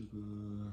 sugar.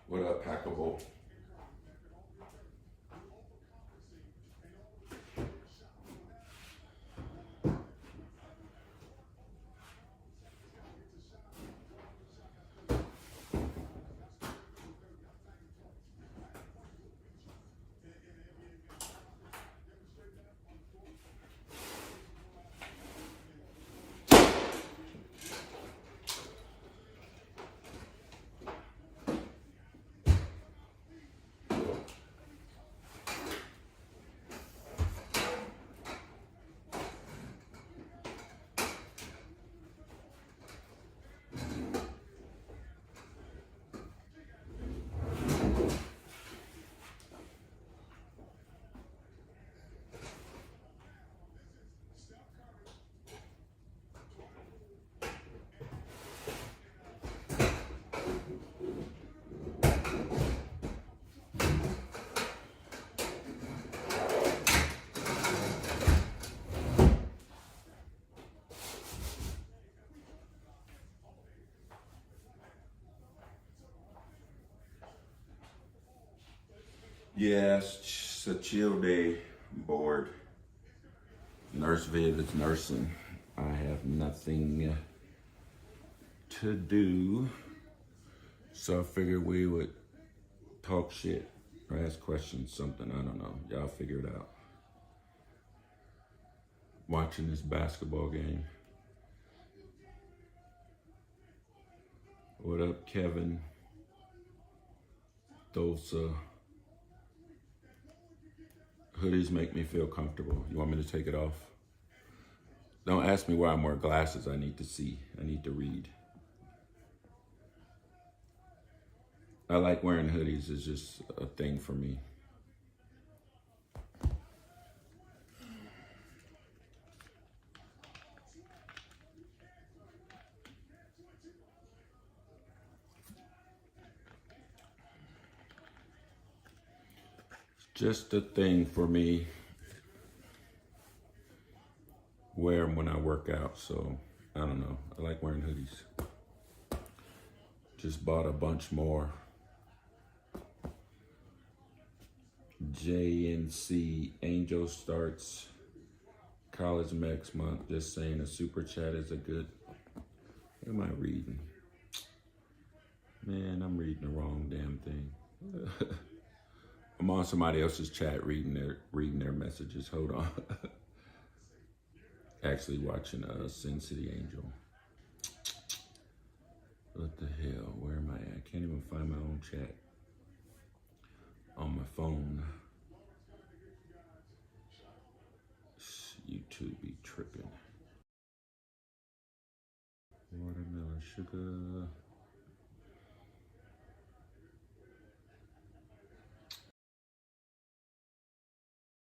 What up, Packable? Yeah, it's a chill day. I'm bored. Nurse Viv is nursing. I have nothing to do. So I figured we would talk shit or ask questions, something. I don't know. Y'all figure it out. Watching this basketball game. What up, Kevin? Dosa. Hoodies make me feel comfortable. You want me to take it off? Don't ask me why I wear glasses. I need to see. I need to read. I like wearing hoodies. It's just a thing for me. Just a thing for me. Wear them when I work out, so I don't know. I like wearing hoodies. Just bought a bunch more. JNC Angel starts college next month. Just saying a super chat is a good. What am I reading? Man, I'm reading the wrong damn thing. I'm on somebody else's chat reading their messages. Hold on. Actually watching Sin City Angel. What the hell? Where am I at? I can't even find my own chat on my phone. YouTube be tripping. Watermelon sugar.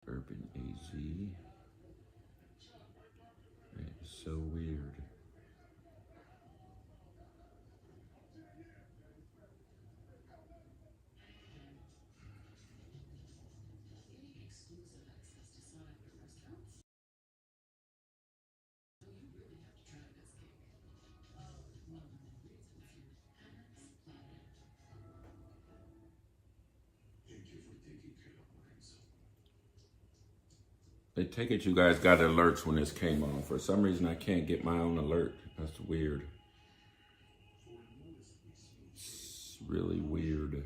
Urban AZ. It's so weird. They take it you guys got alerts when this came on. For some reason, I can't get my own alert. That's weird. It's really weird.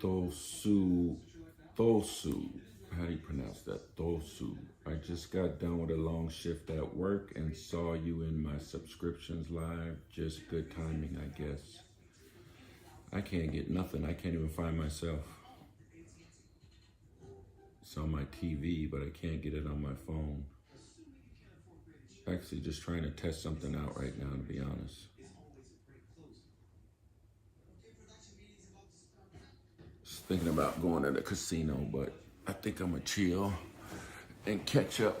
Thosu, Thosu. How do you pronounce that? Thosu. I just got done with a long shift at work and saw you in my subscriptions live. Just good timing, I guess. I can't get nothing. I can't even find myself. It's on my TV, but I can't get it on my phone. Actually, just trying to test something out right now, to be honest. Just thinking about going to the casino, but I think I'm gonna chill and catch up.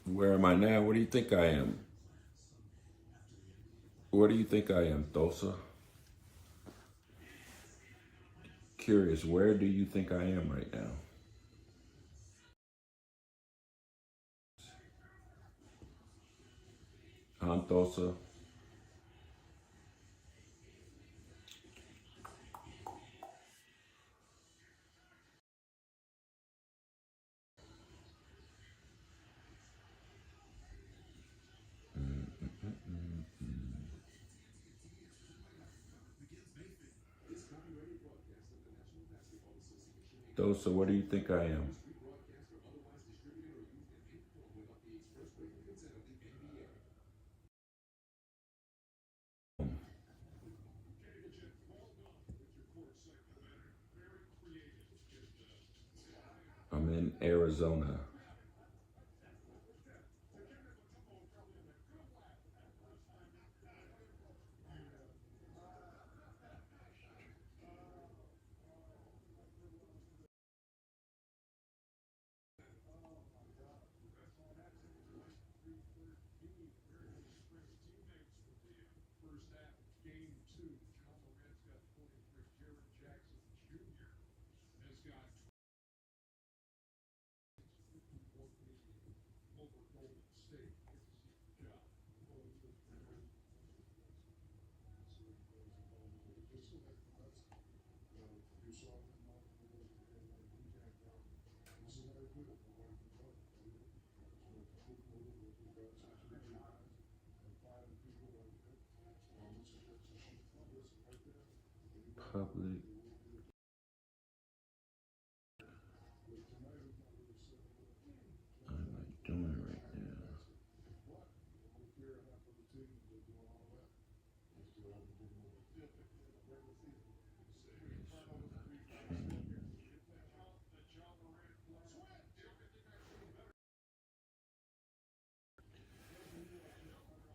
Where am I now? What do you think I am? What do you think I am, Thosa? Curious, where do you think I am right now? I'm Thosa. Thosa, what do you think I am? I'm in Arizona. Public. What am I doing right now?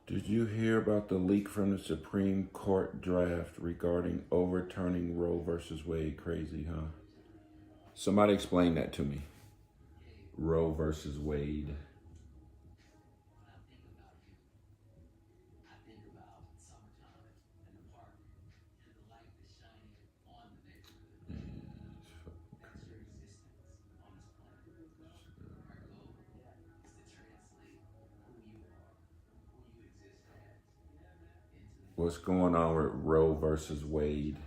Did you hear about the leak from the Supreme Court draft regarding overturning Roe versus Wade? Crazy, huh? Somebody explain that to me. Roe versus Wade. What's going on with Roe versus Wade?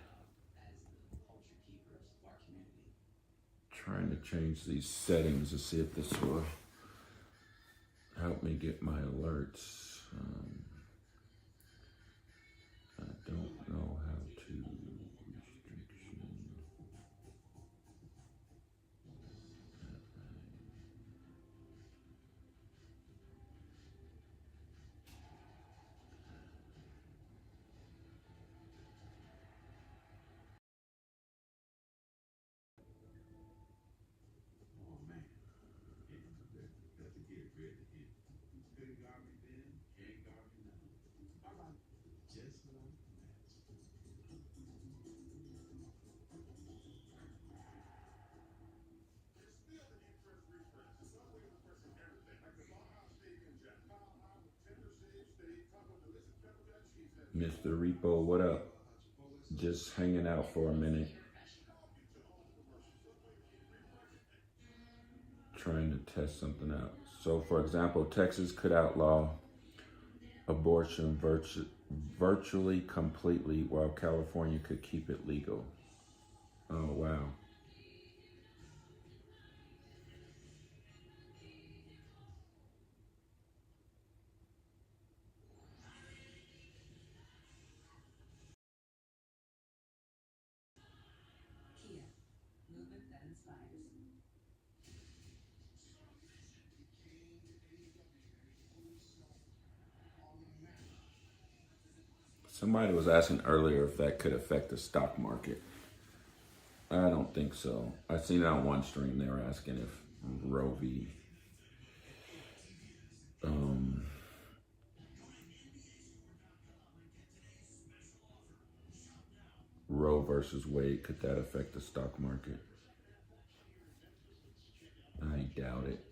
trying to change these settings to see if this will help me get my alerts. I don't know how to restriction. Mr. Repo, what up? Just hanging out for a minute. Trying to test something out. So, for example, Texas could outlaw abortion virtually completely, while California could keep it legal. Oh, wow. Somebody was asking earlier if that could affect the stock market. I don't think so. I seen it on one stream. They were asking if Roe v. Roe versus Wade, could that affect the stock market? I doubt it.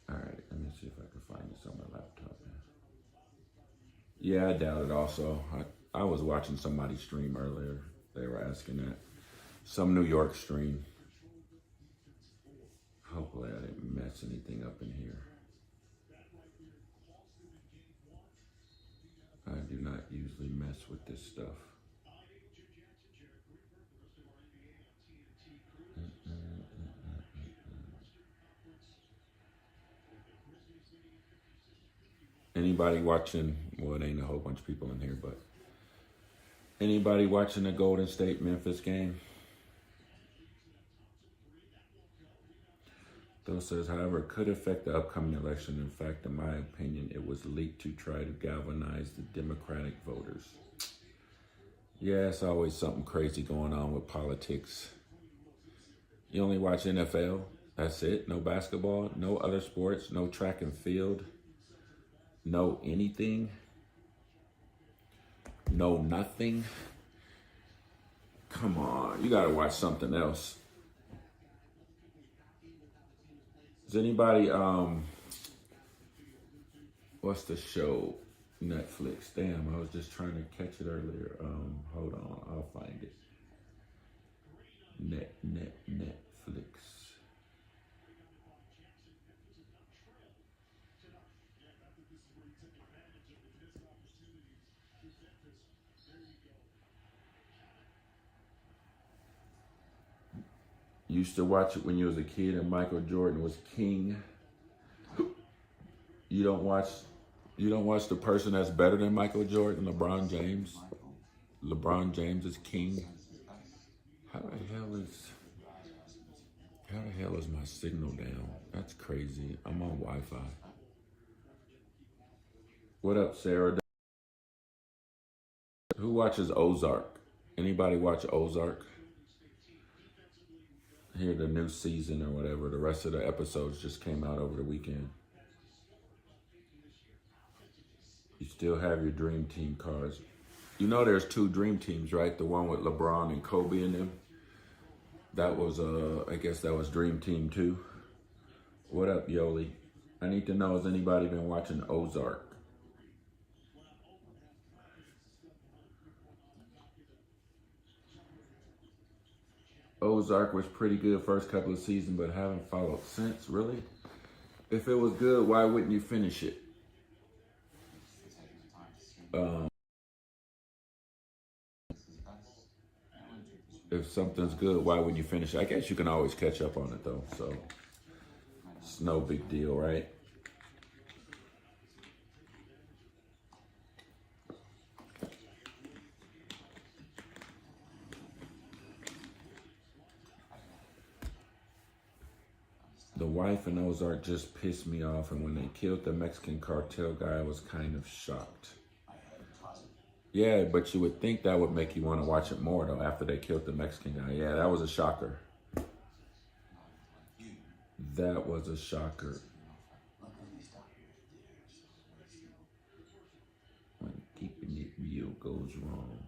All right, let me see if I can find this on my laptop. Yeah, I doubt it also. I was watching somebody stream earlier. They were asking that. Some New York stream. Hopefully I didn't mess anything up in here. I do not usually mess with this stuff. Anybody watching, well, it ain't a whole bunch of people in here, but anybody watching the Golden State Memphis game? Though says, however, it could affect the upcoming election. In fact, in my opinion, it was leaked to try to galvanize the Democratic voters. Yeah, it's always something crazy going on with politics. You only watch NFL, that's it. No basketball, no other sports, no track and field, no anything, no nothing. Come on, you gotta watch something else. Does anybody, what's the show? Netflix. Damn, I was just trying to catch it earlier. Hold on, I'll find it. Netflix. You used to watch it when you was a kid and Michael Jordan was king. You don't watch the person that's better than Michael Jordan, LeBron James. LeBron James is king. How the hell is my signal down? That's crazy. I'm on Wi-Fi. What up, Sarah? Who watches Ozark? Anybody watch Ozark? Here, the new season or whatever. The rest of the episodes just came out over the weekend. You still have your dream team cards. You know there's two dream teams, right? The one with LeBron and Kobe in them. That was, I guess that was Dream Team 2. What up, Yoli? I need to know, has anybody been watching Ozark? Ozark was pretty good first couple of seasons, but haven't followed since, really? If it was good, why wouldn't you finish it? If something's good, why wouldn't you finish it? I guess you can always catch up on it though, so it's no big deal, right? The wife in Ozark just pissed me off, and when they killed the Mexican cartel guy, I was kind of shocked. Yeah, but you would think that would make you want to watch it more, though, after they killed the Mexican guy. Yeah, that was a shocker. That was a shocker. When keeping it real goes wrong.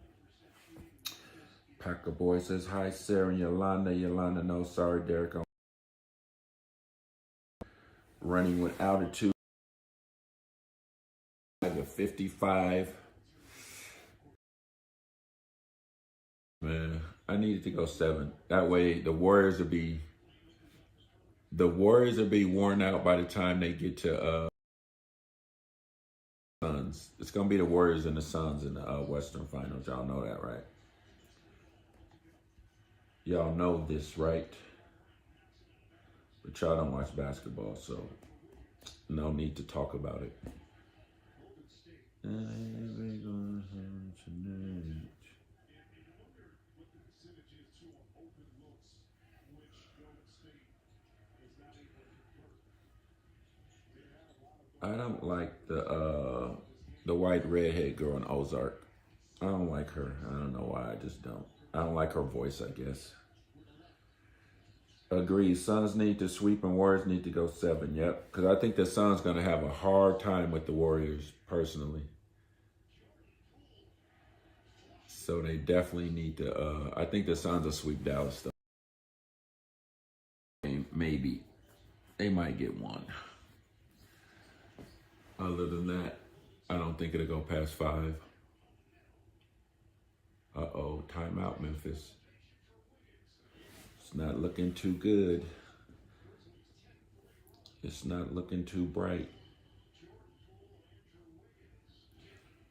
Packer Boy says, hi, Sarah and Yolanda. Yolanda, no, sorry, Derek. I'm running with altitude. 55. Man, I needed to go 7. That way the Warriors will be worn out by the time they get to Suns. It's gonna be the Warriors and the Suns in the Western Finals. Y'all know that, right? Y'all know this, right? But y'all don't watch basketball, so no need to talk about it. I don't like the white redhead girl in Ozark. I don't like her. I don't know why. I just don't. I don't like her voice, I guess. Agreed. Suns need to sweep and Warriors need to go 7. Yep. Because I think the Suns going to have a hard time with the Warriors, personally. So they definitely need to, I think the Suns will sweep Dallas, though. Maybe. They might get 1. Other than that, I don't think it'll go past 5. Uh-oh, timeout, Memphis. It's not looking too good. It's not looking too bright.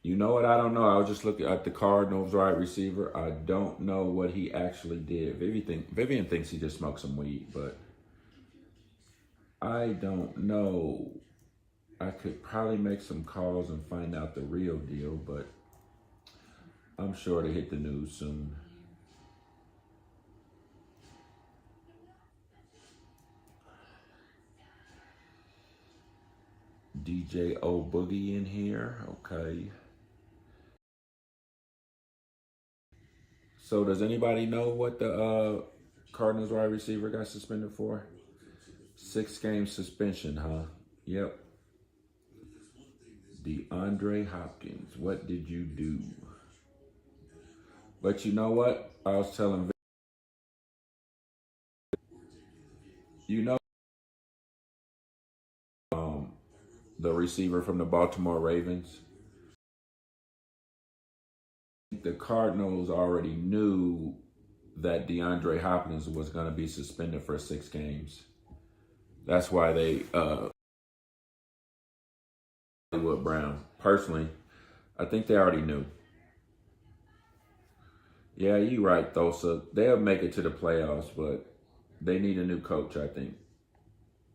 You know what? I don't know. I was just looking at the Cardinals wide receiver. I don't know what he actually did. Vivian thinks he just smoked some weed, but I don't know. I could probably make some calls and find out the real deal, but I'm sure to hit the news soon. DJ O Boogie in here. Okay. So does anybody know what the Cardinals wide receiver got suspended for? 6-game suspension, huh? Yep. DeAndre Hopkins, what did you do? But you know what? I was telling the receiver from the Baltimore Ravens. The Cardinals already knew that DeAndre Hopkins was going to be suspended for 6 games. That's why they Hollywood Brown. Personally, I think they already knew. Yeah, you're right, Thosa. They'll make it to the playoffs, but they need a new coach, I think.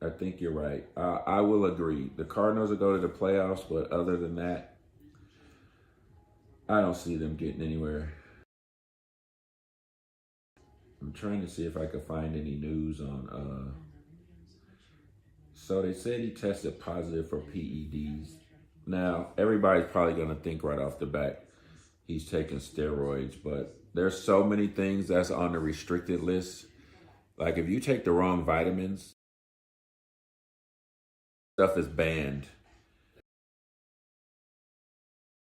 I think you're right. I will agree. The Cardinals will go to the playoffs, but other than that, I don't see them getting anywhere. I'm trying to see if I could find any news on... So they said he tested positive for PEDs. Now, everybody's probably going to think right off the bat he's taking steroids, but there's so many things that's on the restricted list. Like if you take the wrong vitamins, stuff is banned.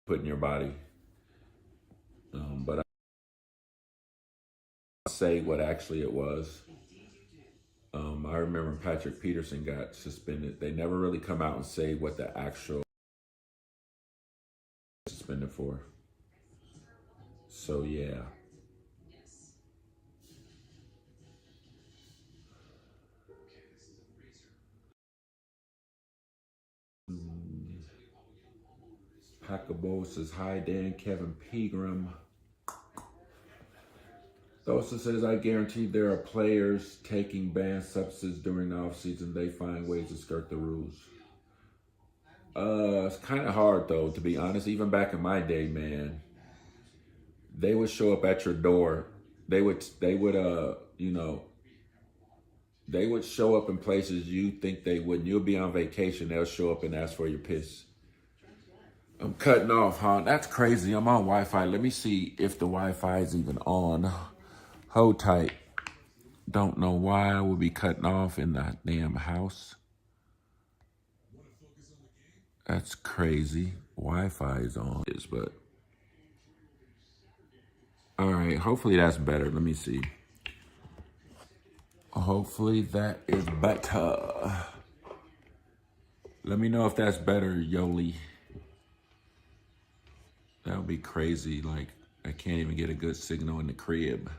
Put in your body. But I'll say what actually it was. I remember Patrick Peterson got suspended. They never really come out and say what the actual suspended for. So yeah. Packable says, hi Dan, Kevin Pegram. Thosa says, I guarantee there are players taking banned substances during the offseason. They find ways to skirt the rules. It's kind of hard, though, to be honest. Even back in my day, man, they would show up at your door. They would show up in places you think they wouldn't. You'll be on vacation. They'll show up and ask for your piss. I'm cutting off, huh? That's crazy. I'm on Wi-Fi. Let me see if the Wi-Fi is even on. Hold tight. Don't know why I would be cutting off in that damn house. That's crazy. Wi-Fi is on. But all right, hopefully that's better. Let me see. Hopefully that is better. Let me know if that's better, Yoli. That would be crazy. Like, I can't even get a good signal in the crib.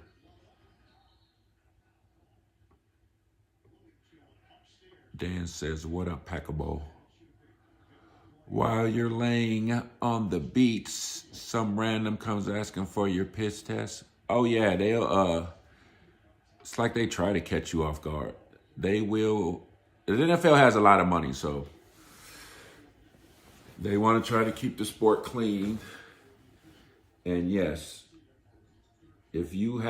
Dan says, what up, Packable? While you're laying on the beach, some random comes asking for your piss test. Oh yeah, they'll it's like they try to catch you off guard. They will. The NFL has a lot of money, so they want to try to keep the sport clean. And yes, if you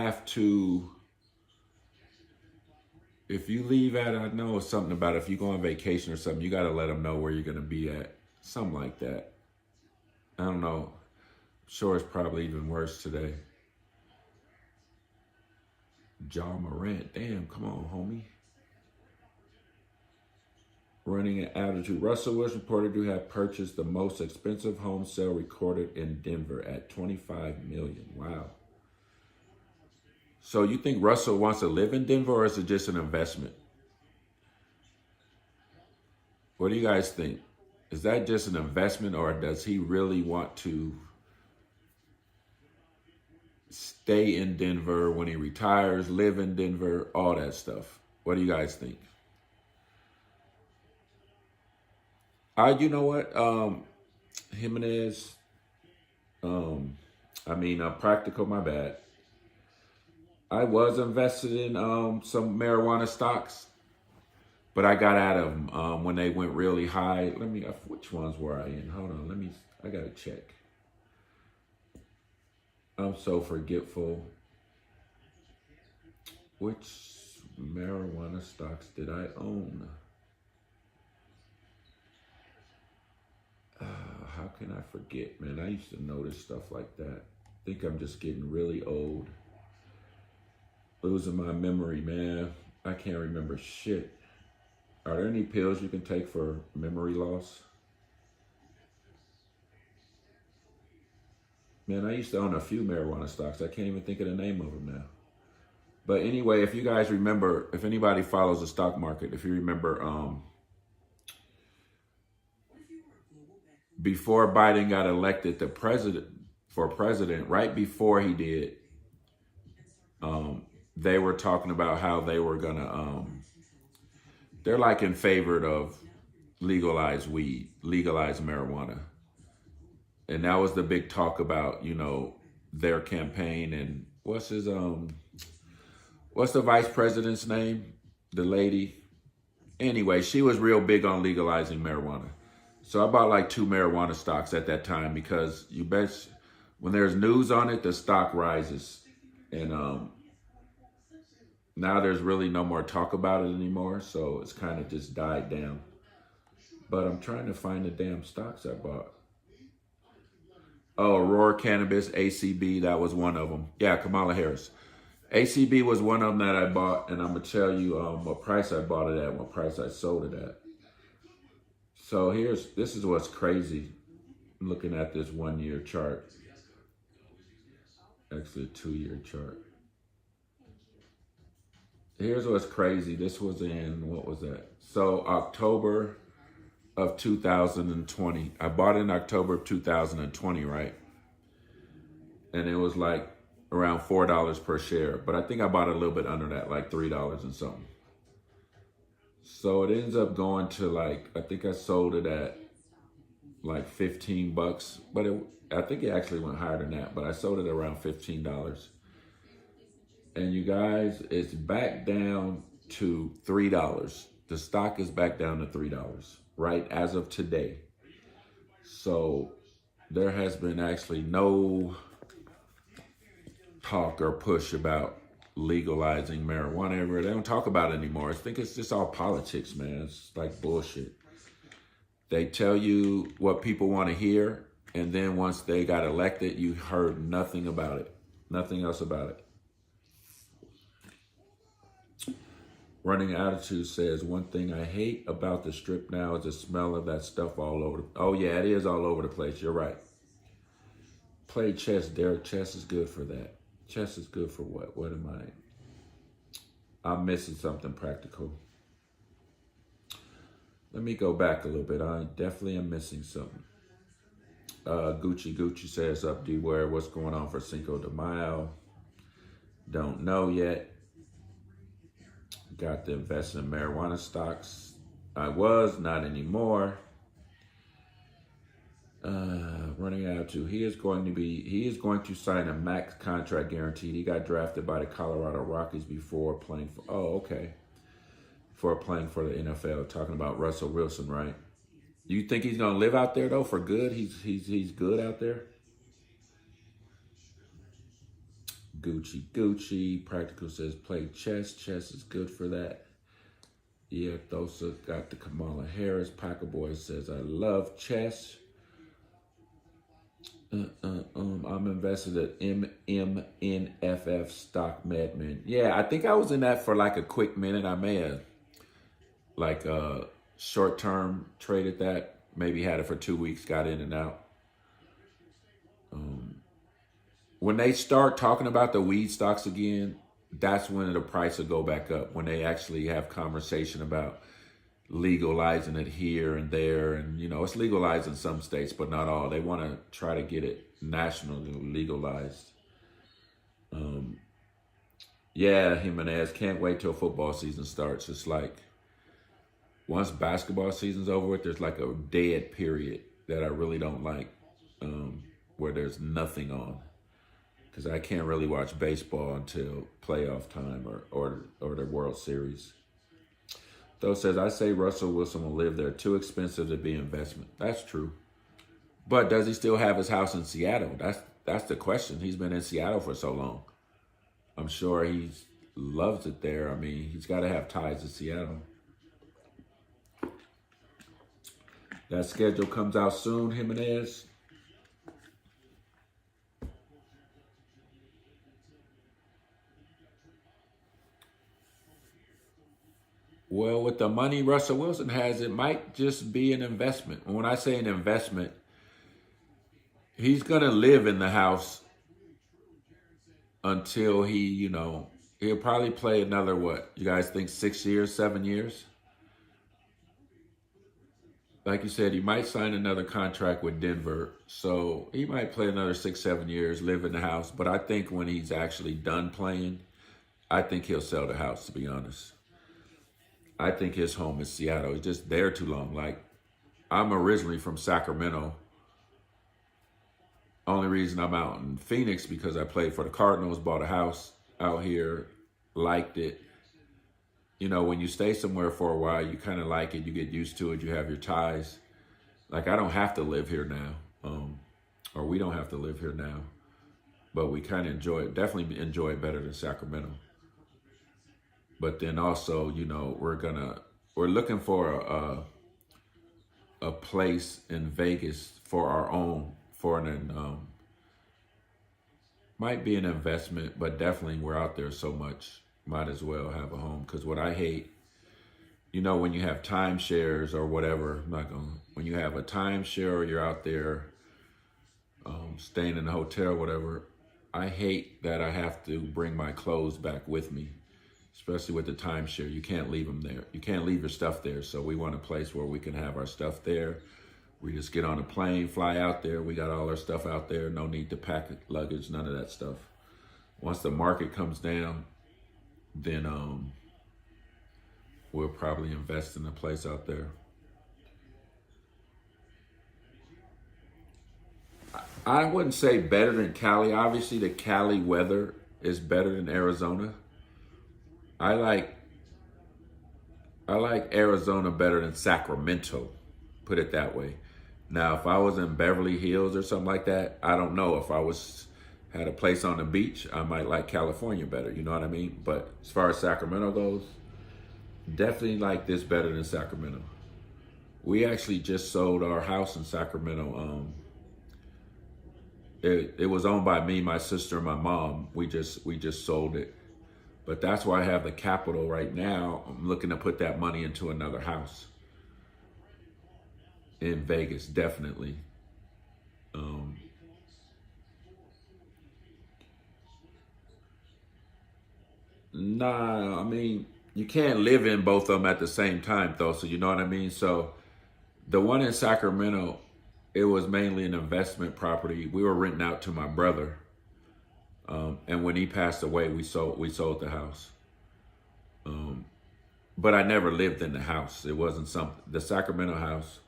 leave at, I know something about if you go on vacation or something, you got to let them know where you're going to be at. Something like that. I don't know. I'm sure it's probably even worse today. John Morant. Damn, come on, homie. Running an altitude. Russell was reported to have purchased the most expensive home sale recorded in Denver at $25 million. Wow. So you think Russell wants to live in Denver, or is it just an investment? What do you guys think? Is that just an investment, or does he really want to stay in Denver when he retires, live in Denver, all that stuff? What do you guys think? You know what? Jimenez, Practical, my bad. I was invested in some marijuana stocks, but I got out of them when they went really high. Which ones were I in? Hold on, I gotta check. I'm so forgetful. Which marijuana stocks did I own? How can I forget, man? I used to notice stuff like that. I think I'm just getting really old. Losing my memory, man. I can't remember shit. Are there any pills you can take for memory loss? Man, I used to own a few marijuana stocks. I can't even think of the name of them now. But anyway, if you guys remember, if anybody follows the stock market, if you remember, before Biden got elected for president, right before he did, they were talking about how they were gonna, they're like in favor of legalize weed, legalize marijuana. And that was the big talk about, their campaign. And what's the vice president's name? The lady. Anyway, she was real big on legalizing marijuana. So I bought like 2 marijuana stocks at that time because you bet when there's news on it, the stock rises. And now there's really no more talk about it anymore. So it's kind of just died down. But I'm trying to find the damn stocks I bought. Oh, Aurora Cannabis, ACB, that was one of them. Yeah, Kamala Harris. ACB was one of them that I bought, and I'm going to tell you what price I bought it at, what price I sold it at. So this is what's crazy. I'm looking at this 1-year chart. Actually, a 2-year chart. Here's what's crazy. This was in, what was that? So October of 2020. I bought it in October of 2020, right? And it was like around $4 per share. But I think I bought a little bit under that, like $3 and something. So it ends up going to like, I think I sold it at like $15. But I think it actually went higher than that. But I sold it around $15. And you guys, it's back down to $3. The stock is back down to $3, right, as of today. So there has been actually no talk or push about legalizing marijuana everywhere. They don't talk about it anymore. I think it's just all politics, man. It's like bullshit. They tell you what people want to hear, and then once they got elected, you heard nothing about it. Nothing else about it. Running Attitude says, one thing I hate about the strip now is the smell of that stuff all over. Oh, yeah, it is all over the place. You're right. Play chess, Derek. Chess is good for that. Chess is good for what? What am I? I'm missing something practical. Let me go back a little bit. I definitely am missing something. Gucci says, up DWare, what's going on for Cinco de Mayo? Don't know yet. Got to invest in marijuana stocks. I was, not anymore. Running out to, he is going to sign a max contract guaranteed. He got drafted by the Colorado Rockies before playing for, before playing for the NFL. Talking about Russell Wilson, right? You think he's going to live out there though for good? He's good out there. Gucci. Practical says play chess. Chess is good for that. Yeah, Thosa got the Kamala Harris. Packer Boy says I love chess. I'm invested at MMNFF stock Madman. Yeah, I think I was in that for like a quick minute. I may have like short term traded that. Maybe had it for 2 weeks, got in and out. When they start talking about the weed stocks again, that's when the price will go back up. When they actually have conversation about legalizing it here and there. And, you know, it's legalized in some states, but not all. They want to try to get it nationally legalized. Yeah, Jimenez, can't wait till football season starts. It's like once basketball season's over with, there's like a dead period that I really don't like, where there's nothing on. Because I can't really watch baseball until playoff time or the World Series. Though says, I say Russell Wilson will live there. Too expensive to be investment. That's true. But does he still have his house in Seattle? That's the question. He's been in Seattle for so long. I'm sure he loves it there. I mean, he's got to have ties to Seattle. That schedule comes out soon, Jimenez. Well, with the money Russell Wilson has, it might just be an investment. When I say an investment, he's going to live in the house until he'll probably play another, what? You guys think 6 years, 7 years? Like you said, he might sign another contract with Denver. So he might play another 6, 7 years, live in the house. But I think when he's actually done playing, I think he'll sell the house, to be honest. I think his home is Seattle. He's just there too long. Like, I'm originally from Sacramento. Only reason I'm out in Phoenix because I played for the Cardinals, bought a house out here, liked it. You know, when you stay somewhere for a while, you kind of like it. You get used to it. You have your ties. Like, I don't have to live here now. Or we don't have to live here now. But we kind of enjoy it. Definitely enjoy it better than Sacramento. But then also, you know, we're looking for a place in Vegas for our own, might be an investment, but definitely we're out there so much, might as well have a home. Because what I hate, you know, when you have timeshares or whatever, when you have a timeshare or you're out there staying in a hotel, whatever, I hate that I have to bring my clothes back with me. Especially with the timeshare, you can't leave them there. You can't leave your stuff there. So we want a place where we can have our stuff there. We just get on a plane, fly out there. We got all our stuff out there. No need to pack luggage, none of that stuff. Once the market comes down, then we'll probably invest in a place out there. I wouldn't say better than Cali. Obviously, the Cali weather is better than Arizona. I like Arizona better than Sacramento, put it that way. Now, if I was in Beverly Hills or something like that, I don't know. If I had a place on the beach, I might like California better. You know what I mean? But as far as Sacramento goes, definitely like this better than Sacramento. We actually just sold our house in Sacramento. It was owned by me, my sister, and my mom. We just sold it. But that's why I have the capital right now. I'm looking to put that money into another house in Vegas, definitely. Nah, I mean, you can't live in both of them at the same time, though. So you know what I mean? So the one in Sacramento, it was mainly an investment property. We were renting out to my brother. And when he passed away, we sold the house. But I never lived in the house. It wasn't the Sacramento house.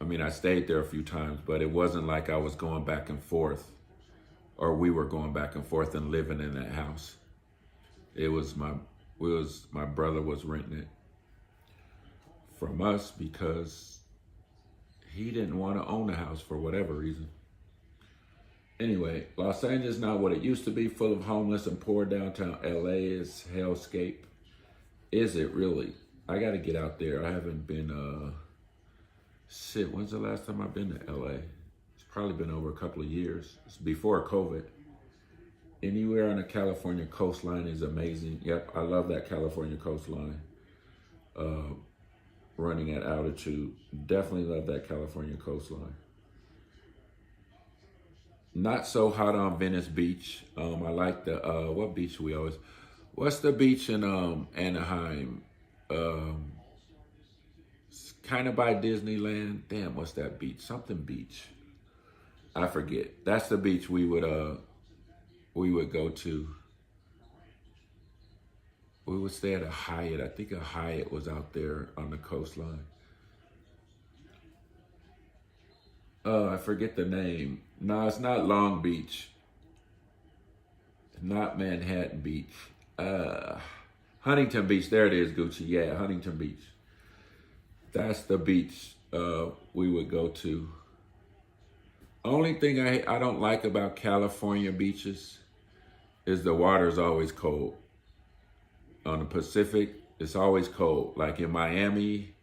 I mean, I stayed there a few times, but it wasn't like I was going back and forth, or we were going back and forth and living in that house. My brother was renting it from us because he didn't want to own the house for whatever reason. Anyway, Los Angeles is not what it used to be, full of homeless and poor. Downtown LA is hellscape. Is it really? I got to get out there. I haven't been, when's the last time I've been to LA? It's probably been over a couple of years. It's before COVID. Anywhere on the California coastline is amazing. Yep, I love that California coastline. Running at altitude. Definitely love that California coastline. Not so hot on Venice Beach. I like the, what beach what's the beach in Anaheim? It's kind of by Disneyland. Damn, what's that beach? Something beach. I forget. That's the beach we would go to. We would stay at a Hyatt. I think a Hyatt was out there on the coastline. I forget the name. No, it's not Long Beach. Not Manhattan Beach. Huntington Beach. There it is, Gucci. Yeah, Huntington Beach. That's the beach we would go to. Only thing I don't like about California beaches is the water's always cold. On the Pacific, it's always cold. Like in Miami,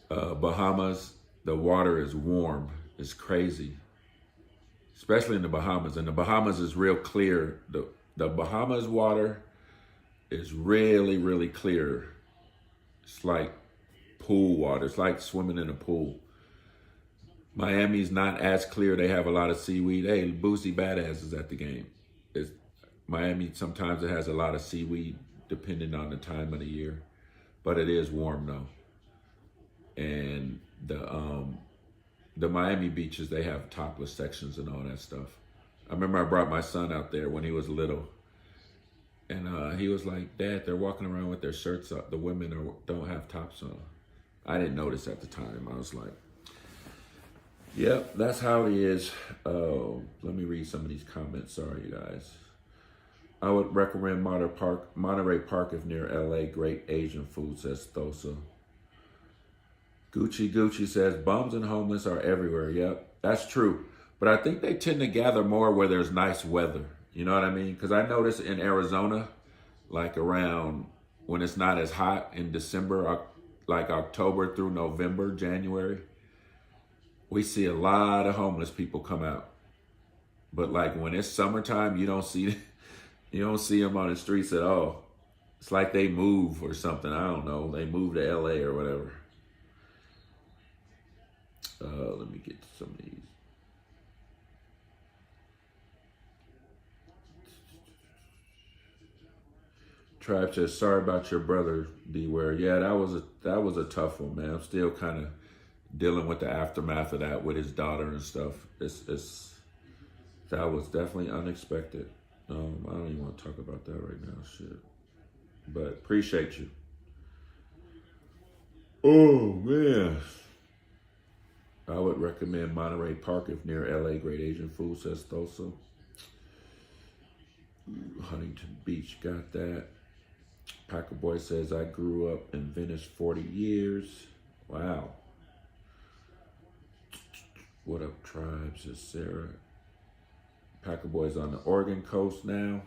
Bahamas, the water is warm. It's crazy. Especially in the Bahamas. And the Bahamas is real clear. The Bahamas water is really, really clear. It's like pool water. It's like swimming in a pool. Miami's not as clear. They have a lot of seaweed. Hey, Boosie Badass is at the game. Miami, sometimes it has a lot of seaweed depending on the time of the year. But it is warm though. And the Miami beaches, they have topless sections and all that stuff. I remember I brought my son out there when he was little. And he was like, Dad, they're walking around with their shirts up. The women don't have tops on. I didn't notice at the time. I was like, yep, that's how it is. Let me read some of these comments. Sorry, you guys. I would recommend Monterey Park if near LA. Great Asian food, says Thosa. Gucci says, bums and homeless are everywhere. Yep, that's true. But I think they tend to gather more where there's nice weather. You know what I mean? Because I notice in Arizona, like around when it's not as hot in December, like October through November, January, we see a lot of homeless people come out. But like when it's summertime, you don't see them on the streets at all. It's like they move or something. I don't know. They move to LA or whatever. Let me get some of these. Tribe says, sorry about your brother, DWare. Yeah, that was a tough one, man. I'm still kind of dealing with the aftermath of that with his daughter and stuff. That was definitely unexpected. I don't even want to talk about that right now, shit. But appreciate you. Oh, man. I would recommend Monterey Park if near LA. Great Asian food, says Thosa. Huntington Beach got that. Packer Boy says, I grew up in Venice 40 years. Wow. What up, Tribes? Says Sarah. Packer Boy's on the Oregon coast now.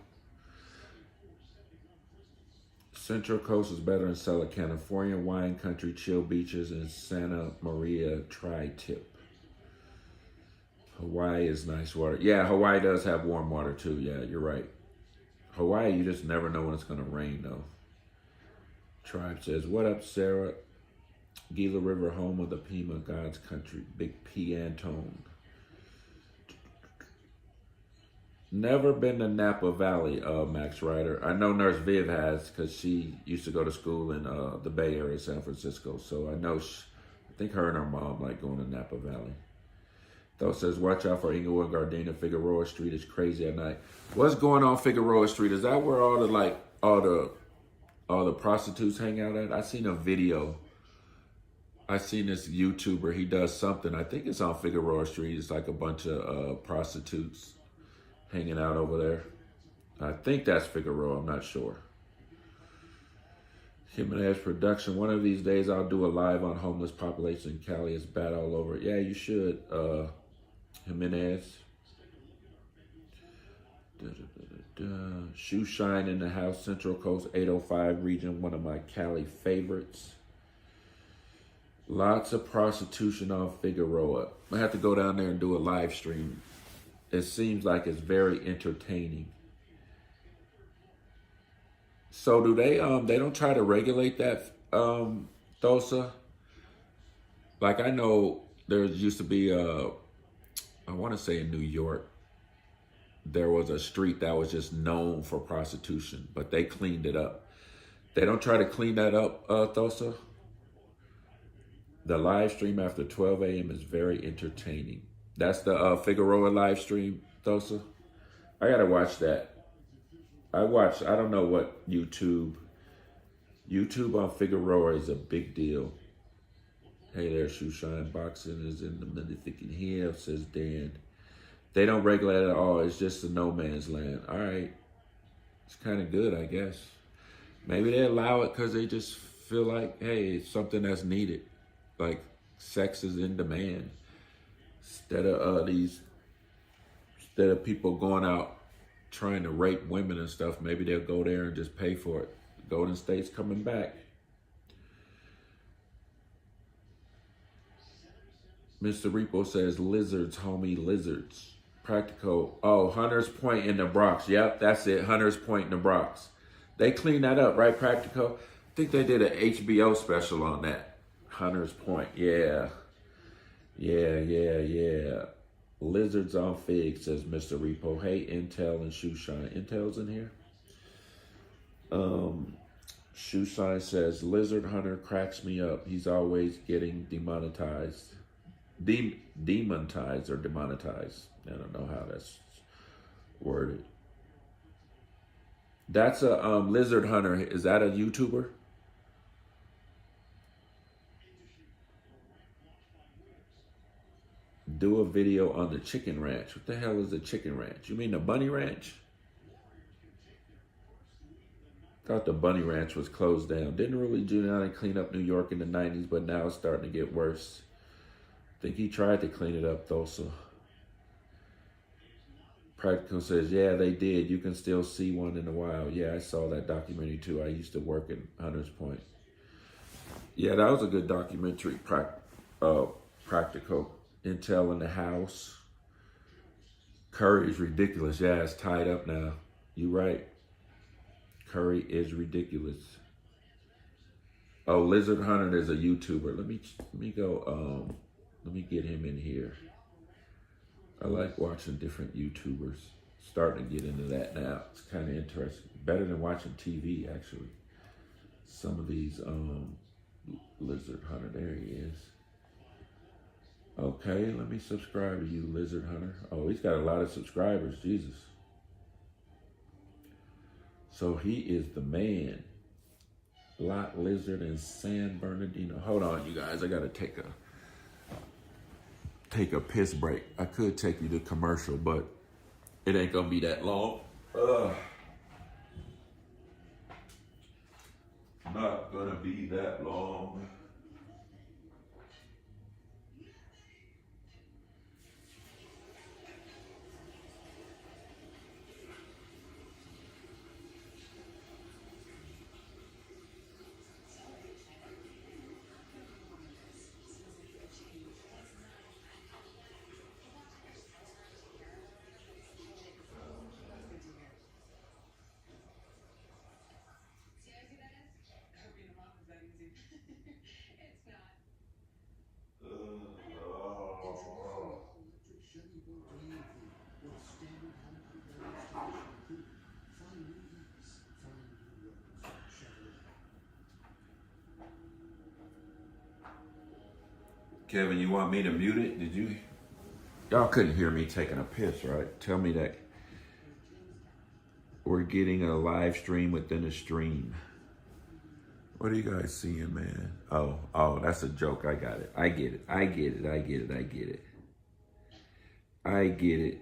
Central Coast is better in Southern California, wine country, chill beaches, and Santa Maria tri-tip. Hawaii is nice water. Yeah, Hawaii does have warm water too. Yeah, you're right. Hawaii, you just never know when it's going to rain though. Tribe says, what up, Sarah? Gila River, home of the Pima, God's country. Big P. Antone. Never been to Napa Valley, Max Ryder. I know Nurse Viv has because she used to go to school in the Bay Area, San Francisco. So I know, I think her and her mom like going to Napa Valley. Though says, watch out for Inglewood, Gardena, Figueroa Street is crazy at night. What's going on Figueroa Street? Is that where all the prostitutes hang out at? I seen a video. I seen this YouTuber. He does something. I think it's on Figueroa Street. It's like a bunch of prostitutes hanging out over there. I think that's Figueroa. I'm not sure. Jimenez production. One of these days I'll do a live on homeless population in Cali. It's bad all over. Yeah, you should. Jimenez. Shoe Shine in the house. Central Coast 805 region. One of my Cali favorites. Lots of prostitution on Figueroa. I have to go down there and do a live stream. It seems like it's very entertaining. So do they don't try to regulate that, Thosa? Like I know there used to be I want to say in New York, there was a street that was just known for prostitution, but they cleaned it up. They don't try to clean that up, Thosa? The live stream after 12 a.m. is very entertaining. That's the Figueroa live stream, Thosa? I gotta watch that. I don't know what YouTube on Figueroa is a big deal. Hey there, Shoe Shine. Boxing is in the motherfucking hill, says Dan. They don't regulate it at all. It's just a no man's land. All right. It's kind of good, I guess. Maybe they allow it because they just feel like, hey, it's something that's needed. Like sex is in demand. Instead of people going out trying to rape women and stuff, maybe they'll go there and just pay for it. Golden State's coming back. Mr. Repo says, lizards, homie, lizards. Practical. Oh, Hunter's Point in the Bronx. Yep, that's it. Hunter's Point in the Bronx. They cleaned that up, right, Practical? I think they did an HBO special on that. Hunter's Point. Yeah. Lizards on Fig, says Mr. Repo. Hey, Intel and Shoe Shine. Intel's in here. Shoe Shine says, Lizard Hunter cracks me up. He's always getting demonetized. Demonetized or demonetized. I don't know how that's worded. That's a Lizard Hunter. Is that a YouTuber? Do a video on the chicken ranch. What the hell is a chicken ranch? You mean the bunny ranch? Thought the bunny ranch was closed down. Didn't really Giuliani clean up New York in the 90s, but now it's starting to get worse. I think he tried to clean it up though, so. Practical says, yeah, they did. You can still see one in the wild. Yeah, I saw that documentary too. I used to work at Hunter's Point. Yeah, that was a good documentary. Practical. Intel in the house. Curry is ridiculous. Yeah, it's tied up now. You right. Curry is ridiculous. Oh, Lizard Hunter is a YouTuber. Let me go. Let me get him in here. I like watching different YouTubers. Starting to get into that now. It's kind of interesting. Better than watching TV, actually. Some of these Lizard Hunter. There he is. Okay, let me subscribe to you, Lizard Hunter. Oh, he's got a lot of subscribers. Jesus. So he is the man. Lot Lizard in San Bernardino. Hold on, you guys. I got to take a piss break. I could take you to commercial, but it ain't going to be that long. Kevin, you want me to mute it? Did you? Y'all couldn't hear me taking a piss, right? Tell me that we're getting a live stream within a stream. What are you guys seeing, man? Oh, that's a joke. I got it. I get it. I get it. I get it. I get it. I get it.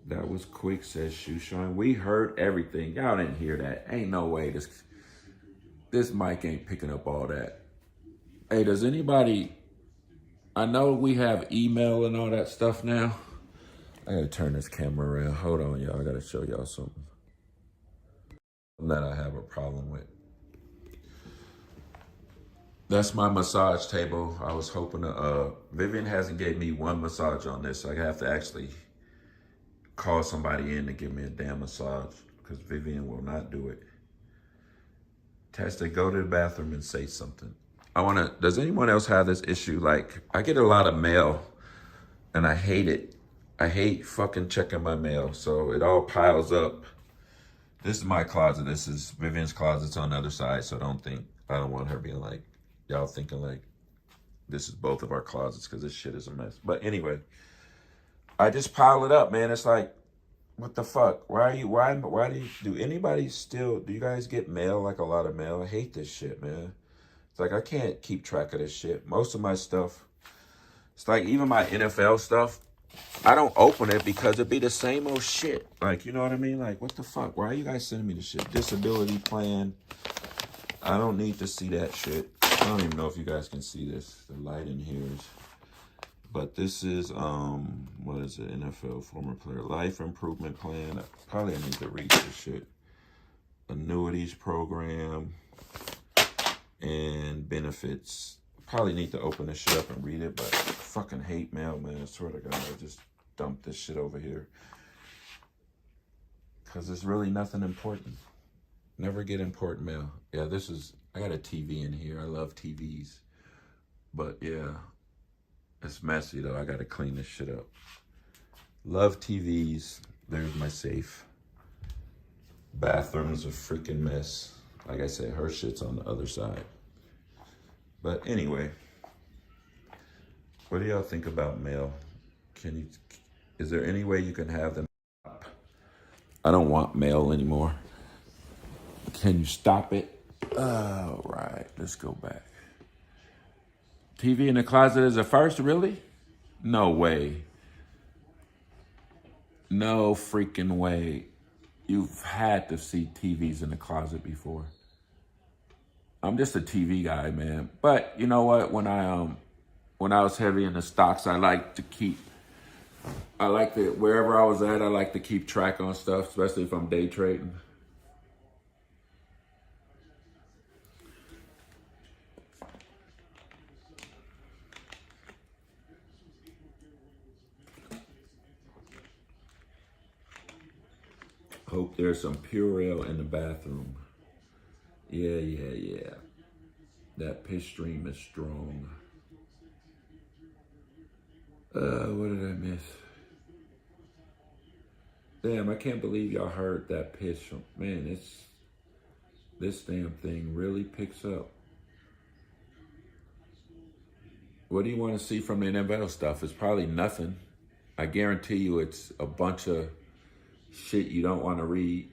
That was quick, says Shushan. We heard everything. Y'all didn't hear that. Ain't no way this mic ain't picking up all that. Hey, does anybody... I know we have email and all that stuff now. I gotta turn this camera around. Hold on, y'all. I gotta show y'all something that I have a problem with. That's my massage table. I was hoping to, Vivian hasn't gave me one massage on this. So I have to actually call somebody in to give me a damn massage because Vivian will not do it. Testa, go to the bathroom and say something. Does anyone else have this issue? Like, I get a lot of mail and I hate it. I hate fucking checking my mail. So it all piles up. This is my closet. This is Vivian's closet. It's on the other side. So I don't want her being like, y'all thinking like this is both of our closets because this shit is a mess. But anyway, I just pile it up, man. It's like, what the fuck? Why do anybody still, do you guys get mail, like a lot of mail? I hate this shit, man. It's like, I can't keep track of this shit. Most of my stuff, it's like even my NFL stuff, I don't open it because it'd be the same old shit. Like, you know what I mean? Like, what the fuck? Why are you guys sending me this shit? Disability plan. I don't need to see that shit. I don't even know if you guys can see this. The light in here is... But this is, what is it? NFL former player life improvement plan. I need to read this shit. Annuities program and benefits. Probably need to open this shit up and read it, but I fucking hate mail, man. I swear to God, I just dumped this shit over here. Because there's really nothing important. Never get important mail. Yeah, I got a TV in here. I love TVs. But yeah, it's messy though. I got to clean this shit up. Love TVs. There's my safe. Bathroom's a freaking mess. Like I said, her shit's on the other side. But anyway, what do y'all think about mail? Is there any way you can have them? I don't want mail anymore. Can you stop it? All right, let's go back. TV in the closet is a first, really? No way. No freaking way. You've had to see TVs in the closet before. I'm just a TV guy, man. But you know what? When I was heavy in the stocks, wherever I was at, I like to keep track on stuff, especially if I'm day trading. Hope there's some Purell in the bathroom. Yeah. That piss stream is strong. What did I miss? Damn, I can't believe y'all heard that piss from, man, this damn thing really picks up. What do you want to see from the NFL stuff? It's probably nothing. I guarantee you it's a bunch of shit you don't want to read.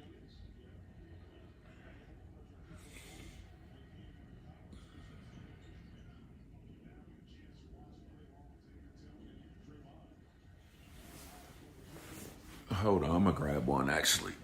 Hold on, I'm gonna grab one actually.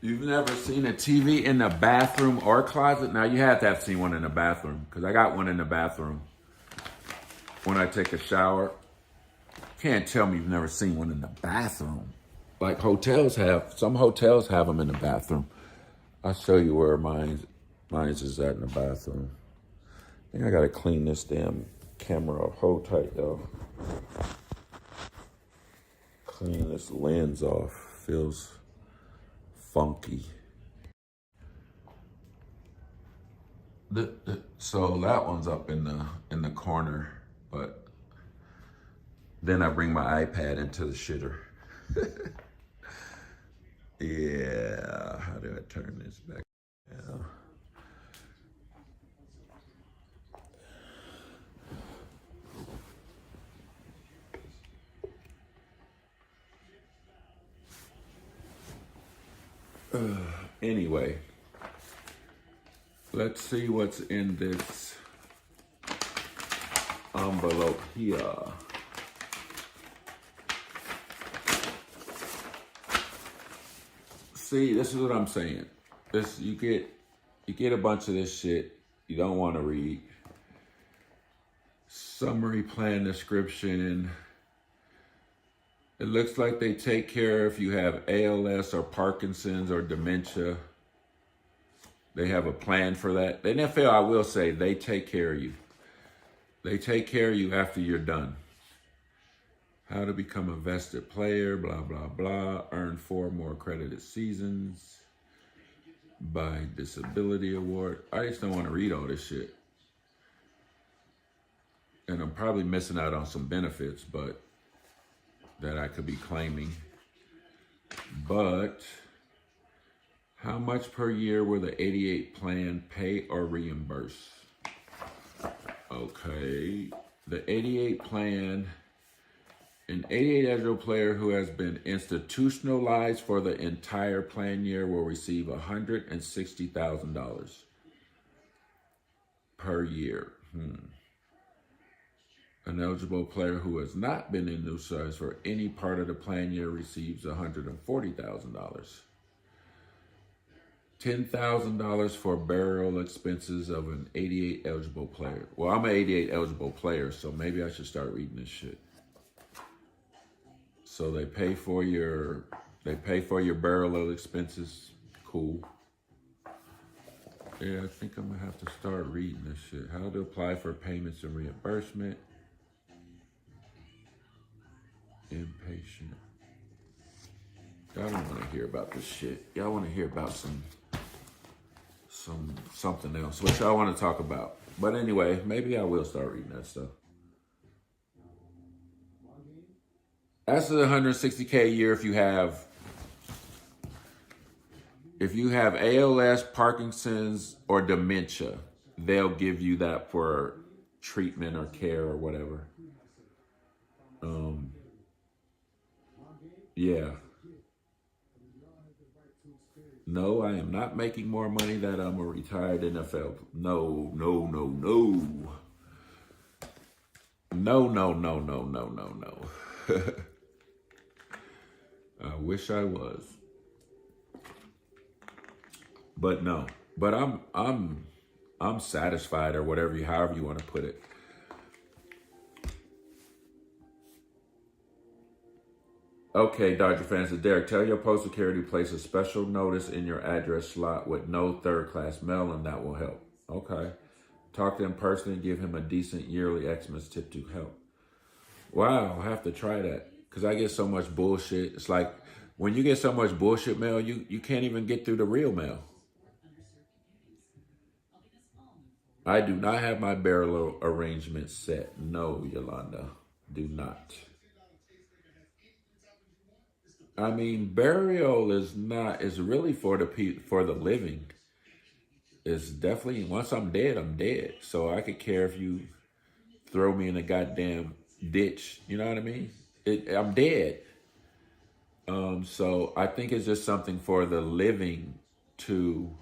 You've never seen a TV in the bathroom or closet? Now, you had to have seen one in the bathroom, because I got one in the bathroom when I take a shower. Can't tell me you've never seen one in the bathroom. Like hotels have, some hotels have them in the bathroom. I'll show you where mine's is at in the bathroom. I think I gotta clean this damn camera off. Hold tight though. Clean this lens off. Feels funky. So that one's up in the corner, but then I bring my iPad into the shitter. Yeah, how do I turn this back? Yeah. Anyway, let's see what's in this envelope here. See, this is what I'm saying. This you get a bunch of this shit you don't want to read. Summary plan description. It looks like they take care if you have ALS or Parkinson's or dementia. They have a plan for that. The NFL, I will say, they take care of you. They take care of you after you're done. How to become a vested player, blah, blah, blah. Earn 4 more accredited seasons. Buy disability award. I just don't want to read all this shit. And I'm probably missing out on some benefits, but that I could be claiming. But how much per year will the 88 plan pay or reimburse? Okay, the 88 plan, an 88 eligible player who has been institutionalized for the entire plan year will receive $160,000 per year. An eligible player who has not been institutionalized for any part of the plan year receives $140,000. $10,000 for burial expenses of an 88 eligible player. Well, I'm an 88 eligible player, so maybe I should start reading this shit. So they pay for your burial expenses. Cool. Yeah, I think I'm gonna have to start reading this shit. How to apply for payments and reimbursement. Impatient. Y'all don't want to hear about this shit. Y'all want to hear about something else, which I want to talk about. But anyway, maybe I will start reading that stuff. That's $160K a year if you have ALS, Parkinson's, or dementia. They'll give you that for treatment or care or whatever. Yeah. No, I am not making more money that I'm a retired NFL. No. No. I wish I was. But no. But I'm satisfied or whatever, however you want to put it. Okay, Dodger fans, Derek, tell your postal carrier to place a special notice in your address slot with no third-class mail, and that will help. Okay. Talk to him personally and give him a decent yearly Xmas tip to help. Wow, I'll have to try that because I get so much bullshit. It's like when you get so much bullshit mail, you can't even get through the real mail. I do not have my burial arrangement set. No, Yolanda, do not. I mean, burial is really for the living. It's definitely, once I'm dead, I'm dead. So I could care if you throw me in a goddamn ditch. You know what I mean? I'm dead. So I think it's just something for the living to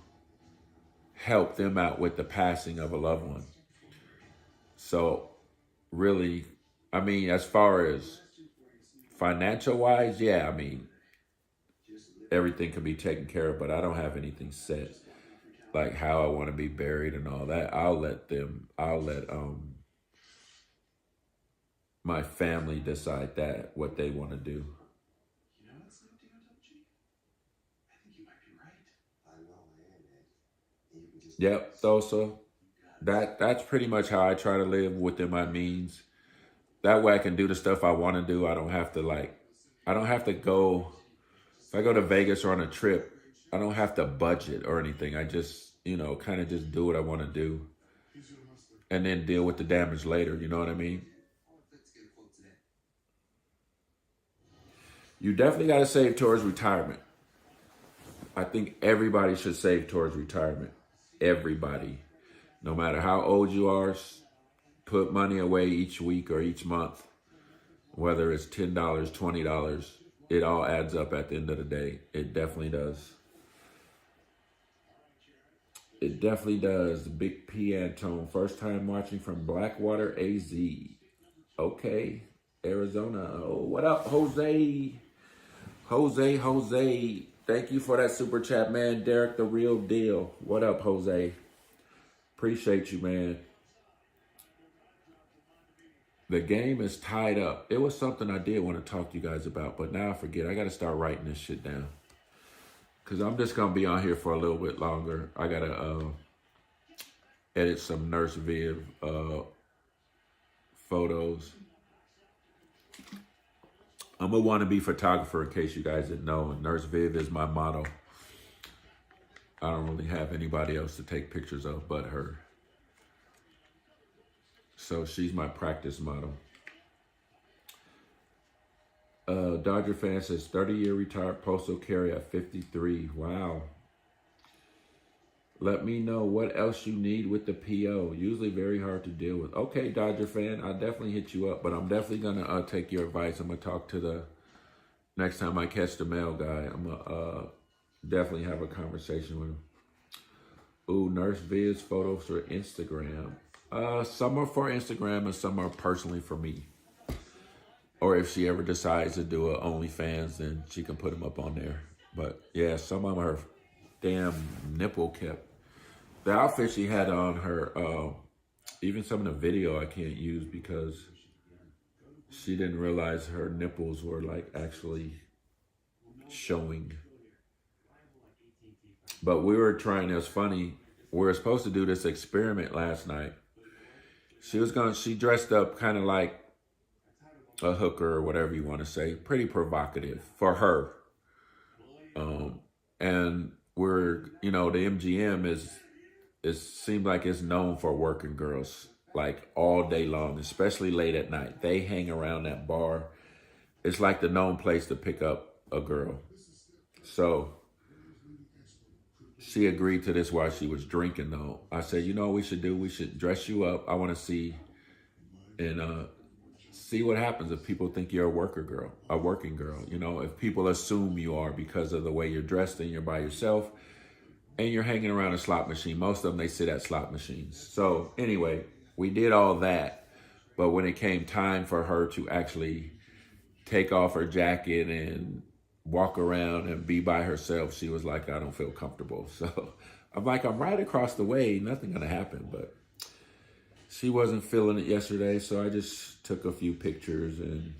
help them out with the passing of a loved one. So really, I mean, as far as financial wise, yeah, I mean, everything can be taken care of, but I don't have anything set, like how I want to be buried and all that. I'll let my family decide that, what they want to do. Yep, Thosa. That's pretty much how I try to live within my means. That way I can do the stuff I want to do. I don't have to go, if I go to Vegas or on a trip, I don't have to budget or anything. I just, kind of just do what I want to do and then deal with the damage later. You know what I mean? You definitely got to save towards retirement. I think everybody should save towards retirement. Everybody. No matter how old you are, put money away each week or each month. Whether it's $10, $20, it all adds up at the end of the day. It definitely does. It definitely does. Big P Antone, first time watching from Blackwater, AZ. Okay, Arizona. Oh, what up, Jose? Jose. Thank you for that super chat, man. Derek, the real deal. What up, Jose? Appreciate you, man. The game is tied up. It was something I did want to talk to you guys about, but now I forget. I got to start writing this shit down. Because I'm just going to be on here for a little bit longer. I got to edit some Nurse Viv photos. I'm a wannabe photographer, in case you guys didn't know. And Nurse Viv is my motto. I don't really have anybody else to take pictures of but her. So she's my practice model. Dodger fan says 30-year retired postal carrier at 53. Wow. Let me know what else you need with the PO. Usually very hard to deal with. Okay, Dodger fan, I'll definitely hit you up, but I'm definitely going to take your advice. I'm going to talk to the, next time I catch the mail guy, I'm going to definitely have a conversation with him. Ooh, Nurse Viv's photos for Instagram. Some are for Instagram and some are personally for me. Or if she ever decides to do a OnlyFans, then she can put them up on there. But yeah, some of her damn nipple kept. The outfit she had on her, even some of the video I can't use because she didn't realize her nipples were like actually showing. But we were trying, it was funny, we were supposed to do this experiment last night. She dressed up kind of like a hooker or whatever you want to say, pretty provocative for her. And we're, the MGM seems like it's known for working girls like all day long, especially late at night. They hang around that bar. It's like the known place to pick up a girl. So she agreed to this while she was drinking though. I said, what we should do? We should dress you up. I want to see and see what happens if people think you're a working girl. If people assume you are because of the way you're dressed and you're by yourself and you're hanging around a slot machine. Most of them, they sit at slot machines. So anyway, we did all that. But when it came time for her to actually take off her jacket and walk around and be by herself, she was like, I don't feel comfortable. So I'm like, I'm right across the way. Nothing going to happen. But she wasn't feeling it yesterday, so I just took a few pictures and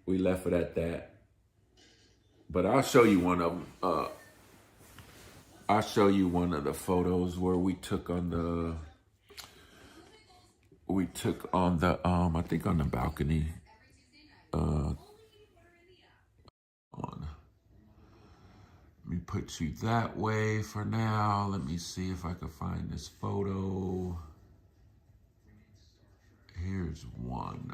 we left it at that. But I'll show you one of them. I'll show you one of the photos where we took on the I think on the balcony. Let me put you that way for now. Let me see if I can find this photo. Here's one.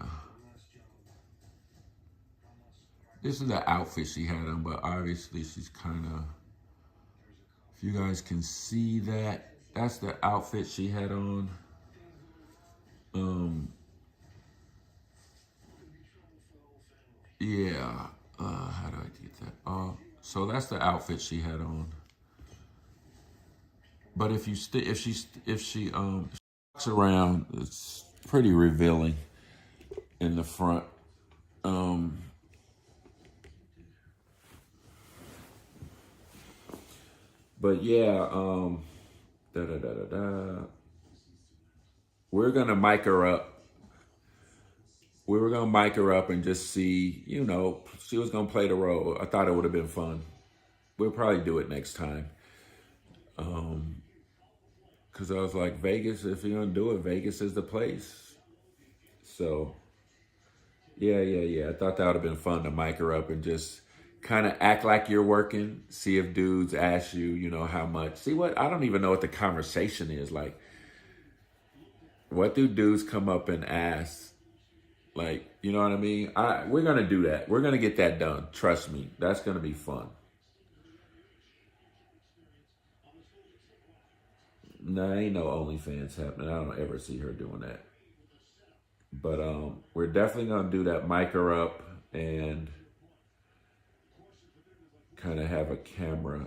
This is the outfit she had on, but obviously she's kind of, if you guys can see that, that's the outfit she had on. Yeah. How do I get that? So that's the outfit she had on. But if she walks around, it's pretty revealing in the front. But yeah, we're gonna mic her up. We were gonna mic her up and just see, she was gonna play the role. I thought it would have been fun. We'll probably do it next time. Because I was like, Vegas, if you're going to do it, Vegas is the place. So, yeah. I thought that would have been fun to mic her up and just kind of act like you're working. See if dudes ask you, you know, how much. See what? I don't even know what the conversation is. Like, what do dudes come up and ask? Like, you know what I mean? We're going to do that. We're going to get that done. Trust me. That's going to be fun. Nah, ain't no OnlyFans happening. I don't ever see her doing that. But we're definitely going to do that. Mic her up and kind of have a camera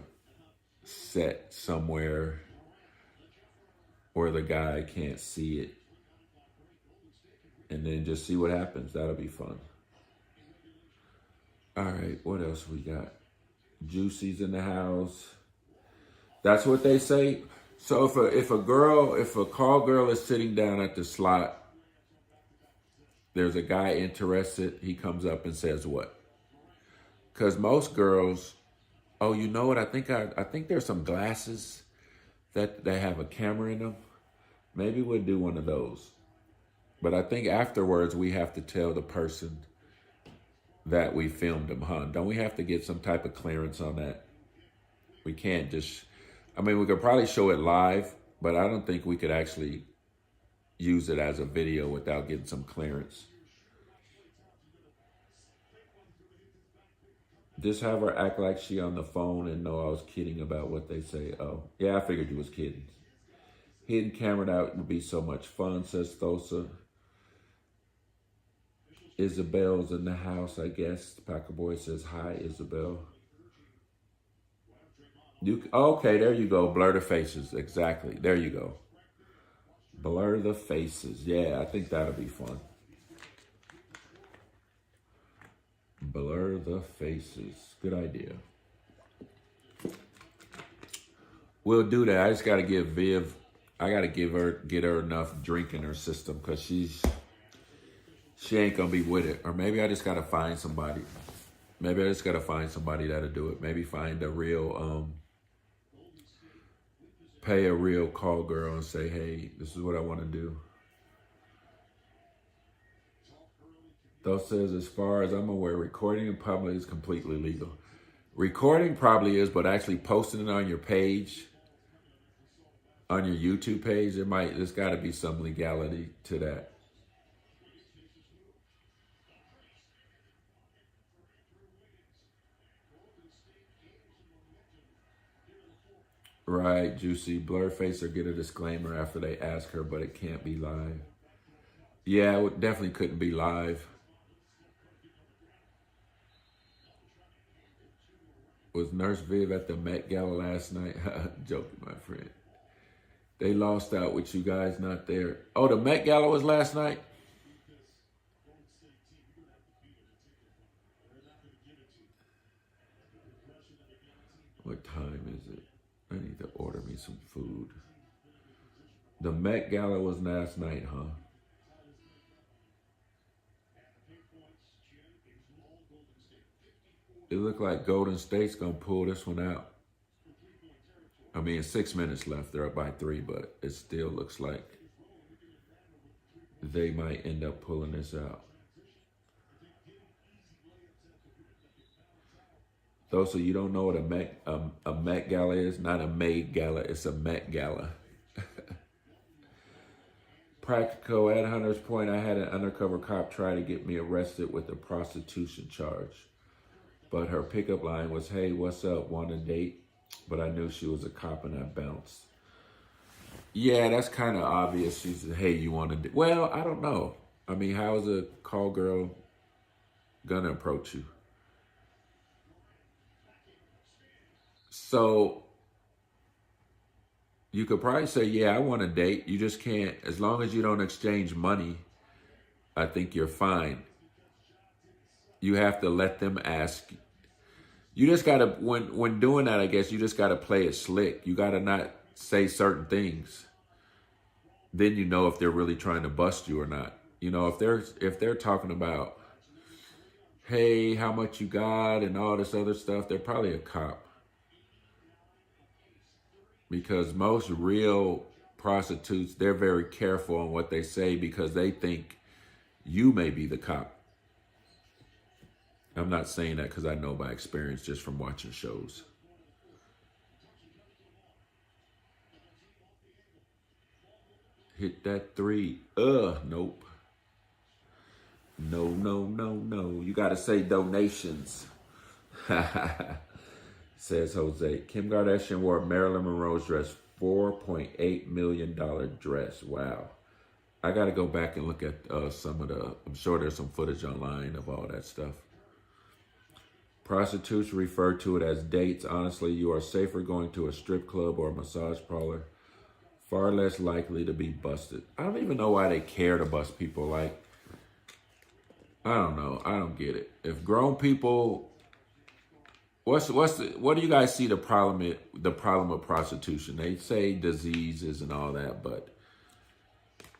set somewhere where the guy can't see it. And then just see what happens. That'll be fun. All right, what else we got? Juicy's in the house. That's what they say. So if a call girl is sitting down at the slot, there's a guy interested, he comes up and says what? Because most girls, oh, you know what? I think there's some glasses that they have a camera in them. Maybe we'll do one of those. But I think afterwards we have to tell the person that we filmed them, huh? Don't we have to get some type of clearance on that? We can't just, I mean, we could probably show it live, but I don't think we could actually use it as a video without getting some clearance. Just have her act like she on the phone and know I was kidding about what they say. Oh, yeah, I figured you was kidding. Hidden camera out would be so much fun, says Thosa. Isabel's in the house, I guess. Packer Boy says, hi, Isabel. Okay, there you go. Blur the faces. Exactly. There you go. Blur the faces. Yeah, I think that'll be fun. Blur the faces. Good idea. We'll do that. I just got to give Viv, get her enough drink in her system because she ain't going to be with it. Or maybe I just got to find somebody. Maybe I just got to find somebody that'll do it. Maybe find a real, pay a real call girl and say, hey, this is what I want to do. Though says, as far as I'm aware, recording in public is completely legal. Recording probably is, but actually posting it on your page, on your YouTube page, there's got to be some legality to that. Right, Juicy. Blur face or get a disclaimer after they ask her, but it can't be live. Yeah, it definitely couldn't be live. Was Nurse Viv at the Met Gala last night? Joking, my friend. They lost out with you guys not there. Oh, the Met Gala was last night? What time is it? I need to order me some food. The Met Gala was last night, huh? It looked like Golden State's going to pull this one out. I mean, 6 minutes left. They're up by 3, but it still looks like they might end up pulling this out. Though, so you don't know what a Met Gala is? Not a maid gala, it's a Met Gala. Practical, at Hunter's Point, I had an undercover cop try to get me arrested with a prostitution charge. But her pickup line was, hey, what's up, want a date? But I knew she was a cop and I bounced. Yeah, that's kind of obvious. She said, hey, you want to date? Well, I don't know. I mean, how is a call girl gonna approach you? So you could probably say, yeah, I want a date. You just can't, as long as you don't exchange money, I think you're fine. You have to let them ask. You just got to, when doing that, I guess, you just got to play it slick. You got to not say certain things. Then you know if they're really trying to bust you or not. You know, if they're talking about, hey, how much you got and all this other stuff, they're probably a cop. Because most real prostitutes, they're very careful on what they say because they think you may be the cop. I'm not saying that because I know by experience just from watching shows. Hit that 3. Nope. No. You got to say donations. Says Jose. Kim Kardashian wore Marilyn Monroe's dress. $4.8 million dress. Wow. I got to go back and look at some of the, I'm sure there's some footage online of all that stuff. Prostitutes refer to it as dates. Honestly, you are safer going to a strip club or a massage parlor. Far less likely to be busted. I don't even know why they care to bust people. Like, I don't know. I don't get it. If grown people, what do you guys see the problem of prostitution? They say diseases and all that, but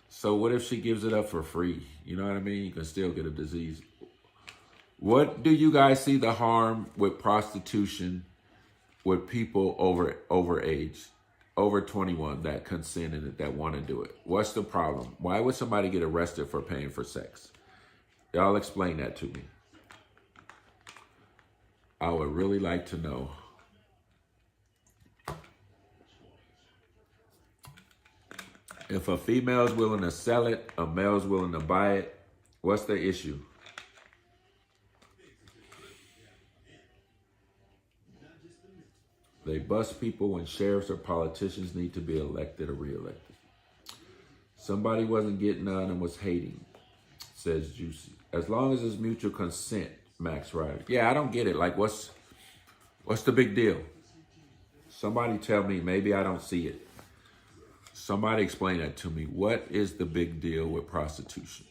so what if she gives it up for free? You know what I mean? You can still get a disease. What do you guys see the harm with prostitution with people over age, over 21 that consent in it, that want to do it? What's the problem? Why would somebody get arrested for paying for sex? Y'all explain that to me. I would really like to know. If a female is willing to sell it, a male is willing to buy it, what's the issue? They bust people when sheriffs or politicians need to be elected or reelected. Somebody wasn't getting none and was hating, says Juicy. As long as it's mutual consent, Max Ryder. Yeah, I don't get it. Like, what's the big deal? Somebody tell me. Maybe I don't see it. Somebody explain that to me. What is the big deal with prostitution?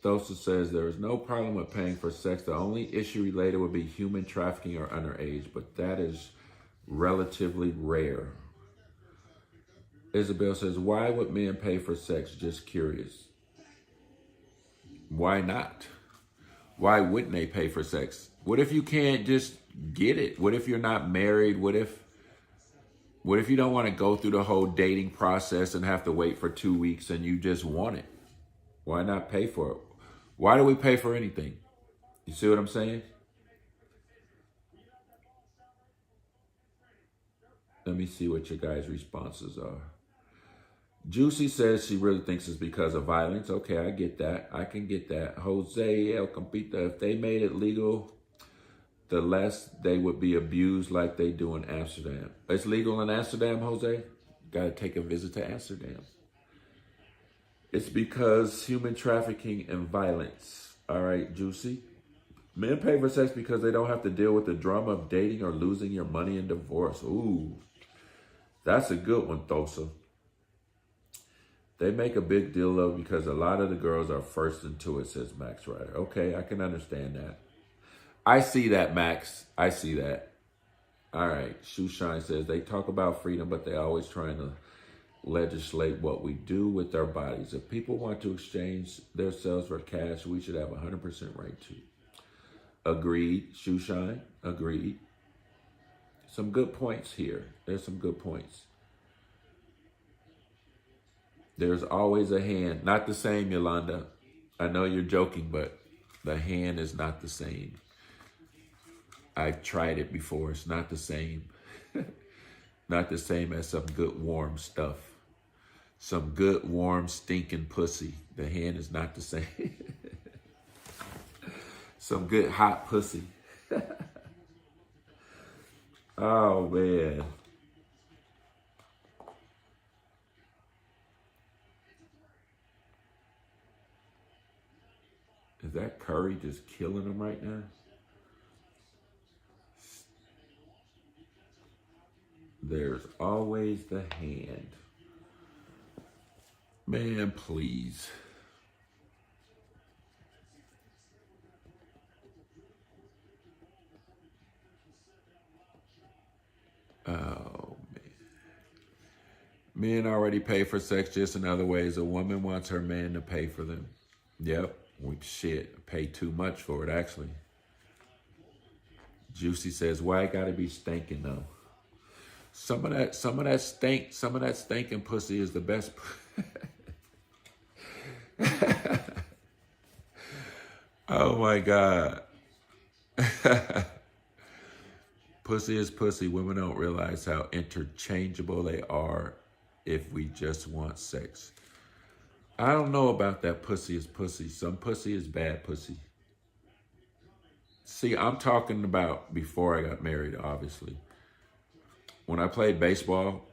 Thosa says there is no problem with paying for sex. The only issue related would be human trafficking or underage, but that is relatively rare. Isabel says, why would men pay for sex? Just curious. Why not? Why wouldn't they pay for sex? What if you can't just get it? What if you're not married? What if you don't want to go through the whole dating process and have to wait for 2 weeks and you just want it? Why not pay for it? Why do we pay for anything? You see what I'm saying? Let me see what your guys' responses are. Juicy says she really thinks it's because of violence. Okay, I get that. I can get that. Jose El Compita, if they made it legal, the less they would be abused like they do in Amsterdam. It's legal in Amsterdam, Jose? Got to take a visit to Amsterdam. It's because human trafficking and violence. All right, Juicy. Men pay for sex because they don't have to deal with the drama of dating or losing your money in divorce. Ooh, that's a good one, Thosa. They make a big deal of it because a lot of the girls are first into it, says Max Ryder. Okay, I can understand that. I see that, Max. I see that. All right, Shoeshine says they talk about freedom, but they're always trying to legislate what we do with our bodies. If people want to exchange their selves for cash, we should have 100% right to. Agreed, Shoeshine. Agreed. Some good points here. There's some good points. There's always a hand. Not the same, Yolanda. I know you're joking, but the hand is not the same. I've tried it before. It's not the same. Not the same as some good warm stuff. Some good warm stinking pussy. The hand is not the same. Some good hot pussy. Oh, man. Is that Curry just killing him right now? There's always the hand. Man, please. Oh, man. Men already pay for sex just in other ways. A woman wants her man to pay for them. Yep. We pay too much for it, actually. Juicy says, why it gotta be stinking though? Some of that stinking pussy is the best. Oh my God. Pussy is pussy. Women don't realize how interchangeable they are if we just want sex. I don't know about that pussy is pussy. Some pussy is bad pussy. See, I'm talking about before I got married, obviously. When I played baseball,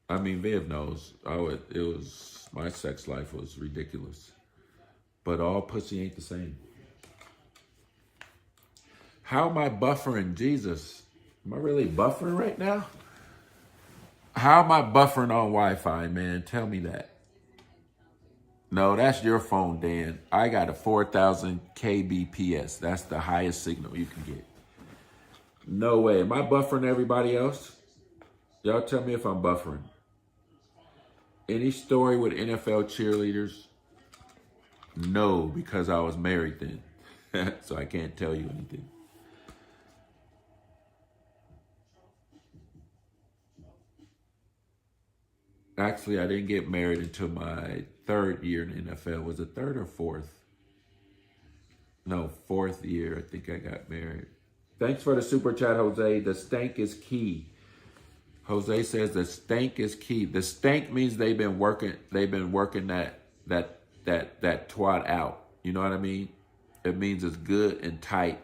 I mean, Viv knows, my sex life was ridiculous. But all pussy ain't the same. How am I buffering? Jesus, am I really buffering right now? How am I buffering on Wi-Fi, man? Tell me that. No, that's your phone, Dan. I got a 4,000 kbps. That's the highest signal you can get. No way. Am I buffering everybody else? Y'all tell me if I'm buffering. Any story with NFL cheerleaders? No, because I was married then. So I can't tell you anything. Actually, I didn't get married until my 3rd year in the NFL. Was it 3rd or 4th? No, 4th year, I think I got married. Thanks for the super chat, Jose. The stank is key. Jose says the stank is key. The stank means they've been working that twat out. You know what I mean? It means it's good and tight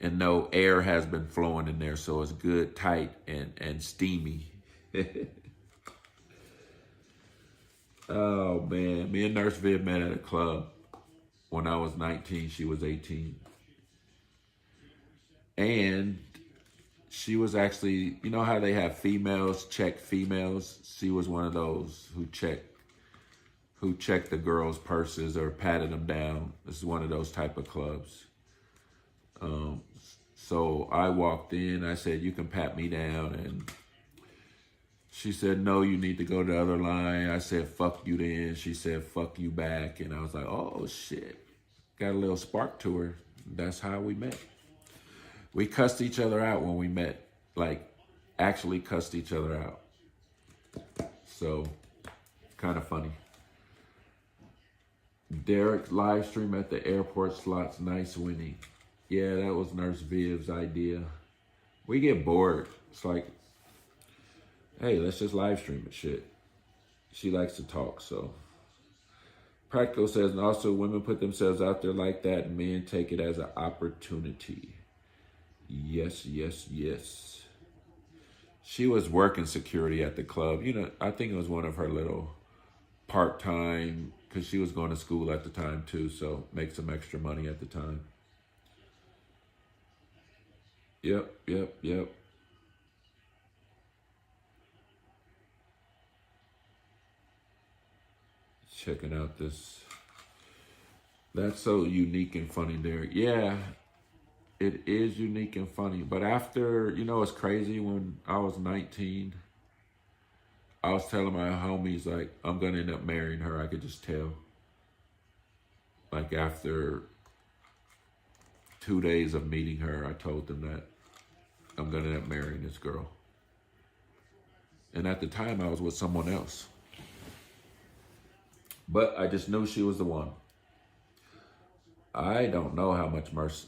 and no air has been flowing in there. So it's good, tight, and steamy. Oh, man. Me and Nurse Viv met at a club. When I was 19, she was 18. And she was actually, you know how they have females check females? She was one of those who checked the girls' purses or patted them down. This is one of those type of clubs. So I walked in. I said, you can pat me down. And she said, no, you need to go to the other line. I said, fuck you then. She said, fuck you back. And I was like, oh, shit. Got a little spark to her. That's how we met. We cussed each other out when we met. Like, actually cussed each other out. So, kind of funny. Derek live stream at the airport slots. Nice winning. Yeah, that was Nurse Viv's idea. We get bored. It's like, hey, let's just live stream it, shit. She likes to talk, so. Practical says, and also women put themselves out there like that and men take it as an opportunity. Yes, yes, yes. She was working security at the club. You know, I think it was one of her little part-time, because she was going to school at the time too, so make some extra money at the time. Yep, yep, yep. Checking out this. That's so unique and funny, Derek. Yeah, it is unique and funny. But after, you know, it's crazy. When I was 19, I was telling my homies, like, I'm going to end up marrying her. I could just tell. Like, after 2 days of meeting her, I told them that I'm going to end up marrying this girl. And at the time, I was with someone else. But I just knew she was the one. I don't know how much nurses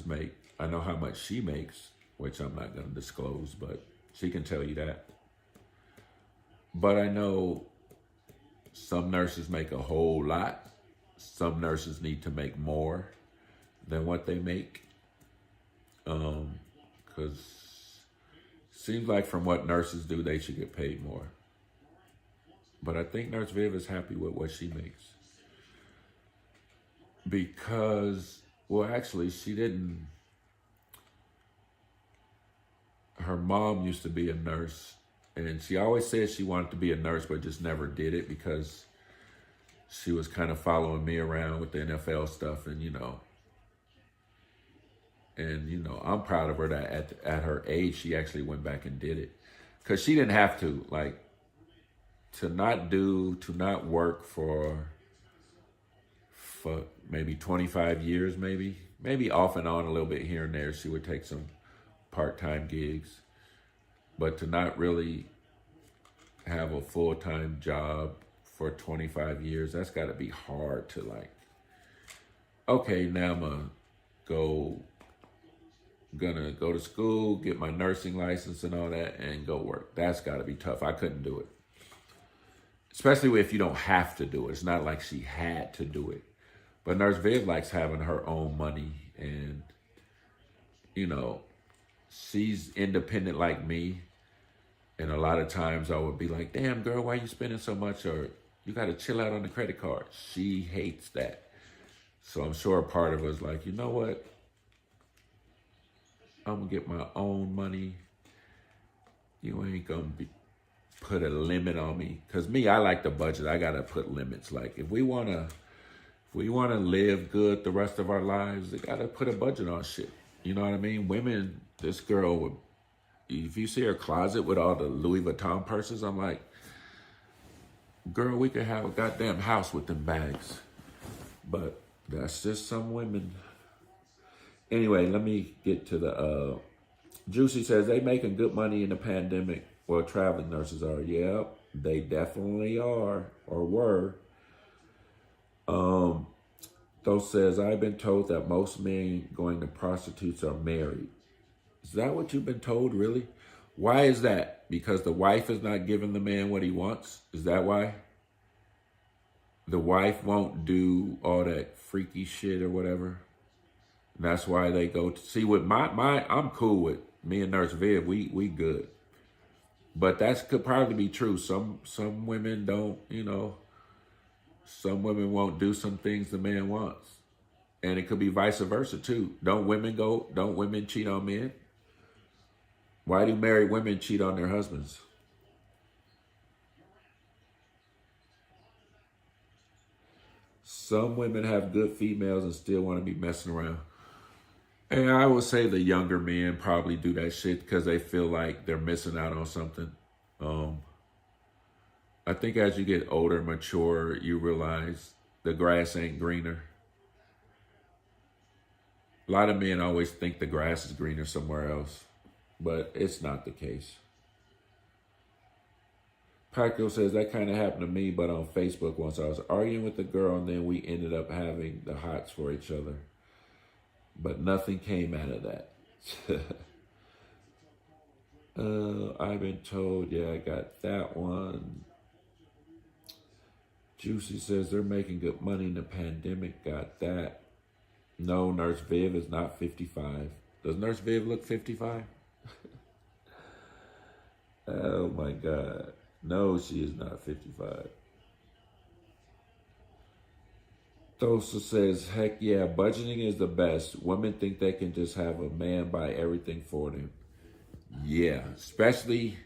make. I know how much she makes, which I'm not going to disclose, but she can tell you that. But I know some nurses make a whole lot. Some nurses need to make more than what they make. Because it seems like from what nurses do, they should get paid more. But I think Nurse Viv is happy with what she makes. Because, well, actually, she didn't. Her mom used to be a nurse. And she always said she wanted to be a nurse, but just never did it because she was kind of following me around with the NFL stuff. And, you know, I'm proud of her that at her age, she actually went back and did it. Because she didn't have to, like, to not work for fuck, maybe 25 years, maybe off and on a little bit here and there. She would take some part-time gigs, but to not really have a full-time job for 25 years, that's got to be hard to like, okay, now I'm gonna go to school, get my nursing license and all that, and go work. That's got to be tough. I couldn't do it. Especially if you don't have to do it. It's not like she had to do it. But Nurse Viv likes having her own money, and, you know, she's independent like me. And a lot of times I would be like, damn, girl, why you spending so much? Or you got to chill out on the credit card. She hates that. So I'm sure a part of her is like, you know what? I'm going to get my own money. You ain't going to put a limit on me. Because me, I like the budget. I got to put limits. Like, if we want to live good the rest of our lives, they got to put a budget on shit. You know what I mean? Women, this girl would, if you see her closet with all the Louis Vuitton purses, I'm like, girl, we could have a goddamn house with them bags. But that's just some women. Anyway, let me get to the, Juicy says, they making good money in the pandemic. Well, traveling nurses are. Yep, they definitely are, or were. Those says, I've been told that most men going to prostitutes are married. Is that what you've been told, really? Why is that? Because the wife is not giving the man what he wants? Is that why? The wife won't do all that freaky shit or whatever? And that's why they go to see with I'm cool with me and Nurse Viv, we good. But that could probably be true. Some women don't, you know, some women won't do some things the man wants. And it could be vice versa too. Don't women cheat on men? Why do married women cheat on their husbands? Some women have good females and still want to be messing around. And I would say the younger men probably do that shit because they feel like they're missing out on something. I think as you get older, mature, you realize the grass ain't greener. A lot of men always think the grass is greener somewhere else, but it's not the case. Paco says, that kind of happened to me, but on Facebook once I was arguing with a girl and then we ended up having the hots for each other. But nothing came out of that. I've been told, yeah, I got that one. Juicy says they're making good money in the pandemic. Got that. No, Nurse Viv is not 55. Does Nurse Viv look 55? Oh my God. No, she is not 55. Thosa says, heck yeah, budgeting is the best. Women think they can just have a man buy everything for them. Yeah, especially,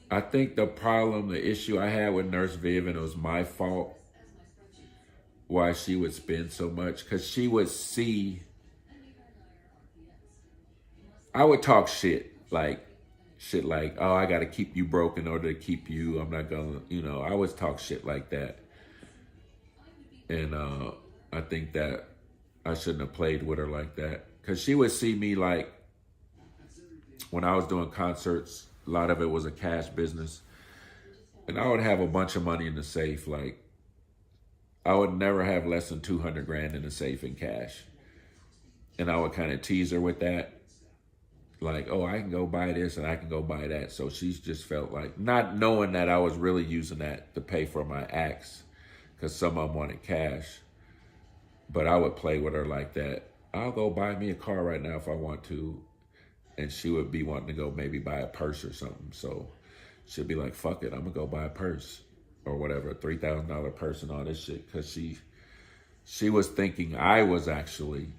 I think the issue I had with Nurse Viv, and it was my fault why she would spend so much, because she would see, I would talk shit like, oh, I got to keep you broke in order to keep you. I'm not going to, you know, I always talk shit like that. And I think that I shouldn't have played with her like that. Because she would see me like, when I was doing concerts, a lot of it was a cash business. And I would have a bunch of money in the safe. Like, I would never have less than 200 grand in the safe in cash. And I would kind of tease her with that. Like, oh, I can go buy this and I can go buy that. So she's just felt like, not knowing that I was really using that to pay for my acts, because some of them wanted cash. But I would play with her like that. I'll go buy me a car right now if I want to. And she would be wanting to go maybe buy a purse or something. So she'd be like, fuck it, I'm going to go buy a purse or whatever, a $3,000 purse and all this shit. Because she was thinking I was actually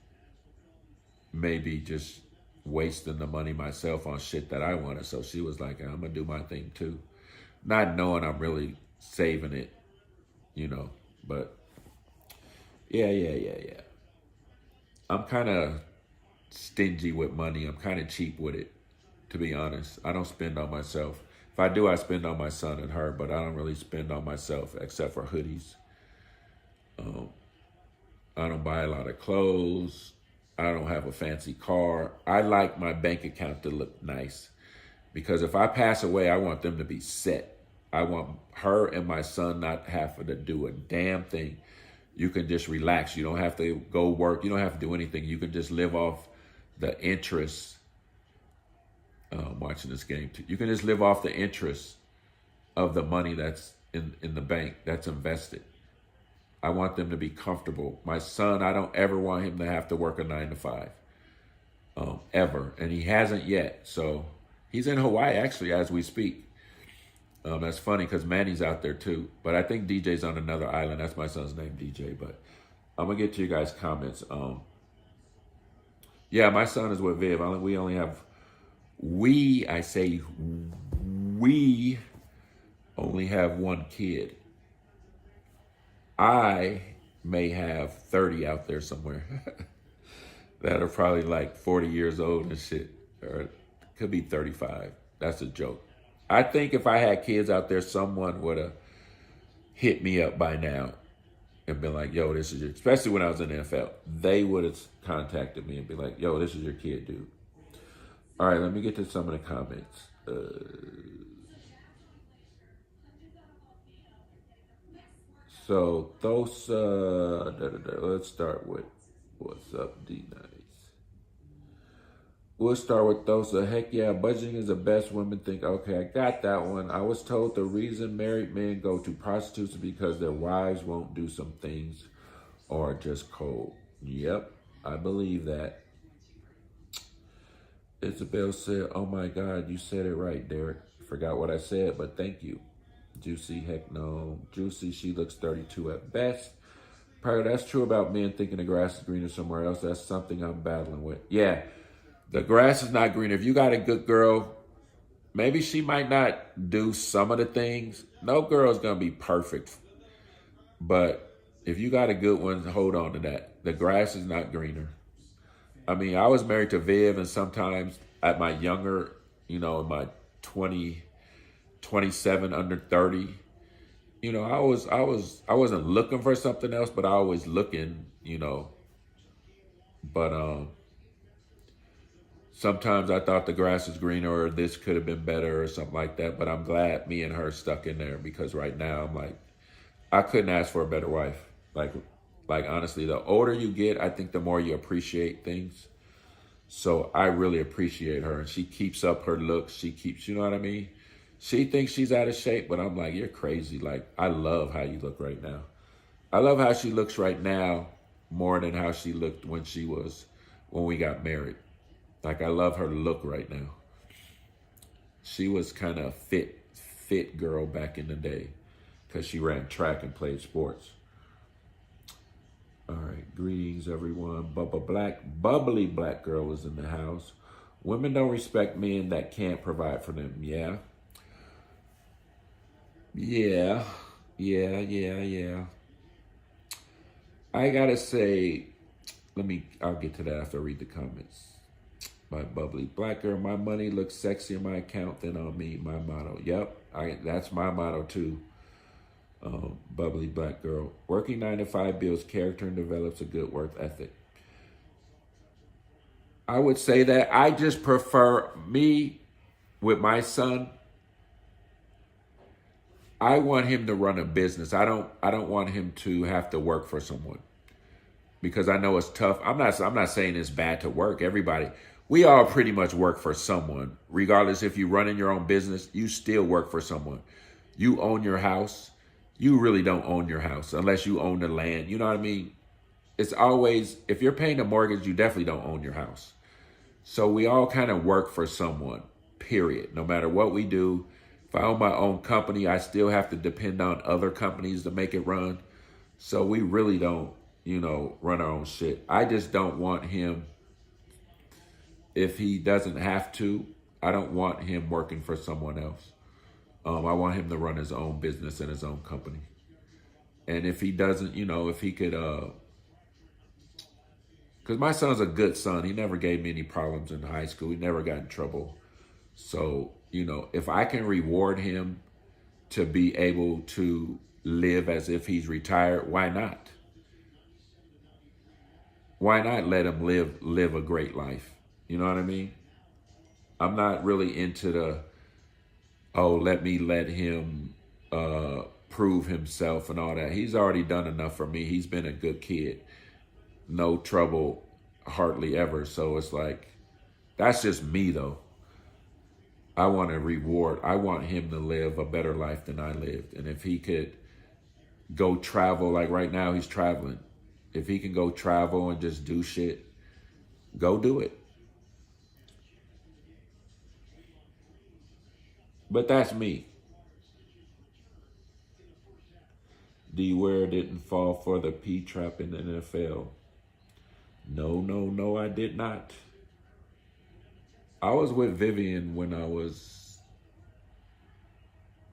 maybe just wasting the money myself on shit that I wanted. So she was like, I'm going to do my thing too. Not knowing I'm really saving it, you know. But yeah. I'm kind of stingy with money. I'm kind of cheap with it, to be honest. I don't spend on myself. If I do, I spend on my son and her, but I don't really spend on myself except for hoodies. I don't buy a lot of clothes. I don't have a fancy car. I like my bank account to look nice because if I pass away, I want them to be set. I want her and my son not having to do a damn thing. You can just relax. You don't have to go work. You don't have to do anything. You can just live off the interest. I'm watching this game too. You can just live off the interest of the money that's in the bank that's invested. I want them to be comfortable. My son, I don't ever want him to have to work a 9 to 5, ever. And he hasn't yet. So he's in Hawaii, actually, as we speak. That's funny because Manny's out there too. But I think DJ's on another island. That's my son's name, DJ. But I'm going to get to you guys' comments. Yeah, my son is with Viv. We only have, we only have one kid. I may have 30 out there somewhere that are probably like 40 years old and shit, or it could be 35. That's a joke. I think if I had kids out there, someone would have hit me up by now and been like, yo, this is your, especially when I was in the NFL, they would have contacted me and be like, yo, this is your kid, dude. All right, let me get to some of the comments. So those, let's start with what's up, D-Nice. We'll start with those. Heck yeah, budgeting is the best. Women think, okay, I got that one. I was told the reason married men go to prostitutes is because their wives won't do some things or are just cold. Yep, I believe that. Isabel said, oh my God, you said it right, Derek. Forgot what I said, but thank you. Juicy, heck no. Juicy, she looks 32 at best. Probably that's true about men thinking the grass is greener somewhere else. That's something I'm battling with. Yeah, the grass is not greener. If you got a good girl, maybe she might not do some of the things. No girl's going to be perfect. But if you got a good one, hold on to that. The grass is not greener. I mean, I was married to Viv, and sometimes at my younger, in my 27, under 30, I wasn't looking for something else, but I was looking, but sometimes I thought the grass is greener or this could have been better or something like that. But I'm glad me and her stuck in there because right now I'm like, I couldn't ask for a better wife. Like honestly, the older you get, I think the more you appreciate things. So I really appreciate her, and she keeps up her looks. She keeps, you know what I mean? She thinks she's out of shape, but I'm like, you're crazy. Like, I love how you look right now. I love how she looks right now more than how she looked when we got married. Like, I love her look right now. She was kind of a fit girl back in the day because she ran track and played sports. All right, greetings, everyone. Bubbly black girl is in the house. Women don't respect men that can't provide for them. Yeah. I gotta say, I'll get to that after I read the comments. My bubbly black girl, my money looks sexier in my account than on me, my motto. Yep, that's my motto too. Bubbly black girl. Working 9 to 5 builds character and develops a good work ethic. I would say that I just prefer me with my son. I want him to run a business. I don't want him to have to work for someone because I know it's tough. I'm not saying it's bad to work. We all pretty much work for someone. Regardless if you're running your own business, you still work for someone. You own your house. You really don't own your house unless you own the land. You know what I mean? It's always, if you're paying a mortgage, you definitely don't own your house. So we all kind of work for someone, period. No matter what we do. If I own my own company, I still have to depend on other companies to make it run. So we really don't, run our own shit. I just don't want him, if he doesn't have to, I don't want him working for someone else. I want him to run his own business and his own company. And if he doesn't, if he could, because my son's a good son. He never gave me any problems in high school. He never got in trouble. So, if I can reward him to be able to live as if he's retired, why not? why not let him live a great life? You know what I mean? I'm not really into the, oh, let him prove himself and all that. He's already done enough for me. He's been a good kid. No trouble, hardly ever. So it's like, that's just me though. I want a reward. I want him to live a better life than I lived. And if he could go travel, like right now he's traveling. If he can go travel and just do shit, go do it. But that's me. DWare didn't fall for the P trap in the NFL. No, I did not. I was with Vivian when I was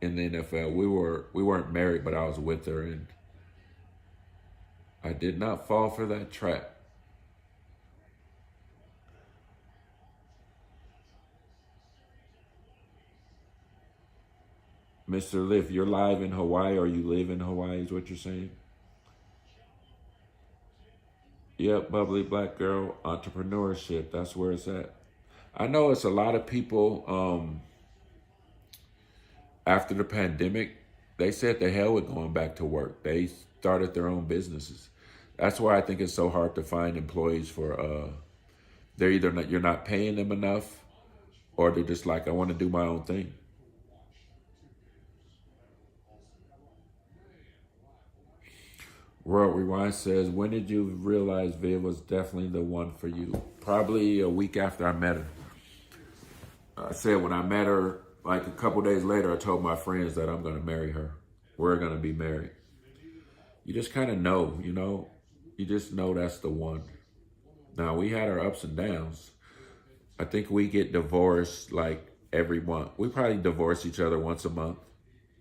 in the NFL. We weren't married, but I was with her, and I did not fall for that trap. Mr. Liff, you're live in Hawaii, or you live in Hawaii is what you're saying? Yep, bubbly black girl, entrepreneurship, that's where it's at. I know it's a lot of people, after the pandemic, they said the hell with going back to work. They started their own businesses. That's why I think it's so hard to find employees for, they're either not, you're not paying them enough, or they're just like, I want to do my own thing. World Rewind says, when did you realize Viv was definitely the one for you? Probably a week after I met her. I said when I met her, like a couple days later, I told my friends that I'm going to marry her. We're going to be married. You just kind of know, you know? You just know that's the one. Now, we had our ups and downs. I think we get divorced like every month. We probably divorce each other once a month.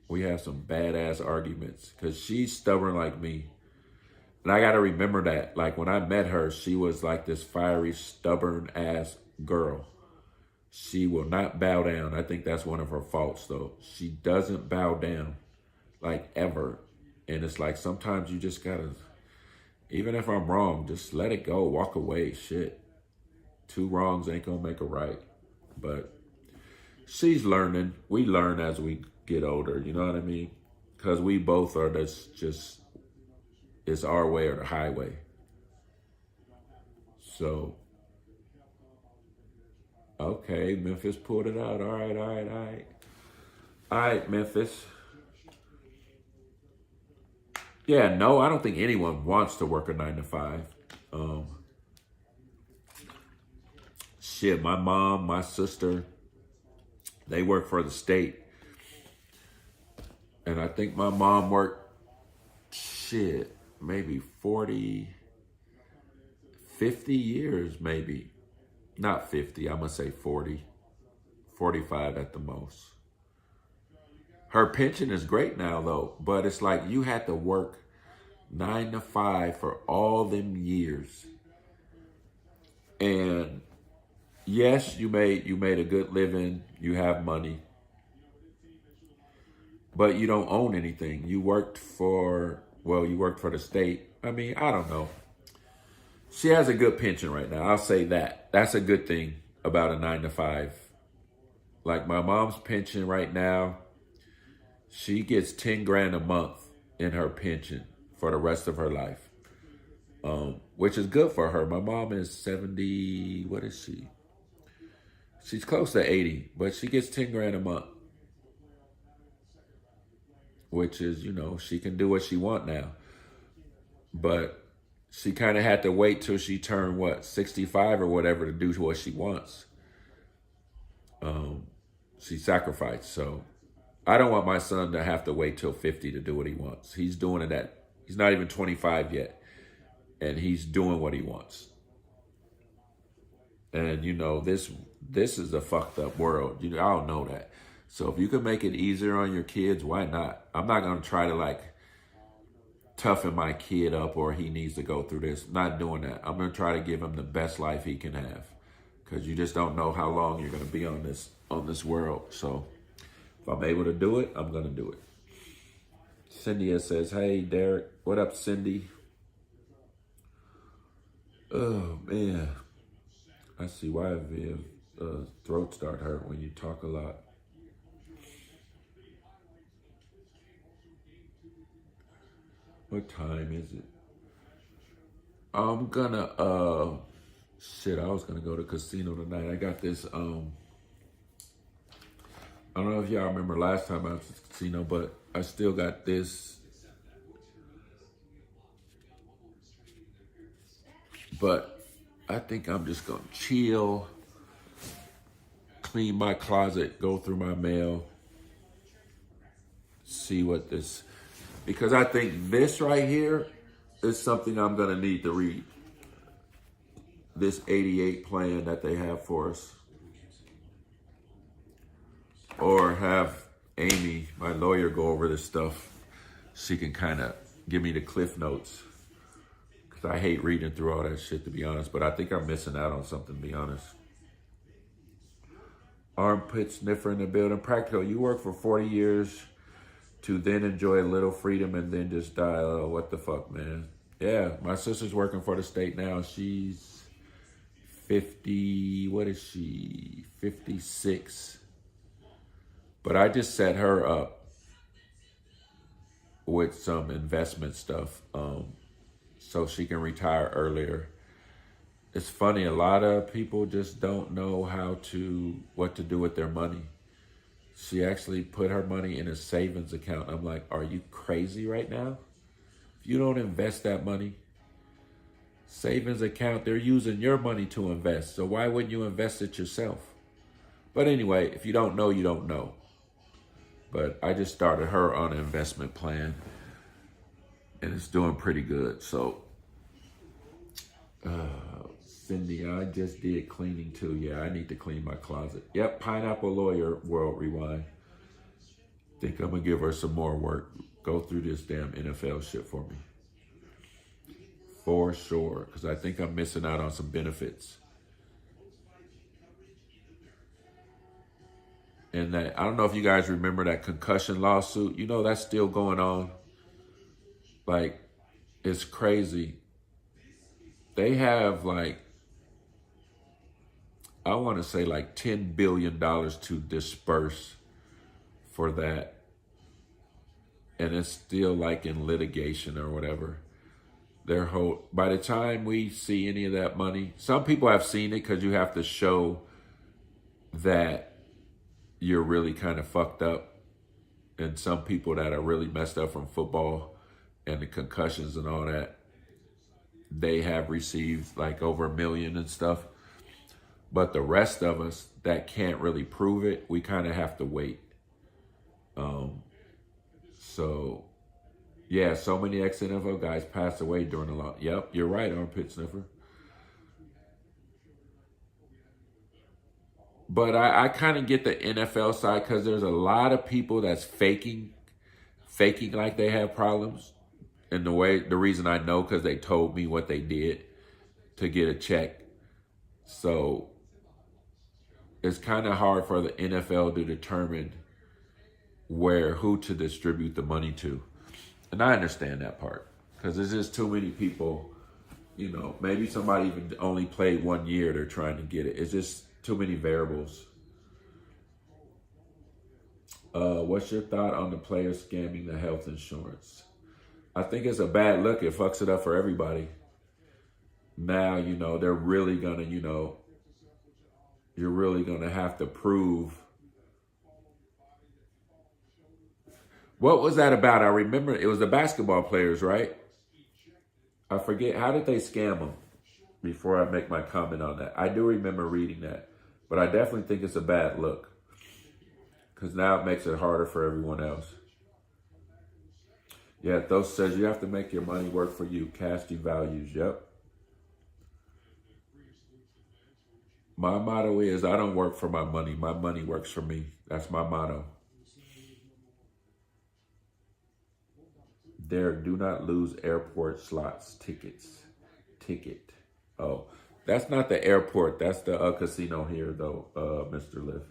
We have some badass arguments because she's stubborn like me. And I got to remember that, like when I met her, she was like this fiery, stubborn ass girl. She will not bow down. I think that's one of her faults though. She doesn't bow down, like ever. And it's like, sometimes you just gotta, even if I'm wrong, just let it go, walk away, shit. 2 wrongs ain't gonna make a right. But she's learning. We learn as we get older, you know what I mean? Because we both are just, it's our way or the highway. So, okay, Memphis pulled it out. All right. All right, Memphis. Yeah, no, I don't think anyone wants to work a 9 to 5. Shit, my mom, my sister, they work for the state. And I think my mom worked, shit, maybe 40, 50 years, maybe. Not 50, I'm going to say 40, 45 at the most. Her pension is great now, though. But it's like you had to work 9 to 5 for all them years. And yes, you made a good living. You have money. But you don't own anything. You worked for the state. I mean, I don't know. She has a good pension right now. I'll say that. That's a good thing about a 9 to 5. Like my mom's pension right now, she gets 10 grand a month in her pension for the rest of her life, which is good for her. My mom is 70, what is she? She's close to 80, but she gets 10 grand a month, which is, you know, she can do what she want now. But she kind of had to wait till she turned, 65 or whatever to do what she wants. She sacrificed, so I don't want my son to have to wait till 50 to do what he wants. He's doing it he's not even 25 yet, and he's doing what he wants. And, you know, this is a fucked up world. You know, I don't know that. So if you can make it easier on your kids, why not? I'm not going to try to, like, toughen my kid up or he needs to go through this. Not doing that. I'm going to try to give him the best life he can have, because you just don't know how long you're going to be on this world. So if I'm able to do it, I'm going to do it. Cindy says, hey, Derek. What up, Cindy? Oh man, I see why Viv throat start hurt when you talk a lot. What time is it? I'm gonna shit, I was gonna go to casino tonight. I got this I don't know if y'all remember last time I was at the casino, but I still got this. But I think I'm just gonna chill, clean my closet, go through my mail, see what this, because I think this right here is something I'm gonna need to read. This 88 plan that they have for us. Or have Amy, my lawyer, go over this stuff. She can kind of give me the cliff notes. Because I hate reading through all that shit, to be honest. But I think I'm missing out on something, to be honest. Armpit sniffer in the building. Practical, you work for 40 years to then enjoy a little freedom and then just die. Oh, what the fuck, man? Yeah, my sister's working for the state now. She's 50, what is she? 56. But I just set her up with some investment stuff so she can retire earlier. It's funny, a lot of people just don't know what to do with their money. She actually put her money in a savings account. I'm like, are you crazy right now? If you don't invest that money, savings account, they're using your money to invest. So why wouldn't you invest it yourself? But anyway, if you don't know, you don't know. But I just started her on an investment plan, and it's doing pretty good. So, Cindy, I just did cleaning too. Yeah, I need to clean my closet. Yep, Pineapple Lawyer, World Rewind. Think I'm going to give her some more work. Go through this damn NFL shit for me. For sure, because I think I'm missing out on some benefits. And that, I don't know if you guys remember that concussion lawsuit. You know, that's still going on. Like, it's crazy. They have like, I want to say like $10 billion to disperse for that. And it's still like in litigation or whatever. By the time we see any of that money, some people have seen it because you have to show that you're really kind of fucked up. And some people that are really messed up from football and the concussions and all that, they have received like over $1 million and stuff. But the rest of us that can't really prove it, we kind of have to wait. So yeah, so many ex-NFL guys passed away during the law. Yep, you're right, armpit sniffer. But I kind of get the NFL side because there's a lot of people that's faking like they have problems. And the reason I know, because they told me what they did to get a check. So it's kind of hard for the NFL to determine who to distribute the money to. And I understand that part because there's just too many people, you know, maybe somebody even only played 1 year, they're trying to get it. It's just too many variables. What's your thought on the players scamming the health insurance? I think it's a bad look. It fucks it up for everybody. Now, you know, they're really going to, you know, you're really going to have to prove. What was that about? I remember it was the basketball players, right? I forget. How did they scam them? Before I make my comment on that. I do remember reading that. But I definitely think it's a bad look. Because now it makes it harder for everyone else. Yeah, Thos says you have to make your money work for you. Casting values. Yep. My motto is I don't work for my money. My money works for me. That's my motto. Derek, do not lose airport slots tickets. Ticket. Oh, that's not the airport. That's the casino here, though, Mr. Liff.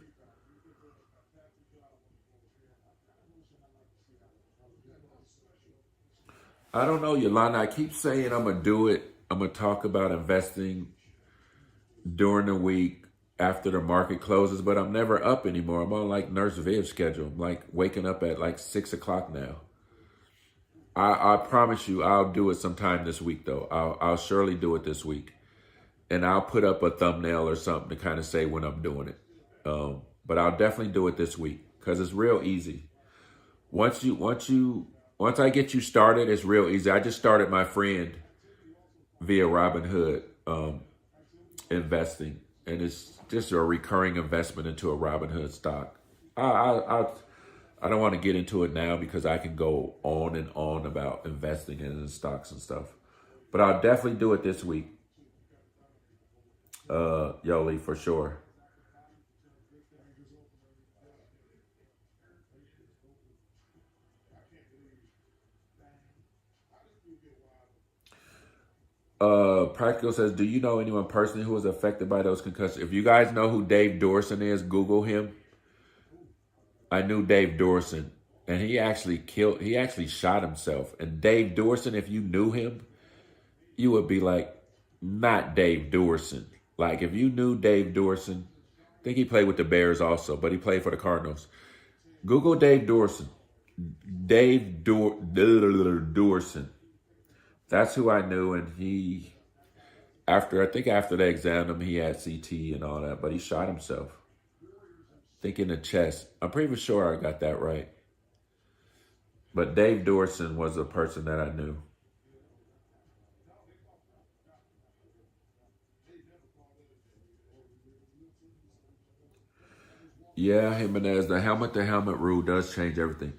I don't know, Yolanda. I keep saying I'm going to do it. I'm going to talk about investing during the week after the market closes, but I'm never up anymore. I'm on like Nurse Viv's schedule. I'm like waking up at like 6 o'clock now. I promise you I'll do it sometime this week though. I'll surely do it this week. And I'll put up a thumbnail or something to kind of say when I'm doing it. But I'll definitely do it this week because it's real easy. Once I get you started, it's real easy. I just started my friend via Robinhood investing, and it's just a recurring investment into a Robinhood stock. I don't want to get into it now because I can go on and on about investing in stocks and stuff, but I'll definitely do it this week. Yoli, for sure. Practical says, do you know anyone personally who was affected by those concussions? If you guys know who Dave Dorson is, Google him. I knew Dave Dorson, and he actually shot himself. And Dave Dorson, if you knew him, you would be like, not Dave Dorson. Like, if you knew Dave Dorson, I think he played with the Bears also, but he played for the Cardinals. Google Dave Dorson. Dorson. That's who I knew, and I think after they examined him, he had CT and all that, but he shot himself. I think in the chest. I'm pretty sure I got that right. But Dave Dorson was a person that I knew. Yeah, Jimenez, the helmet-to-helmet rule does change everything.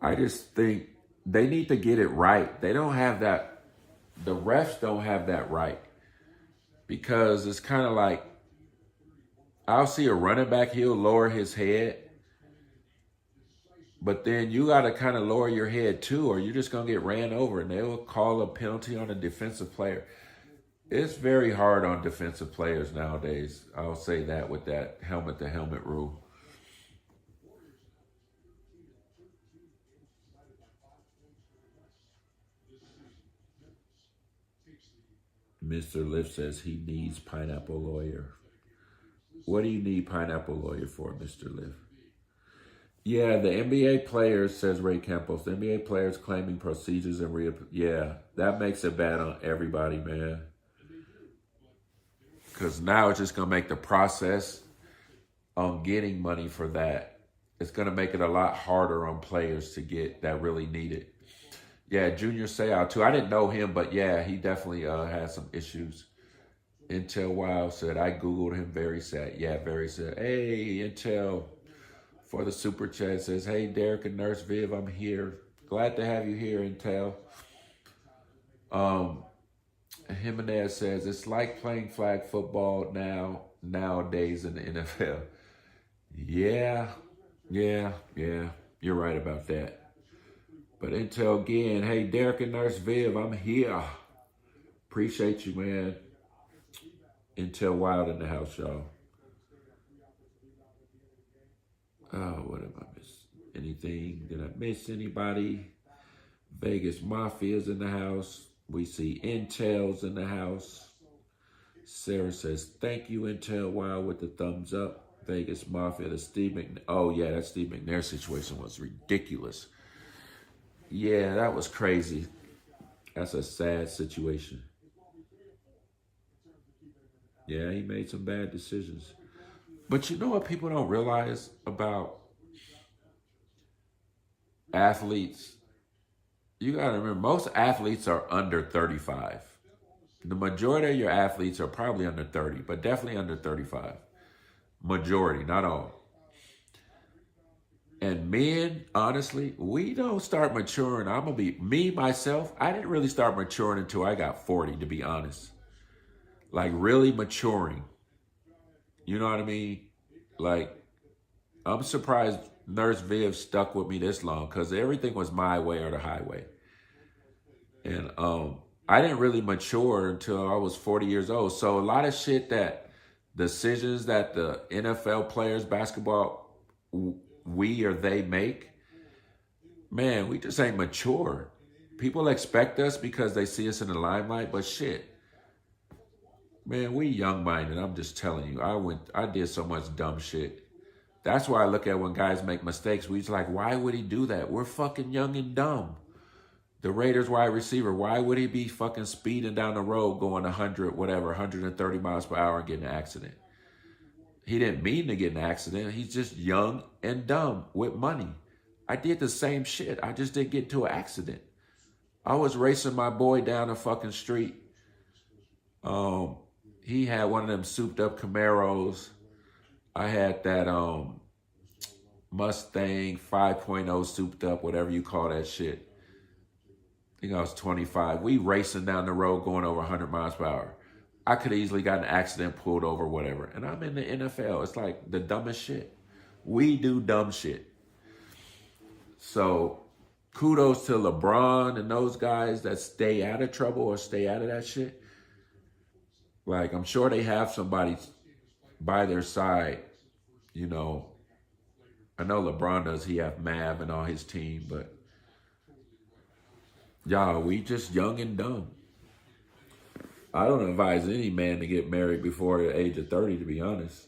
I just think they need to get it right. They don't have that. The refs don't have that right. Because it's kind of like, I'll see a running back, he'll lower his head. But then you got to kind of lower your head too, or you're just going to get ran over, and they will call a penalty on a defensive player. It's very hard on defensive players nowadays. I'll say that with that helmet-to-helmet rule. Mr. Lift says he needs pineapple lawyer. What do you need pineapple lawyer for, Mr. Lift? Yeah, the NBA players, says Ray Campos, the NBA players claiming procedures and yeah, that makes it bad on everybody, man. Because now it's just going to make the process on getting money for that, it's going to make it a lot harder on players to get that really need it. Yeah, Junior Seau too. I didn't know him, but yeah, he definitely had some issues. Intel Wild said, I Googled him, very sad. Yeah, very sad. Hey, Intel, for the super chat, says, hey, Derek and Nurse Viv, I'm here. Glad to have you here, Intel. Jimenez says, it's like playing flag football nowadays in the NFL. Yeah, you're right about that. But Intel again, hey, Derek and Nurse Viv, I'm here. Appreciate you, man. Intel Wild in the house, y'all. Oh, what have I missed? Anything? Did I miss anybody? Vegas Mafia's in the house. We see Intel's in the house. Sarah says, thank you, Intel Wild, with the thumbs up. Vegas Mafia, the Steve McNair. Oh, yeah, that Steve McNair situation was ridiculous. Yeah, that was crazy. That's a sad situation. Yeah, he made some bad decisions. But you know what people don't realize about athletes? You got to remember, most athletes are under 35. The majority of your athletes are probably under 30, but definitely under 35. Majority, not all. And men, honestly, we don't start maturing. I'm going to be, me, myself, I didn't really start maturing until I got 40, to be honest. Like, really maturing. You know what I mean? Like, I'm surprised Nurse Viv stuck with me this long because everything was my way or the highway. And I didn't really mature until I was 40 years old. So a lot of shit decisions that the NFL players, basketball, we or they make, man, we just ain't mature. People expect us because they see us in the limelight, but shit. Man, we young-minded. I'm just telling you. I did so much dumb shit. That's why I look at when guys make mistakes. We just like, why would he do that? We're fucking young and dumb. The Raiders wide receiver, why would he be fucking speeding down the road going 100, whatever, 130 miles per hour and get in an accident? He didn't mean to get in an accident. He's just young and dumb with money. I did the same shit. I just didn't get into an accident. I was racing my boy down the fucking street. He had one of them souped up Camaros. I had that Mustang 5.0 souped up, whatever you call that shit. I think I was 25. We racing down the road going over 100 miles per hour. I could have easily got in an accident, pulled over, whatever. And I'm in the NFL. It's like the dumbest shit. We do dumb shit. So kudos to LeBron and those guys that stay out of trouble or stay out of that shit. Like, I'm sure they have somebody by their side, you know. I know LeBron does. He have Mav and all his team, but y'all, we just young and dumb. I don't advise any man to get married before the age of 30, to be honest.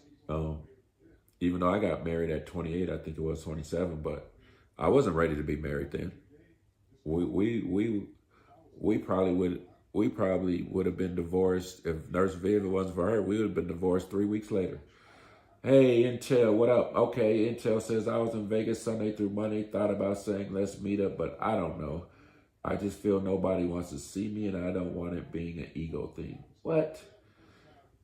Even though I got married at 28, I think it was 27, but I wasn't ready to be married then. We probably would have been divorced if Nurse Viv wasn't for her. We would have been divorced 3 weeks later. Hey, Intel, what up? Okay, Intel says, I was in Vegas Sunday through Monday. Thought about saying let's meet up, but I don't know. I just feel nobody wants to see me, and I don't want it being an ego thing. What?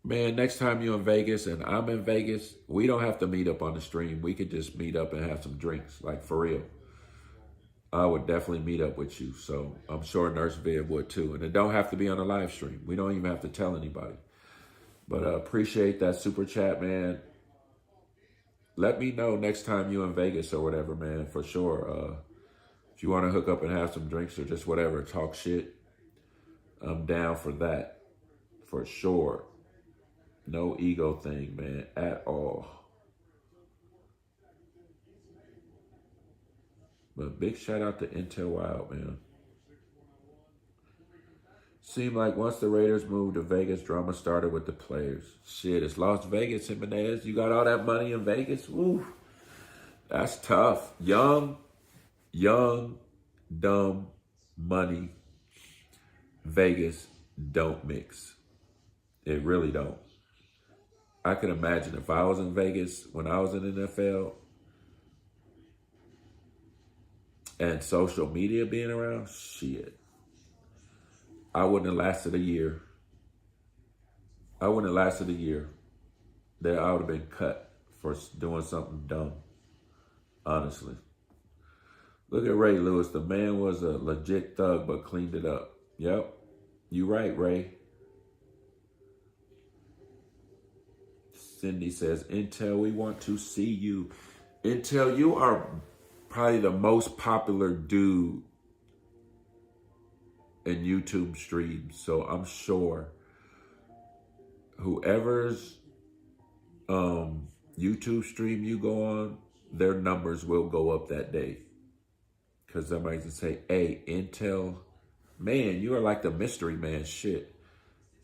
Man, next time you're in Vegas and I'm in Vegas, we don't have to meet up on the stream. We could just meet up and have some drinks, like for real. I would definitely meet up with you. So I'm sure Nurse Viv would too. And it don't have to be on a live stream. We don't even have to tell anybody. But appreciate that super chat, man. Let me know next time you're in Vegas or whatever, man, for sure. If you want to hook up and have some drinks or just whatever, talk shit, I'm down for that, for sure. No ego thing, man, at all. But big shout out to Intel Wild, man. Seemed like once the Raiders moved to Vegas, drama started with the players. Shit, it's Las Vegas, Jimenez. You got all that money in Vegas? Woo. That's tough. Young, dumb, money, Vegas don't mix. It really don't. I can imagine if I was in Vegas when I was in the NFL and social media being around, shit. I wouldn't have lasted a year. That I would have been cut for doing something dumb, honestly. Look at Ray Lewis. The man was a legit thug, but cleaned it up. Yep. You right, Ray. Cindy says, Intel, we want to see you. Intel, you are probably the most popular dude in YouTube streams. So I'm sure whoever's YouTube stream you go on, their numbers will go up that day. Because somebody can say, hey, Intel, man, you are like the mystery man. Shit.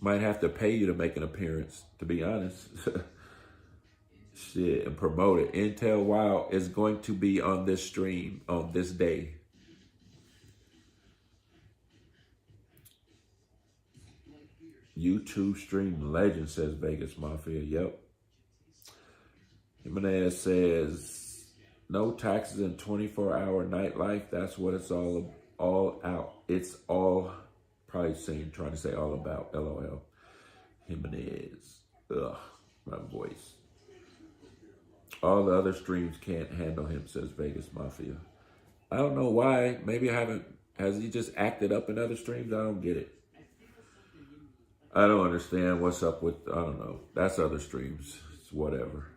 Might have to pay you to make an appearance, to be honest. Shit, and promote it. Intel Wild is going to be on this stream on this day. YouTube stream legend, says Vegas Mafia. Yep. Jimenez says, no taxes in 24-hour nightlife. That's what it's all out. It's all, probably trying to say all about. LOL. Jimenez. Ugh, my voice. All the other streams can't handle him, says Vegas Mafia. I don't know why. Maybe has he just acted up in other streams? I don't get it. I don't understand what's up with, I don't know. That's other streams. It's whatever.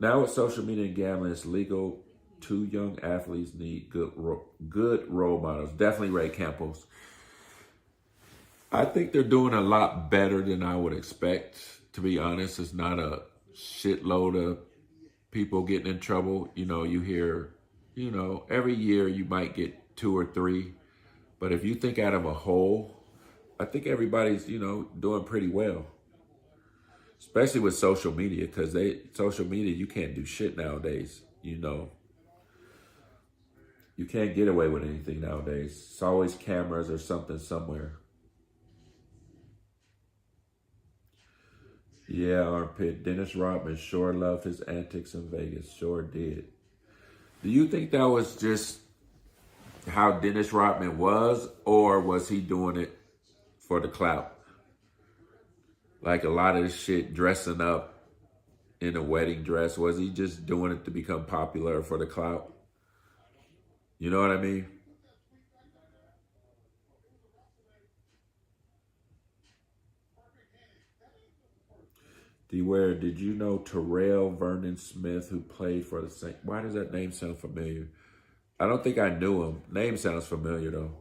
Now with social media and gambling, it's legal. 2 young athletes need good role models. Definitely Ray Campos. I think they're doing a lot better than I would expect, to be honest. It's not a shitload of people getting in trouble. You know, you hear, every year you might get 2 or 3 But if you think out of a whole, I think everybody's, you know, doing pretty well. Especially with social media, because social media, you can't do shit nowadays, you know. You can't get away with anything nowadays. It's always cameras or something somewhere. Yeah, Armpit. Dennis Rodman sure loved his antics in Vegas. Sure did. Do you think that was just how Dennis Rodman was, or was he doing it for the clout? Like a lot of this shit, dressing up in a wedding dress, was he just doing it to become popular for the clout? You know what I mean? DWare, did you know Terrell Vernon Smith, who played for the Saints? Why does that name sound familiar? I don't think I knew him. Name sounds familiar, though.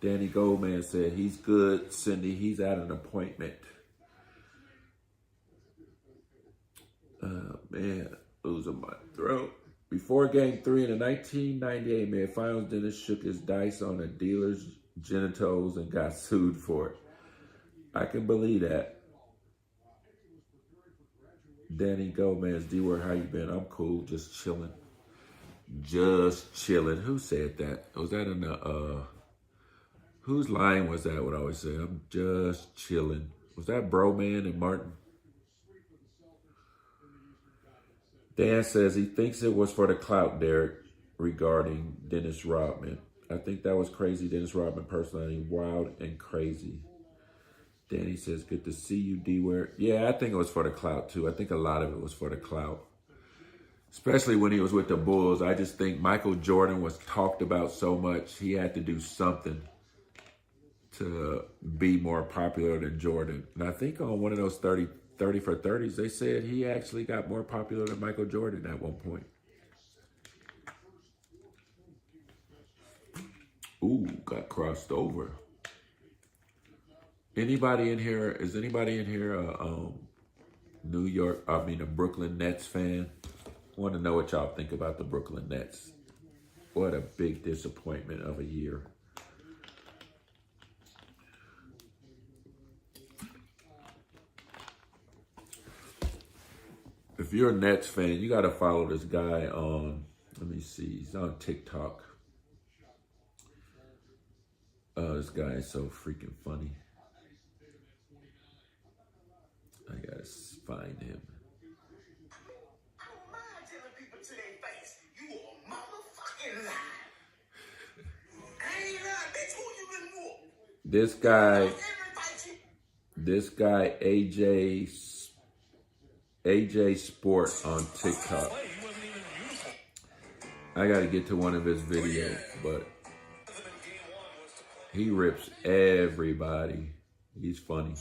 Danny Goldman said, he's good, Cindy. He's at an appointment. Man, losing my throat. Before Game 3 in the 1998 Man Finals, Dennis shook his dice on a dealer's genitals and got sued for it. I can believe that. Danny Gomez, DWare, how you been? I'm cool, just chilling. Just chilling. Who said that? Was that in the, whose line was that, what I always say? I'm just chilling. Was that Bro Man and Martin? Dan says he thinks it was for the clout, Derek, regarding Dennis Rodman. I think that was crazy. Dennis Rodman personality, wild and crazy. Danny says, good to see you, DWare. Yeah, I think it was for the clout, too. I think a lot of it was for the clout. Especially when he was with the Bulls. I just think Michael Jordan was talked about so much. He had to do something to be more popular than Jordan. And I think on one of those 30 for 30s, they said he actually got more popular than Michael Jordan at one point. Ooh, got crossed over. Anybody in here, is anybody in here a Brooklyn Nets fan? I want to know what y'all think about the Brooklyn Nets. What a big disappointment of a year. If you're a Nets fan, you got to follow this guy on, let me see, he's on TikTok. This guy is so freaking funny. I got to find him. This guy, AJ Sport on TikTok. I got to get to one of his videos, but he rips everybody. He's funny.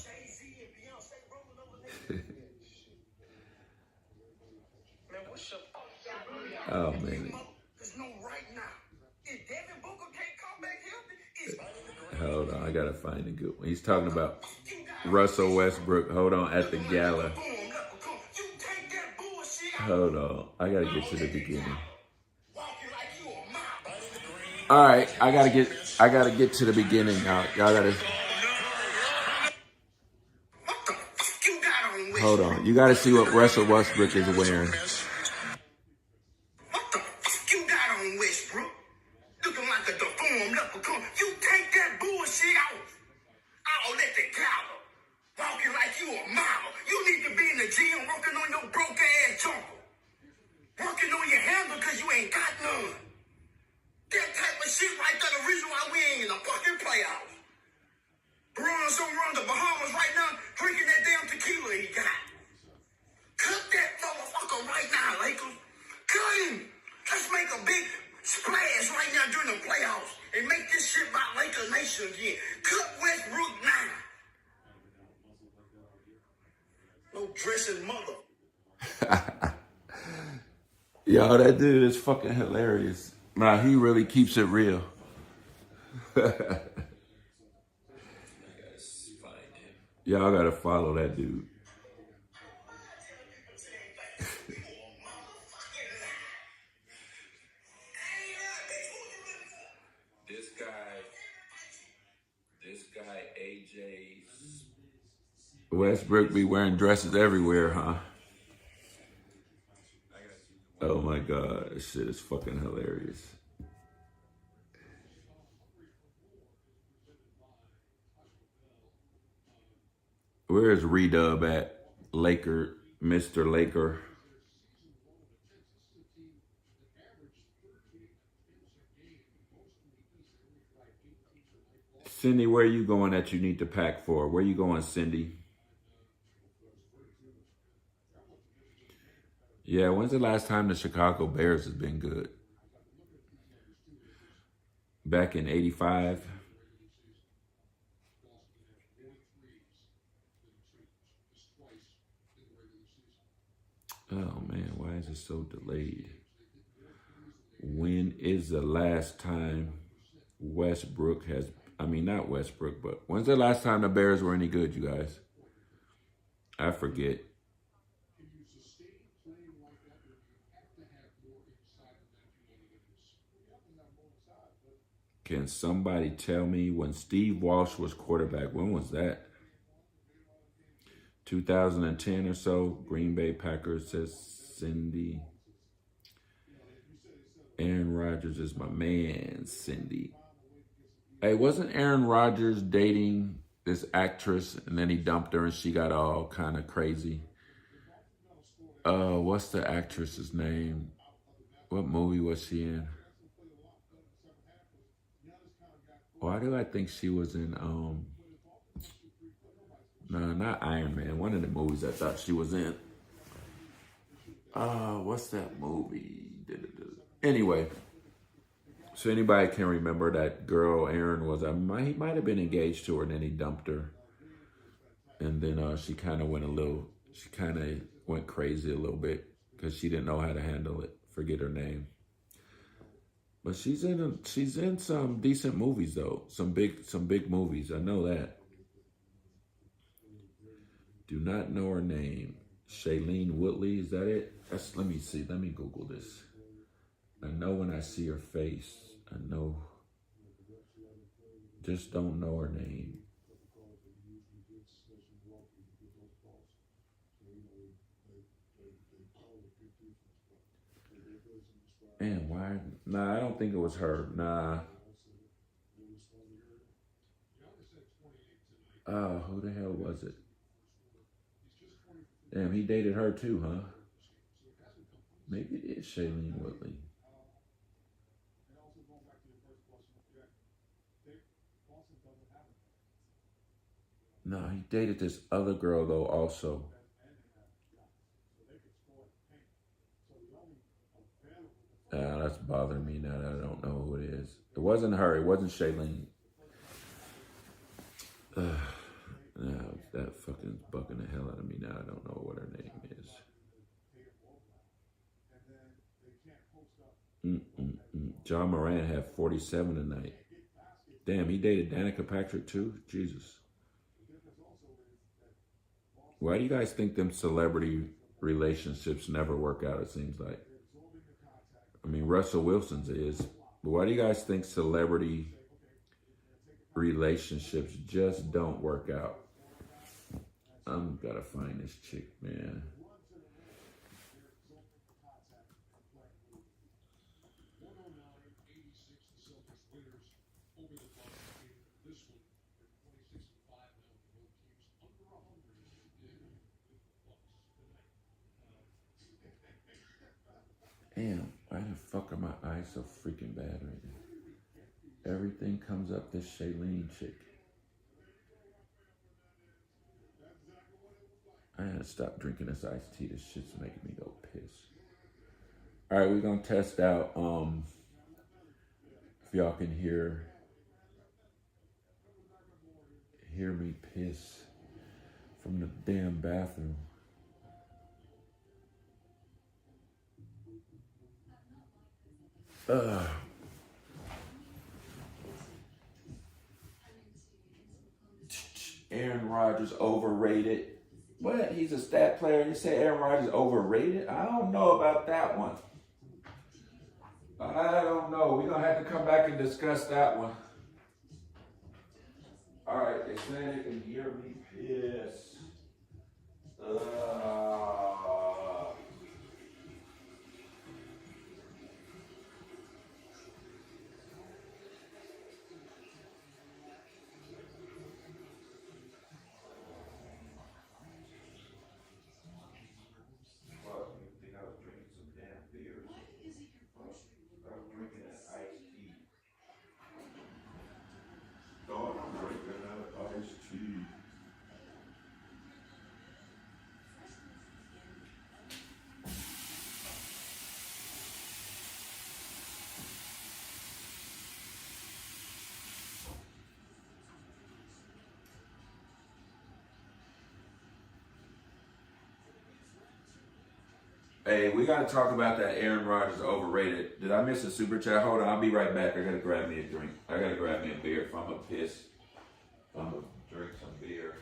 Oh, man. Hold on, I gotta find a good one. He's talking about Russell Westbrook. Hold on, at the gala. Hold on, I gotta get to the beginning. All right, I gotta get to the beginning now. Y'all gotta. Hold on, you gotta see what Russell Westbrook is wearing. Yo, that dude is fucking hilarious. Nah, he really keeps it real. Y'all gotta follow that dude. Westbrook be wearing dresses everywhere, huh? Oh my God, this shit is fucking hilarious. Where is Redub at? Laker, Mr. Laker. Cindy, where are you going that you need to pack for? Where you going, Cindy? Yeah, when's the last time the Chicago Bears has been good? Back in 85? Oh man, why is it so delayed? When is the last time Westbrook has, I mean, not Westbrook, but when's the last time the Bears were any good, you guys? I forget. Can somebody tell me when Steve Walsh was quarterback? When was that? 2010 or so. Green Bay Packers, says Cindy. Aaron Rodgers is my man, Cindy. Hey, wasn't Aaron Rodgers dating this actress and then he dumped her and she got all kind of crazy? What's the actress's name? What movie was she in? Why do I think she was in, no, not Iron Man. One of the movies I thought she was in. What's that movie? Anyway, so anybody can remember that girl Aaron was, he might have been engaged to her and then he dumped her. And then she kind of went crazy a little bit because she didn't know how to handle it. Forget her name. But she's in some decent movies though. Some big movies. I know that. Do not know her name. Shailene Woodley, is that it? Let me see. Let me Google this. I know when I see her face. I know. Just don't know her name. Man, why? Nah, I don't think it was her. Nah. Who the hell was it? Damn, he dated her too, huh? Maybe it is Shailene Woodley. No, he dated this other girl though also. That's bothering me now that I don't know who it is. It wasn't her. It wasn't Shailene. No, that fucking bucking the hell out of me now. I don't know what her name is. John Moran had 47 tonight. Damn, he dated Danica Patrick too? Jesus. Why do you guys think them celebrity relationships never work out, it seems like? I mean, Russell Wilson's is. But why do you guys think celebrity relationships just don't work out? I'm gotta find this chick, man. Damn, why the fuck are my eyes so freaking bad right now? Everything comes up this Shailene chick. I gotta stop drinking this iced tea. This shit's making me go piss. All right, we're gonna test out if y'all can hear me piss from the damn bathroom. Aaron Rodgers overrated. What? He's a stat player. You say Aaron Rodgers overrated? I don't know about that one. I don't know. We're going to have to come back and discuss that one. Alright, they say they can hear me piss. Hey, we gotta talk about that Aaron Rodgers overrated. Did I miss a super chat? Hold on, I'll be right back. I gotta grab me a drink. I gotta grab me a beer if I'm gonna piss. I'm gonna drink some beer.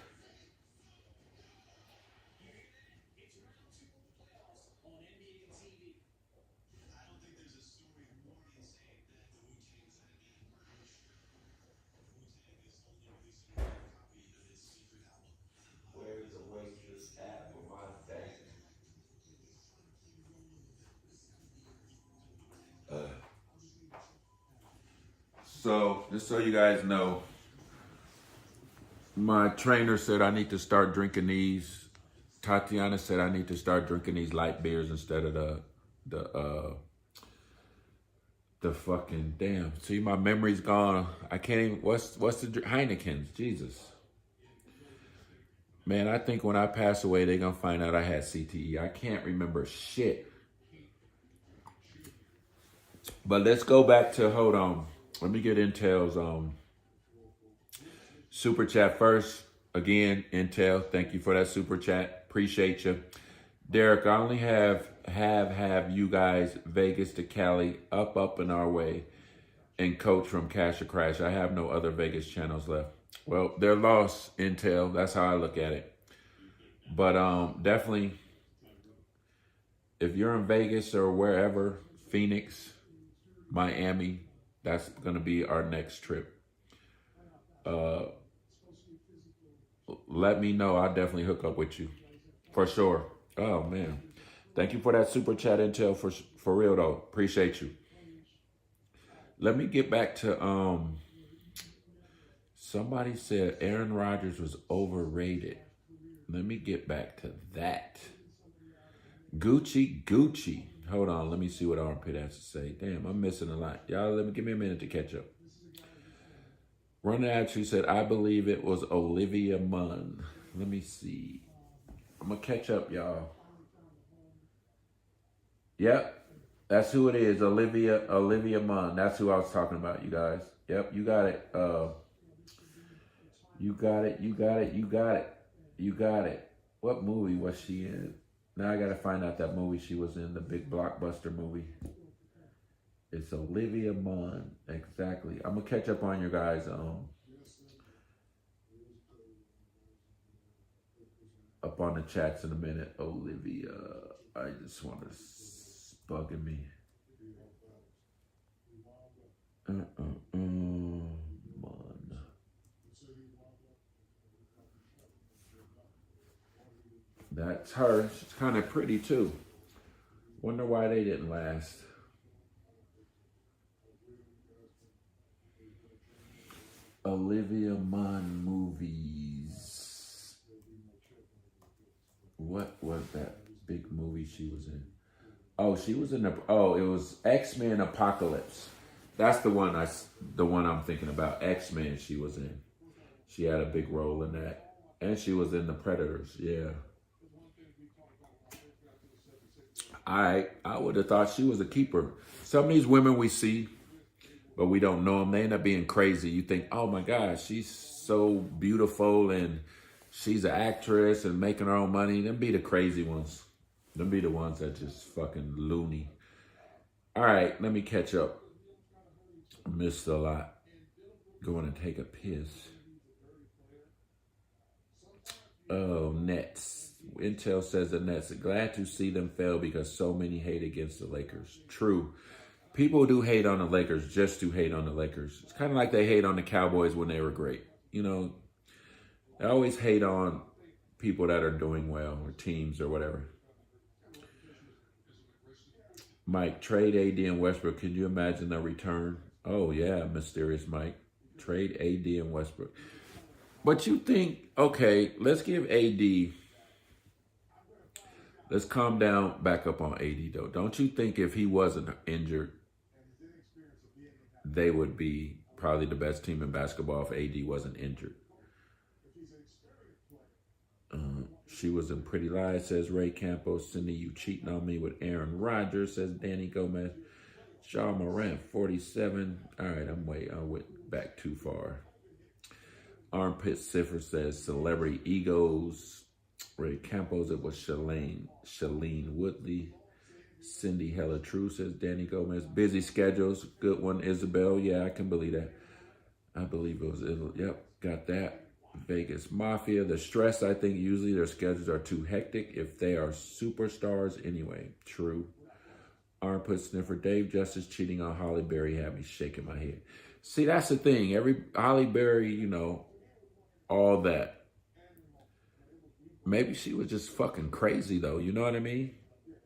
Where's the waitress at for my thing? So, just so you guys know, my trainer said I need to start drinking these. Tatiana said I need to start drinking these light beers instead of the fucking damn. See, my memory's gone. I can't even. What's the Heineken's? Jesus, man. I think when I pass away, they're gonna find out I had CTE. I can't remember shit. But let's go back to, hold on. Let me get Intel's super chat first. Again, Intel, thank you for that super chat. Appreciate you. Derek, I only have you guys Vegas to Cali up and our way, and Coach from Cash or Crash. I have no other Vegas channels left. Well, they're lost, Intel. That's how I look at it. But definitely, if you're in Vegas or wherever, Phoenix, Miami, that's going to be our next trip. Let me know. I'll definitely hook up with you. For sure. Oh, man. Thank you for that super chat, Intel. For real, though. Appreciate you. Let me get back to, somebody said Aaron Rodgers was overrated. Let me get back to that. Gucci. Hold on. Let me see what Armpit has to say. Damn, I'm missing a lot. Y'all, give me a minute to catch up. Runner actually said, I believe it was Olivia Munn. Let me see. I'm going to catch up, y'all. Yep, that's who it is. Olivia Munn. That's who I was talking about, you guys. Yep, you got it. You got it. What movie was she in? Now I got to find out that movie she was in, the big blockbuster movie. It's Olivia Munn. Exactly. I'm going to catch up on you guys. Up on the chats in a minute. Olivia. I just want to bugging me. Munn. That's her. She's kind of pretty too. Wonder why they didn't last. Olivia Munn movies. What was that big movie she was in? Oh, she was in it was X-Men Apocalypse. That's the one I'm thinking about. X-Men she was in. She had a big role in that. And she was in The Predators, yeah. I would have thought she was a keeper. Some of these women we see, but we don't know them. They end up being crazy. You think, oh my gosh, she's so beautiful and she's an actress and making her own money. Them be the crazy ones. Them be the ones that just fucking loony. All right, let me catch up. I missed a lot. Going to take a piss. Oh, Nets. Intel says the Nets are glad to see them fail because so many hate against the Lakers. True. People do hate on the Lakers just to hate on the Lakers. It's kind of like they hate on the Cowboys when they were great. You know, I always hate on people that are doing well or teams or whatever. Mike, trade AD and Westbrook. Can you imagine a return? Oh, yeah, mysterious Mike. Trade AD and Westbrook. But you think, okay, let's give AD, let's calm down, back up on AD, though. Don't you think if he wasn't injured, they would be probably the best team in basketball if AD wasn't injured? She was in Pretty Lies, says Ray Campos. Cindy, you cheating on me with Aaron Rodgers, says Danny Gomez. Shaw Morant, 47. All right, I went back too far. Armpit Cipher says celebrity egos. Ray Campos, it was Shalene Woodley. Cindy Hella True, says Danny Gomez. Busy schedules, good one. Isabel, yeah, I can believe that. I believe it was, yep, got that. Vegas Mafia, the stress, I think usually their schedules are too hectic if they are superstars anyway. True. Armpit Sniffer, Dave Justice cheating on Holly Berry had me shaking my head. See, that's the thing. Every Holly Berry, you know, all that. Maybe she was just fucking crazy though, you know what I mean?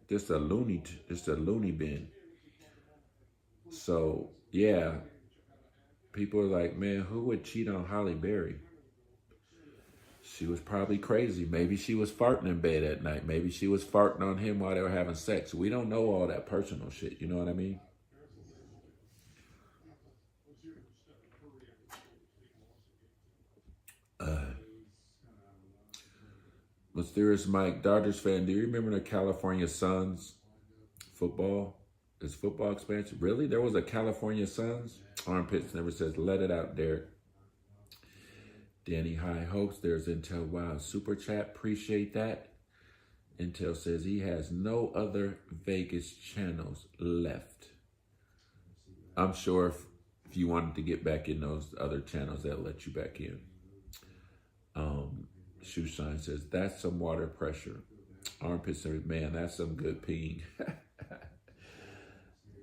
Just a loony bin. So yeah, people are like, man, who would cheat on Holly Berry? She was probably crazy. Maybe she was farting in bed at night. Maybe she was farting on him while they were having sex. We don't know all that personal shit. You know what I mean? Mysterious Mike, Dodgers fan. Do you remember the California Suns football? This football expansion? Really? There was a California Suns? Armpits never says, let it out, Derek. Danny High Hopes, there's Intel. Wow, super chat, appreciate that. Intel says he has no other Vegas channels left. I'm sure if you wanted to get back in those other channels, they'll let you back in. Shoe Shine says, that's some water pressure. Armpit says, man, that's some good peeing.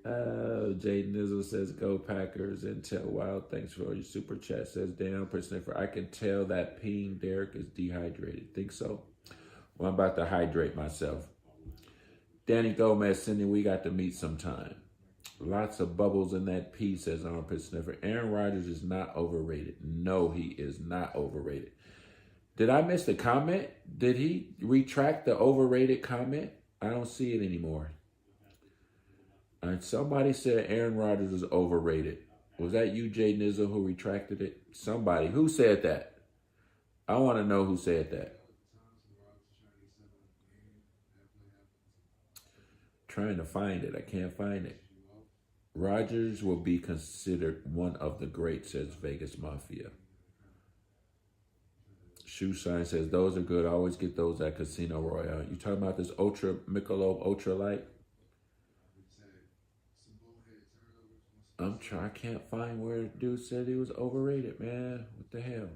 Jaden Nizzle says, go Packers. Intel Wild, thanks for your super chat, says Dan Sniffer. I can tell that peeing Derek is dehydrated. Think so? Well, I'm about to hydrate myself. Danny Gomez, Cindy, we got to meet sometime. Lots of bubbles in that pee, says Armpit Sniffer. Aaron Rodgers is not overrated. No, he is not overrated. Did I miss the comment? Did he retract the overrated comment? I don't see it anymore. And somebody said Aaron Rodgers is overrated. Was that you, Jay Nizzle, who retracted it? Somebody. Who said that? I want to know who said that. Trying to find it. I can't find it. Rodgers will be considered one of the greats, says Vegas Mafia. Shoe Shine says, those are good. I always get those at Casino Royale. You talking about this Ultra Michelob Ultra Light? I can't find where dude said he was overrated, man. What the hell?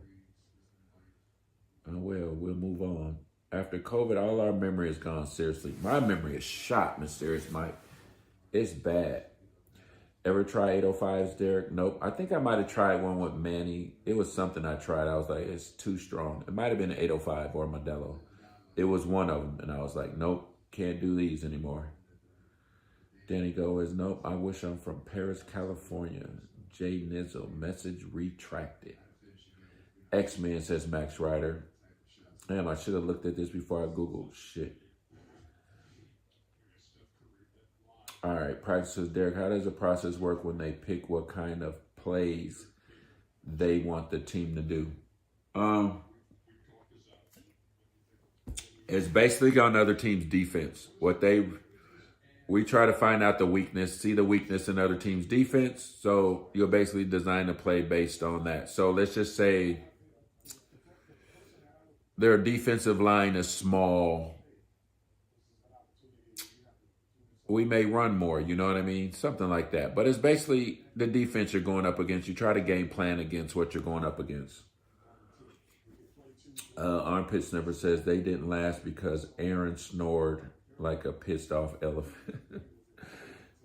Oh, well, we'll move on. After COVID, all our memory is gone, seriously. My memory is shot, Mysterious Mike. It's bad. Ever try 805s, Derek? Nope. I think I might have tried one with Manny. It was something I tried. I was like, it's too strong. It might have been an 805 or a Modelo. It was one of them. And I was like, nope, can't do these anymore. Danny Gomez, nope, I wish I'm from Paris, California. Jay Nizzle, message retracted. X-Men, says Max Ryder. Damn, I should have looked at this before I Googled shit. All right, practices, Derek. How does the process work when they pick what kind of plays they want the team to do? It's basically on the other team's defense. We try to find out the weakness, see the weakness in other team's defense. So you'll basically design a play based on that. So let's just say their defensive line is small. We may run more, you know what I mean? Something like that. But it's basically the defense you're going up against. You try to game plan against what you're going up against. Armpit Sniffer says they didn't last because Aaron snored like a pissed off elephant.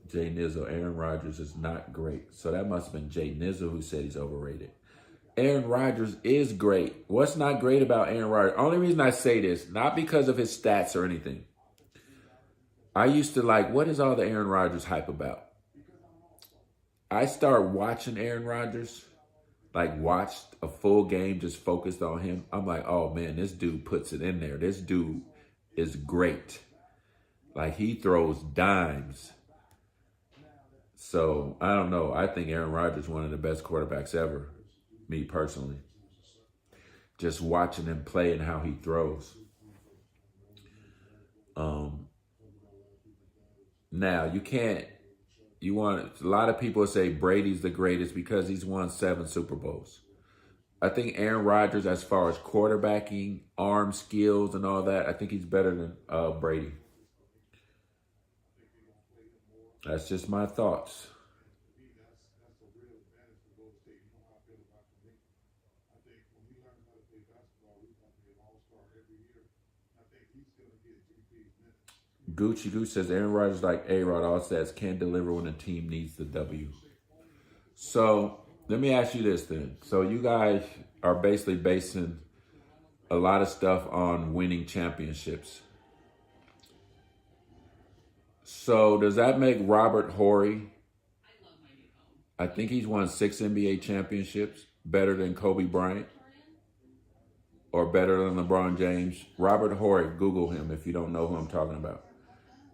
Jay Nizzle, Aaron Rodgers is not great. So that must have been Jay Nizzle who said he's overrated. Aaron Rodgers is great. What's not great about Aaron Rodgers? Only reason I say this, not because of his stats or anything. I used to like, what is all the Aaron Rodgers hype about? I started watching Aaron Rodgers, like watched a full game just focused on him. I'm like, oh man, this dude puts it in there. This dude is great. Like he throws dimes. So I don't know. I think Aaron Rodgers is one of the best quarterbacks ever, me personally. Just watching him play and how he throws. Now a lot of people say Brady's the greatest because he's won 7 Super Bowls. I think Aaron Rodgers, as far as quarterbacking, arm skills and all that, I think he's better than Brady. That's just my thoughts. Gucci Goose says Aaron Rodgers like A-Rod, all stats can't deliver when the team needs the W. So let me ask you this then. So you guys are basically basing a lot of stuff on winning championships. So does that make Robert Horry, I think he's won 6 NBA championships, better than Kobe Bryant? Or better than LeBron James? Robert Horry, Google him if you don't know who I'm talking about.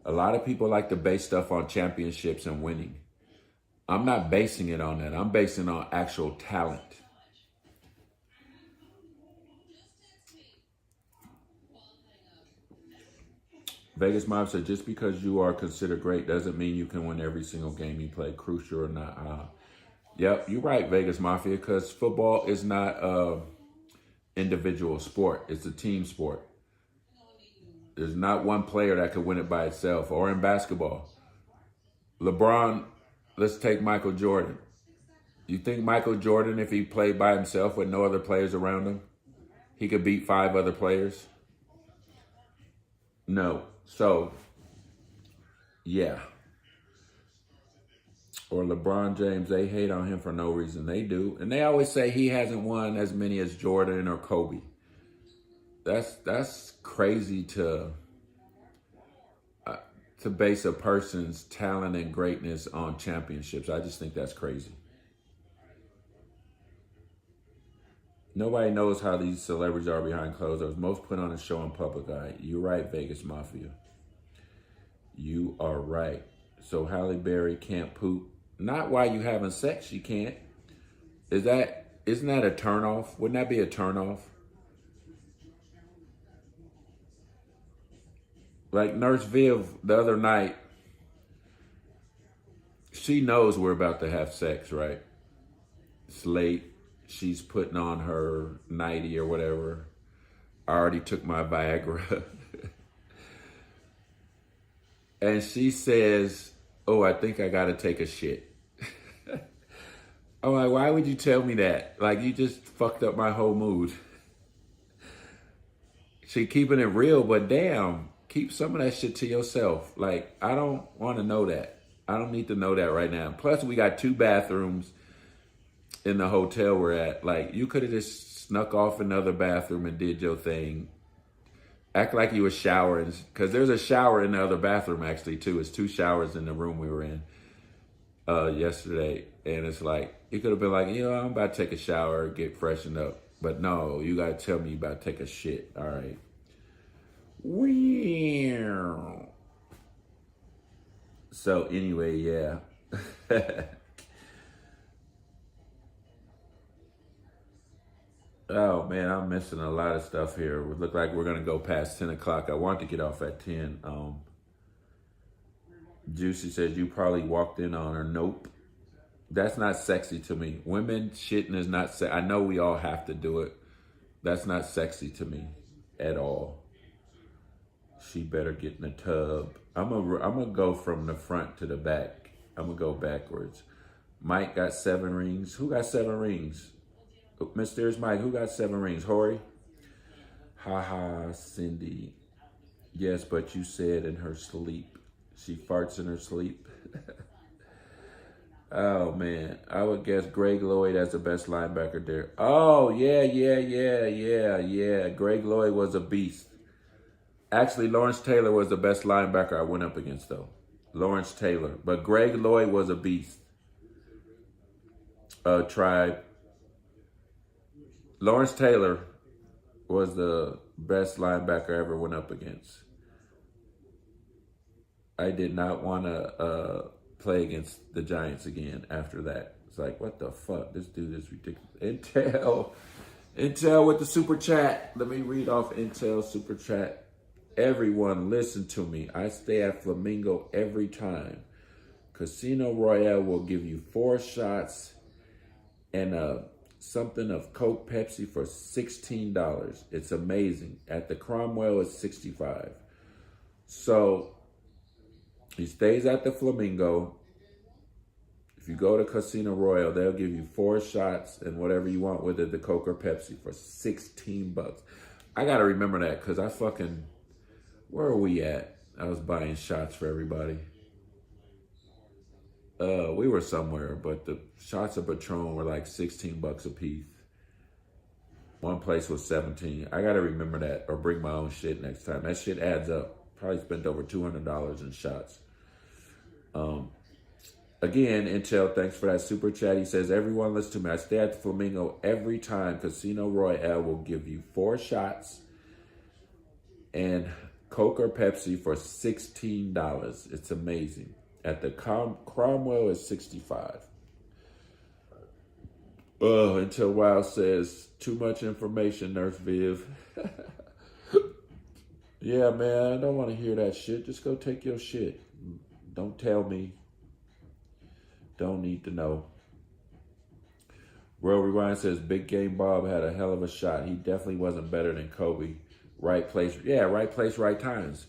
A lot of people like to base stuff on championships and winning. I'm not basing it on that. I'm basing it on actual talent. Vegas Mob said, just because you are considered great doesn't mean you can win every single game you play, crucial or not. Yep, you're right, Vegas Mafia, because football is not an individual sport. It's a team sport. There's not one player that could win it by itself. Or in basketball. LeBron, let's take Michael Jordan. You think Michael Jordan, if he played by himself with no other players around him, he could beat 5 other players? No. So, yeah. Or LeBron James, they hate on him for no reason. They do. And they always say he hasn't won as many as Jordan or Kobe. That's crazy to base a person's talent and greatness on championships. I just think that's crazy. Nobody knows how these celebrities are behind closed doors. Most put on a show in public eye. You're right, Vegas Mafia. You are right. So Halle Berry can't poop. Not while you having sex, she can't. Isn't that a turnoff? Wouldn't that be a turnoff? Like Nurse Viv the other night, she knows we're about to have sex, right? It's late. She's putting on her nightie or whatever. I already took my Viagra. And she says, oh, I think I got to take a shit. I'm like, why would you tell me that? Like, you just fucked up my whole mood. She keeping it real, but damn, keep some of that shit to yourself. Like, I don't want to know that. I don't need to know that right now. Plus, we got 2 bathrooms in the hotel we're at. Like, you could have just snuck off another bathroom and did your thing. Act like you were showering. Because there's a shower in the other bathroom, actually, too. It's 2 showers in the room we were in yesterday. And it's like, you could have been like, I'm about to take a shower, get freshened up. But no, you got to tell me you about to take a shit. All right. Wow. So anyway, yeah. Oh man, I'm missing a lot of stuff here. It look like we're gonna go past 10 o'clock. I want to get off at 10. Juicy says you probably walked in on her. Nope. That's not sexy to me. Women shitting is not I know we all have to do it. That's not sexy to me at all. She better get in the tub. I'm gonna go from the front to the back. I'm gonna go backwards. Mike got 7 rings. Who got 7 rings? Mysterious Mike, who got 7 rings? Hori? Haha, Cindy. Yes, but you said in her sleep. She farts in her sleep. Oh man, I would guess Greg Lloyd as the best linebacker there. Oh yeah. Greg Lloyd was a beast. Actually, Lawrence Taylor was the best linebacker I went up against though. Lawrence Taylor, but Greg Lloyd was a beast. Tribe. Lawrence Taylor was the best linebacker I ever went up against. I did not want to play against the Giants again after that. It's like, what the fuck? This dude is ridiculous. Intel with the super chat. Let me read off Intel super chat. Everyone, listen to me. I stay at Flamingo every time. Casino Royale will give you 4 shots and something of Coke Pepsi for $16. It's amazing. At the Cromwell, it's $65. So he stays at the Flamingo. If you go to Casino Royale, they'll give you 4 shots and whatever you want with it, the Coke or Pepsi for $16. I got to remember that because where are we at? I was buying shots for everybody. We were somewhere, but the shots of Patron were like $16 a piece. One place was 17. I got to remember that or bring my own shit next time. That shit adds up. Probably spent over $200 in shots. Again, Intel, thanks for that super chat. He says, everyone listen to me. I stay at the Flamingo every time. Casino Royale will give you 4 shots and Coke or Pepsi for $16. It's amazing. At the Cromwell is $65. Until Wild says, too much information, Nurse Viv. Yeah, man, I don't want to hear that shit. Just go take your shit. Don't tell me. Don't need to know. World Rewind says, Big Game Bob had a hell of a shot. He definitely wasn't better than Kobe. Right place. Yeah, right place, right times.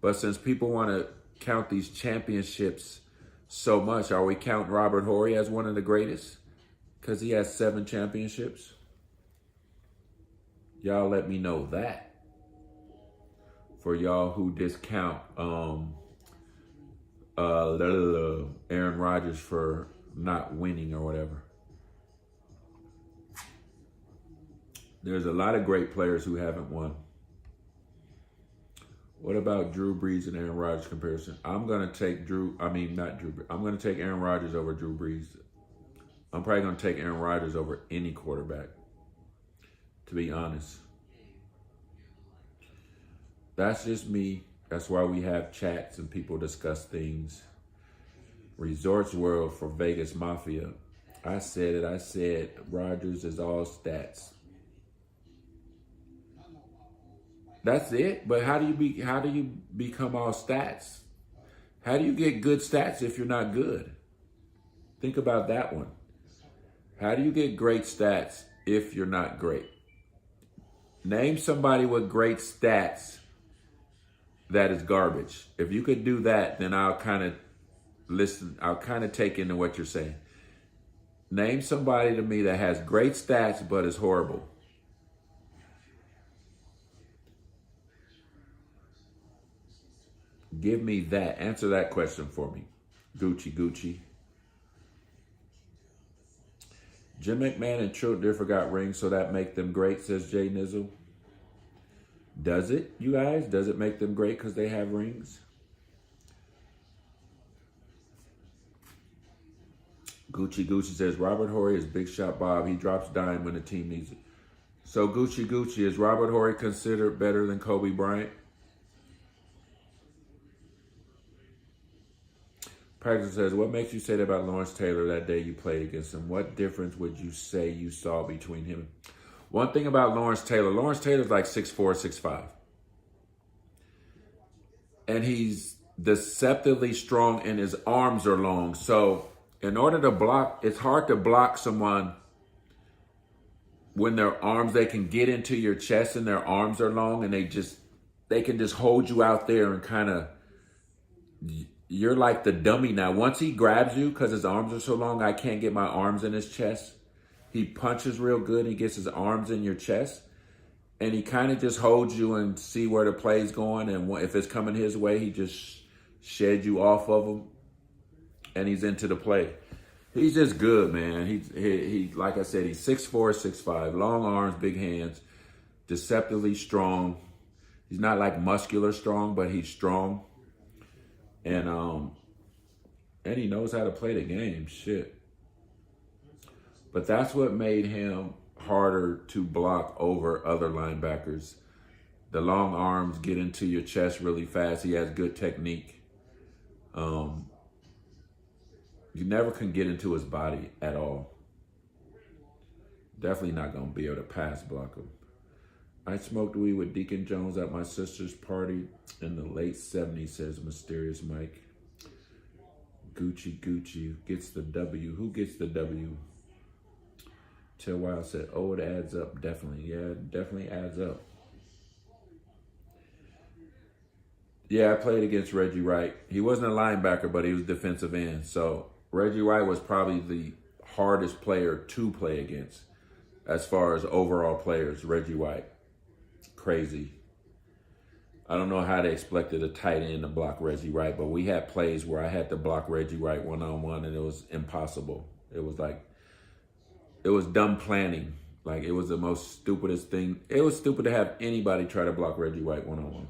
But since people want to count these championships so much, are we counting Robert Horry as one of the greatest? Because he has 7 championships? Y'all let me know that. For y'all who discount Aaron Rodgers for not winning or whatever. There's a lot of great players who haven't won. What about Drew Brees and Aaron Rodgers comparison? I'm going to take I'm going to take Aaron Rodgers over Drew Brees. I'm probably going to take Aaron Rodgers over any quarterback, to be honest. That's just me. That's why we have chats and people discuss things. Resorts World for Vegas Mafia. I said it. I said Rodgers is all stats. That's it. But how do you become all stats? How do you get good stats if you're not good? Think about that one. How do you get great stats if you're not great? Name somebody with great stats that is garbage. If you could do that, then I'll kind of listen. I'll kind of take into what you're saying. Name somebody to me that has great stats but is horrible. Give me that. Answer that question for me. Gucci. Jim McMahon and True Differ got rings, so that make them great, says Jay Nizzle. Does it, you guys? Does it make them great because they have rings? Gucci says, Robert Horry is Big Shot Bob. He drops dime when the team needs it. So Gucci, is Robert Horry considered better than Kobe Bryant? Practice says, what makes you say that about Lawrence Taylor that day you played against him? What difference would you say you saw between him? One thing about Lawrence Taylor's like 6'4", 6'5". And he's deceptively strong and his arms are long. So in order to block, it's hard to block someone when their arms, they can get into your chest and their arms are long and they can just hold you out there and kind of, you're like the dummy now. Once he grabs you, because his arms are so long, I can't get my arms in his chest. He punches real good. He gets his arms in your chest. And he kind of just holds you and see where the play's going. And if it's coming his way, he just sheds you off of him. And he's into the play. He's just good, man. He like I said, he's 6'4", 6'5", long arms, big hands, deceptively strong. He's not like muscular strong, but he's strong. And he knows how to play the game. Shit. But that's what made him harder to block over other linebackers. The long arms get into your chest really fast. He has good technique. You never can get into his body at all. Definitely not going to be able to pass block him. I smoked weed with Deacon Jones at my sister's party in the late 70s, says Mysterious Mike. Gucci gets the W. Who gets the W? Till Wild said, oh, it adds up. Definitely. Yeah, it definitely adds up. Yeah, I played against Reggie Wright. He wasn't a linebacker, but he was defensive end. So Reggie Wright was probably the hardest player to play against as far as overall players. Reggie White. Crazy. I don't know how they expected a tight end to block Reggie Wright, but we had plays where I had to block Reggie Wright one-on-one, and it was impossible. It was like, it was dumb planning. Like, it was the most stupidest thing. It was stupid to have anybody try to block Reggie White one-on-one.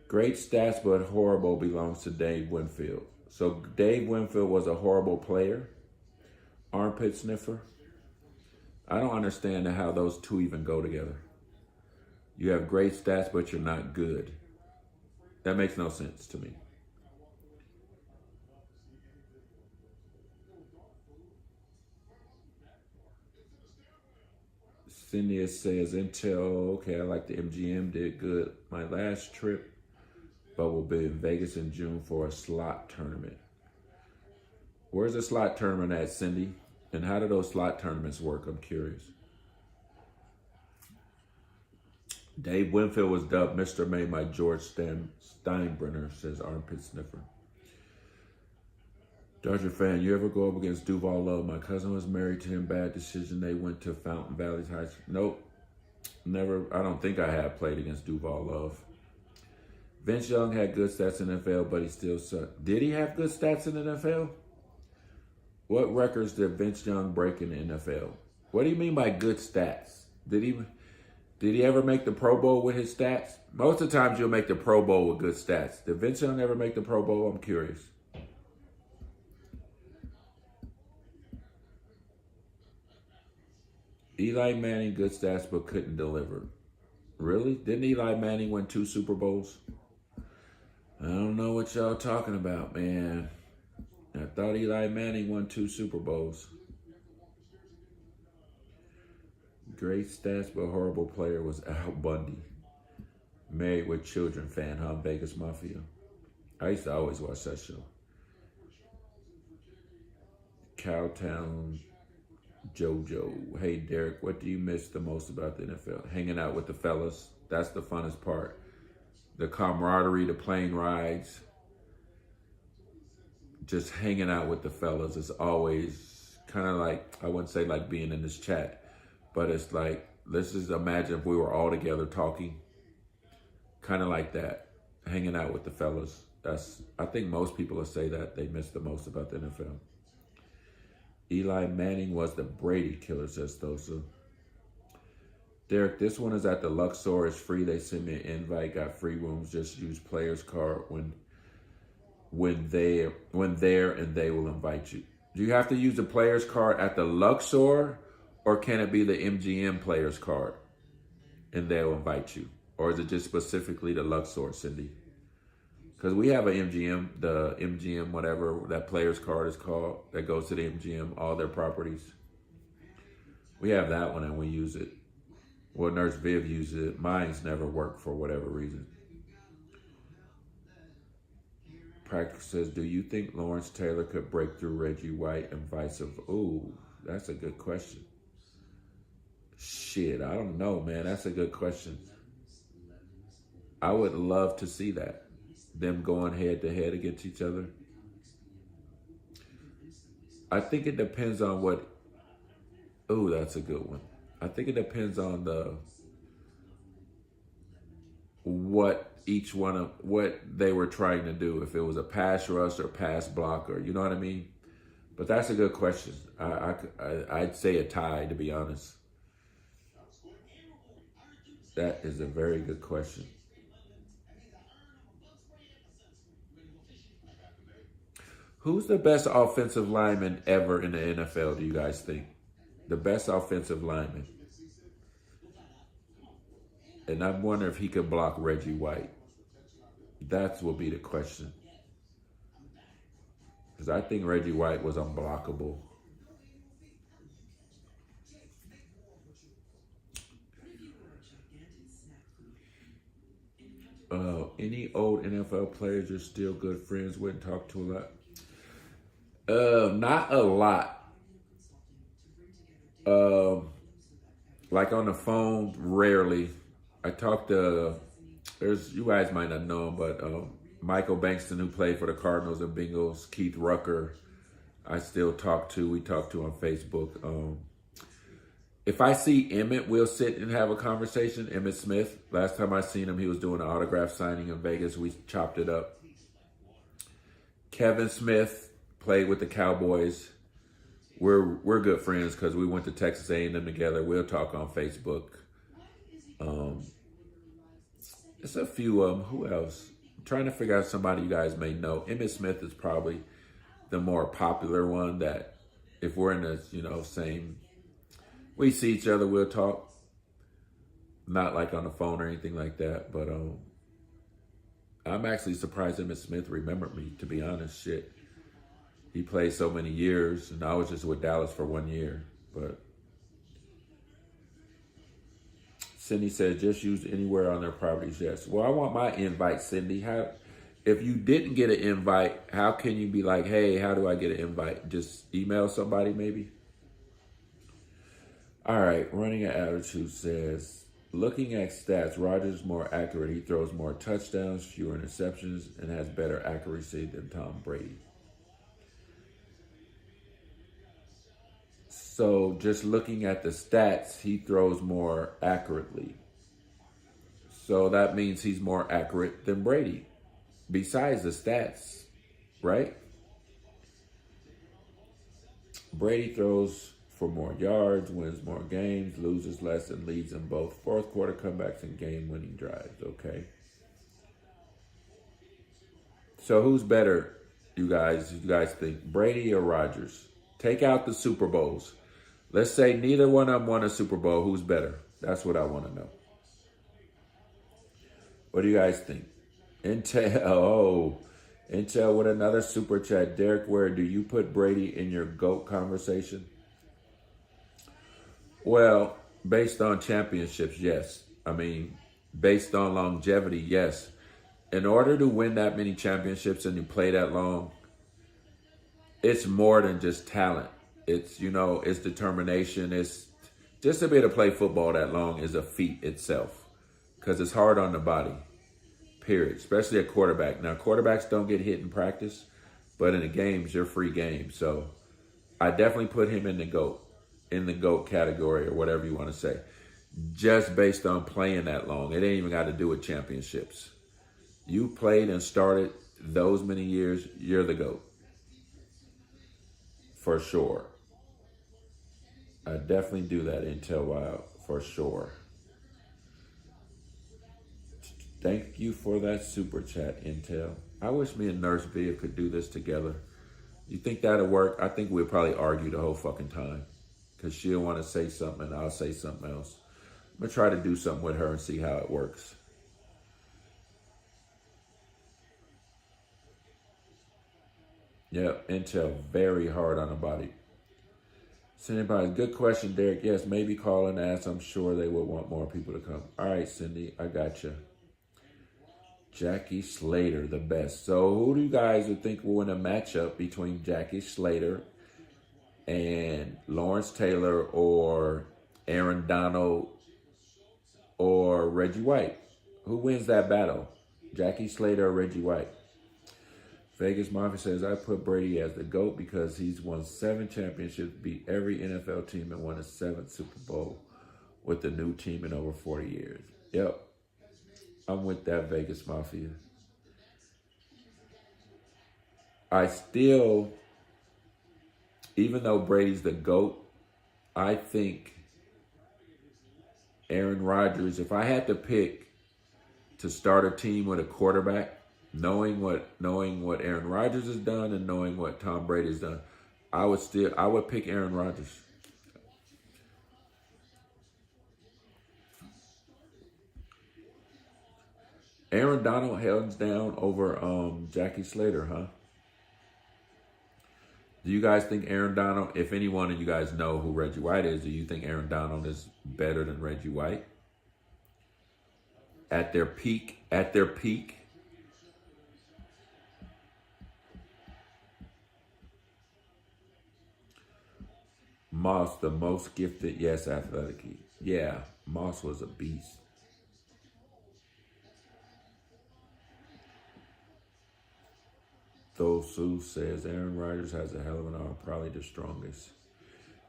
Great stats, but horrible belongs to Dave Winfield. So Dave Winfield was a horrible player. Armpit sniffer. I don't understand how those two even go together. You have great stats, but you're not good. That makes no sense to me. Cynthia says, Intel, okay, I like the MGM, did good. My last trip, but we'll be in Vegas in June for a slot tournament. Where's the slot tournament at, Cindy? And how do those slot tournaments work? I'm curious. Dave Winfield was dubbed Mr. May by George Steinbrenner, says Armpit Sniffer. Dodger fan, you ever go up against Duval Love? My cousin was married to him. Bad decision. They went to Fountain Valley High School. Nope. Never. I don't think I have played against Duval Love. Vince Young had good stats in the NFL, but he still sucked. Did he have good stats in the NFL? What records did Vince Young break in the NFL? What do you mean by good stats? Did he ever make the Pro Bowl with his stats? Most of the times you'll make the Pro Bowl with good stats. Did Vince Young ever make the Pro Bowl? I'm curious. Eli Manning, good stats, but couldn't deliver. Really? Didn't Eli Manning win 2 Super Bowls? I don't know what y'all talking about, man. I thought Eli Manning won 2 Super Bowls. Great stats, but horrible player was Al Bundy. Married with Children fan, huh? Vegas Mafia. I used to always watch that show. Cowtown JoJo. Hey, Derek, what do you miss the most about the NFL? Hanging out with the fellas. That's the funnest part. The camaraderie, the plane rides. Just hanging out with the fellas is always kind of like, I wouldn't say like being in this chat, but it's like, let's just imagine if we were all together talking. Kind of like that. Hanging out with the fellas. I think most people will say that they miss the most about the NFL. Eli Manning was the Brady killer, says Thosa. Derek, this one is at the Luxor. It's free. They sent me an invite. Got free rooms. Just use player's card when there, and they will invite you. Do you have to use the player's card at the Luxor, or can it be the MGM player's card and they'll invite you? Or is it just specifically the Luxor, Cindy? Because we have an MGM, the MGM, whatever that player's card is called, that goes to the MGM, all their properties. We have that one and we use it. Well, Nurse Viv uses it. Mine's never worked for whatever reason. Practice says, do you think Lawrence Taylor could break through Reggie White and vice versa? Ooh, that's a good question. Shit, I don't know, man. That's a good question. I would love to see that. Them going head to head against each other. I think it depends on what. Ooh, that's a good one. I think it depends on what they were trying to do. If it was a pass rush or pass blocker, you know what I mean? But that's a good question. I'd say a tie, to be honest. That is a very good question. Who's the best offensive lineman ever in the NFL, do you guys think? The best offensive lineman. And I wonder if he could block Reggie White. That will be the question. Because I think Reggie White was unblockable. Any old NFL players you're still good friends with and talk to a lot? Not a lot. Like on the phone, rarely. I talk to, you guys might not know him, but Michael Bankston, who played for the Cardinals and Bengals, Keith Rucker, I still talk to. We talk to on Facebook. If I see Emmett, we'll sit and have a conversation. Emmett Smith. Last time I seen him, he was doing an autograph signing in Vegas. We chopped it up. Kevin Smith played with the Cowboys. We're good friends because we went to Texas A&M together. We'll talk on Facebook. It's a few of them. Who else? I'm trying to figure out somebody you guys may know. Emmett Smith is probably the more popular one that if we're in the, same, we see each other, we'll talk. Not like on the phone or anything like that, but I'm actually surprised Emmett Smith remembered me, to be honest. Shit. He played so many years, and I was just with Dallas for 1 year. But Cindy said, just use anywhere on their properties. Yes. Well, I want my invite, Cindy. If you didn't get an invite, how can you be like, hey, how do I get an invite? Just email somebody maybe? All right. Running at Attitude says, looking at stats, Rodgers is more accurate. He throws more touchdowns, fewer interceptions, and has better accuracy than Tom Brady. So just looking at the stats, he throws more accurately. So that means he's more accurate than Brady, besides the stats, right? Brady throws for more yards, wins more games, loses less, and leads in both fourth quarter comebacks and game-winning drives, okay? So who's better, you guys think, Brady or Rodgers? Take out the Super Bowls. Let's say neither one of them won a Super Bowl. Who's better? That's what I want to know. What do you guys think? Intel with another super chat. Derek Ware, do you put Brady in your GOAT conversation? Well, based on championships, yes. I mean, based on longevity, yes. In order to win that many championships and you play that long, it's more than just talent. It's, it's determination. It's just to be able to play football that long is a feat itself because it's hard on the body, period, especially a quarterback. Now, quarterbacks don't get hit in practice, but in the games, you're free game. So I definitely put him in the GOAT category or whatever you want to say, just based on playing that long. It ain't even got to do with championships. You played and started those many years, you're the GOAT. For sure. I definitely do that, Intel Wild, for sure. Thank you for that super chat, Intel. I wish me and Nurse Viv could do this together. You think that'll work? I think we'll probably argue the whole fucking time. Because she'll want to say something and I'll say something else. I'm going to try to do something with her and see how it works. Yep, Intel, very hard on the body. Cindy, good question, Derek. Yes, maybe call and ask. I'm sure they would want more people to come. All right, Cindy, I got you. Jackie Slater, the best. So who do you guys think will win a matchup between Jackie Slater and Lawrence Taylor or Aaron Donald or Reggie White? Who wins that battle? Jackie Slater or Reggie White? Vegas Mafia says, I put Brady as the GOAT because he's won 7 championships, beat every NFL team, and won a 7th Super Bowl with the new team in over 40 years. Yep. I'm with that, Vegas Mafia. I still even though Brady's the GOAT, I think Aaron Rodgers, if I had to pick to start a team with a quarterback, knowing what Aaron Rodgers has done and knowing what Tom Brady's done, I would pick Aaron Rodgers. Aaron Donald hands down over Jackie Slater, huh? Do you guys think Aaron Donald, if any one of you guys know who Reggie White is, do you think Aaron Donald is better than Reggie White? At their peak? Moss, the most gifted, yes, athletically. Yeah, Moss was a beast. Thosu says Aaron Rodgers has a hell of an arm, probably the strongest.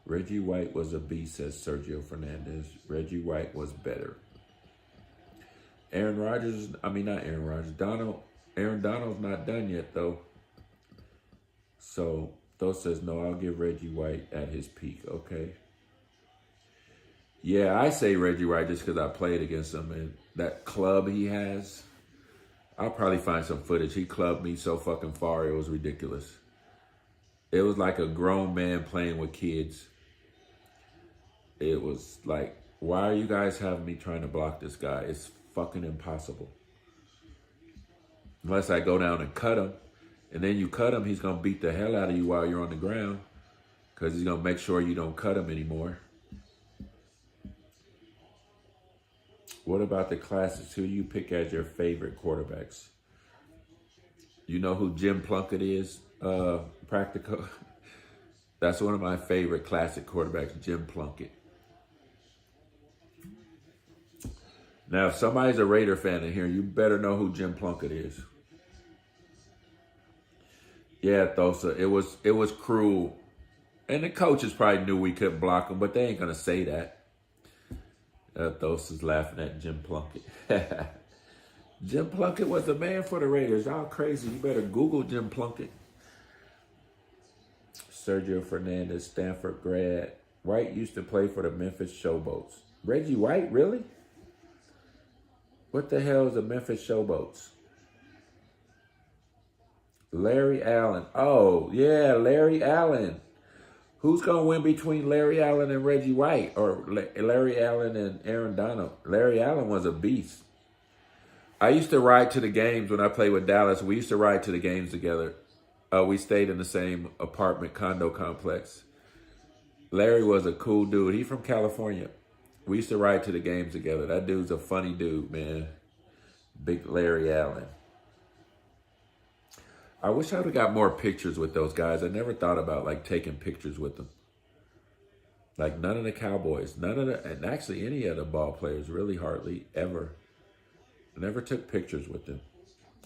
Reggie White was a beast, says Sergio Fernandez. Reggie White was better. Aaron Rodgers, I mean, not Aaron Rodgers. Aaron Donald's not done yet, though. So, Tho says, no, I'll give Reggie White at his peak. Okay. Yeah, I say Reggie White just because I played against him. And that club he has, I'll probably find some footage. He clubbed me so fucking far, it was ridiculous. It was like a grown man playing with kids. It was like, why are you guys having me trying to block this guy? It's fucking impossible. Unless I go down and cut him. And then you cut him, he's going to beat the hell out of you while you're on the ground. Because he's going to make sure you don't cut him anymore. What about the classics? Who you pick as your favorite quarterbacks? You know who Jim Plunkett is? Practical. That's one of my favorite classic quarterbacks, Jim Plunkett. Now, if somebody's a Raider fan in here, you better know who Jim Plunkett is. Yeah, Thosa, it was cruel. And the coaches probably knew we couldn't block him, but they ain't going to say that. Thosa's laughing at Jim Plunkett. Jim Plunkett was the man for the Raiders. Y'all crazy. You better Google Jim Plunkett. Sergio Fernandez, Stanford grad. White used to play for the Memphis Showboats. Reggie White, really? What the hell is the Memphis Showboats? Larry Allen. Oh, yeah, Larry Allen. Who's going to win between Larry Allen and Reggie White? Or Larry Allen and Aaron Donald? Larry Allen was a beast. I used to ride to the games when I played with Dallas. We used to ride to the games together. We stayed in the same apartment condo complex. Larry was a cool dude. He's from California. We used to ride to the games together. That dude's a funny dude, man. Big Larry Allen. I wish I would have got more pictures with those guys. I never thought about like taking pictures with them. Like none of the Cowboys, and actually any of the ball players, really hardly ever. Never took pictures with them.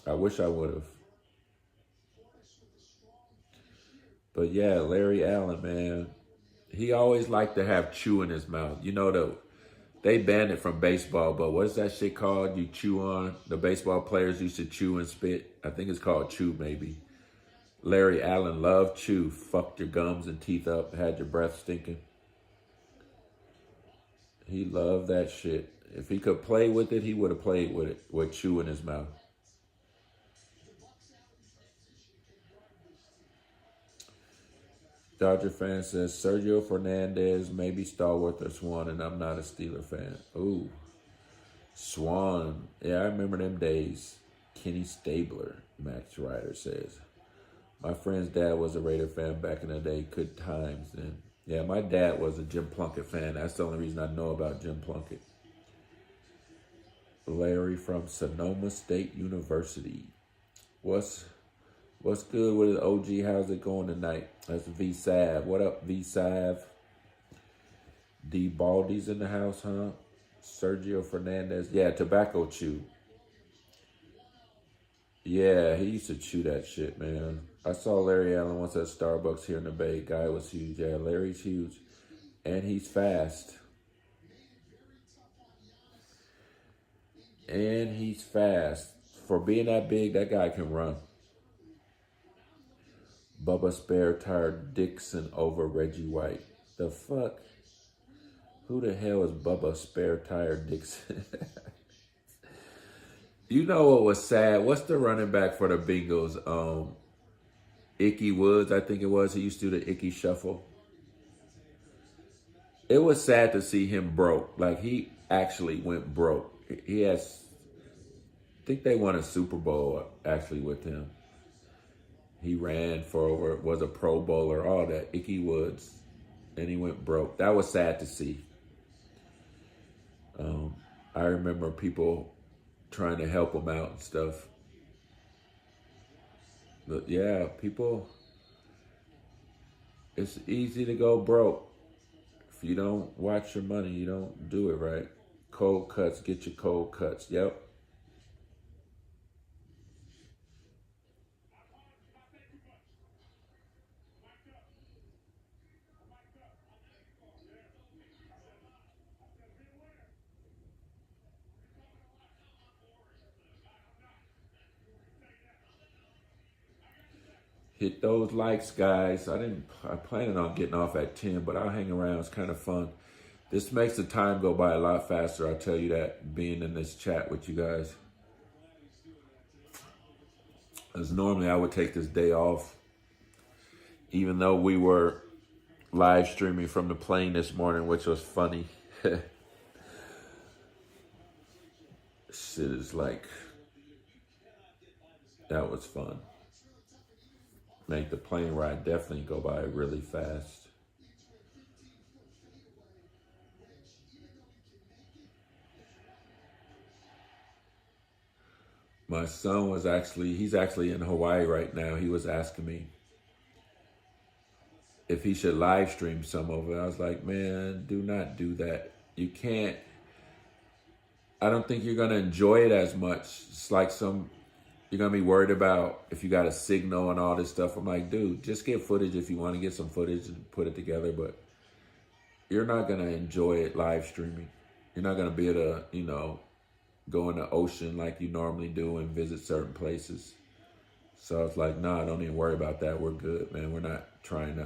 I wish I would have. But yeah, Larry Allen, man. He always liked to have chew in his mouth. You know, they banned it from baseball, but what's that shit called? You chew on? The baseball players used to chew and spit. I think it's called chew, maybe. Larry Allen loved chew. Fucked your gums and teeth up. Had your breath stinking. He loved that shit. If he could play with it, he would have played with it. With chew in his mouth. Dodger fan says, Sergio Fernandez, maybe Stallworth or Swan, and I'm not a Steeler fan. Ooh. Swan. Yeah, I remember them days. Kenny Stabler, Max Ryder says. My friend's dad was a Raider fan back in the day. Good times then. Yeah, my dad was a Jim Plunkett fan. That's the only reason I know about Jim Plunkett. Larry from Sonoma State University. What's good with it, OG? How's it going tonight? That's V-Sav. What up, V-Sav? D. Baldy's in the house, huh? Sergio Fernandez. Yeah, tobacco chew. Yeah, he used to chew that shit, man. I saw Larry Allen once at Starbucks here in the Bay. Guy was huge. Yeah, Larry's huge. And he's fast. And he's fast. For being that big, that guy can run. Bubba Spare Tire Dixon over Reggie White. The fuck? Who the hell is Bubba Spare Tire Dixon? You know what was sad? What's the running back for the Bengals? Icky Woods, I think it was. He used to do the Icky Shuffle. It was sad to see him broke. Like, he actually went broke. He has, I think they won a Super Bowl actually with him. He ran for over, was a Pro Bowler, all that. Icky Woods. And he went broke. That was sad to see. I remember people trying to help him out and stuff. But yeah, people, it's easy to go broke. If you don't watch your money, you don't do it right. Cold cuts, get your cold cuts. Yep. Hit those likes, guys. I'm planning on getting off at 10, but I'll hang around. It's kind of fun. This makes the time go by a lot faster. I'll tell you that, being in this chat with you guys. As normally I would take this day off, even though we were live streaming from the plane this morning, which was funny. Shit is like, that was fun. Make the plane ride definitely go by really fast. My son was he's actually in Hawaii right now. He was asking me if he should live stream some of it. I was like, man, do not do that. You can't. I don't think you're going to enjoy it as much. It's like you're going to be worried about if you got a signal and all this stuff. I'm like, dude, just get footage if you want to get some footage and put it together. But you're not going to enjoy it live streaming. You're not going to be able to, go in the ocean like you normally do and visit certain places. So I was like, nah, don't even worry about that. We're good, man. We're not trying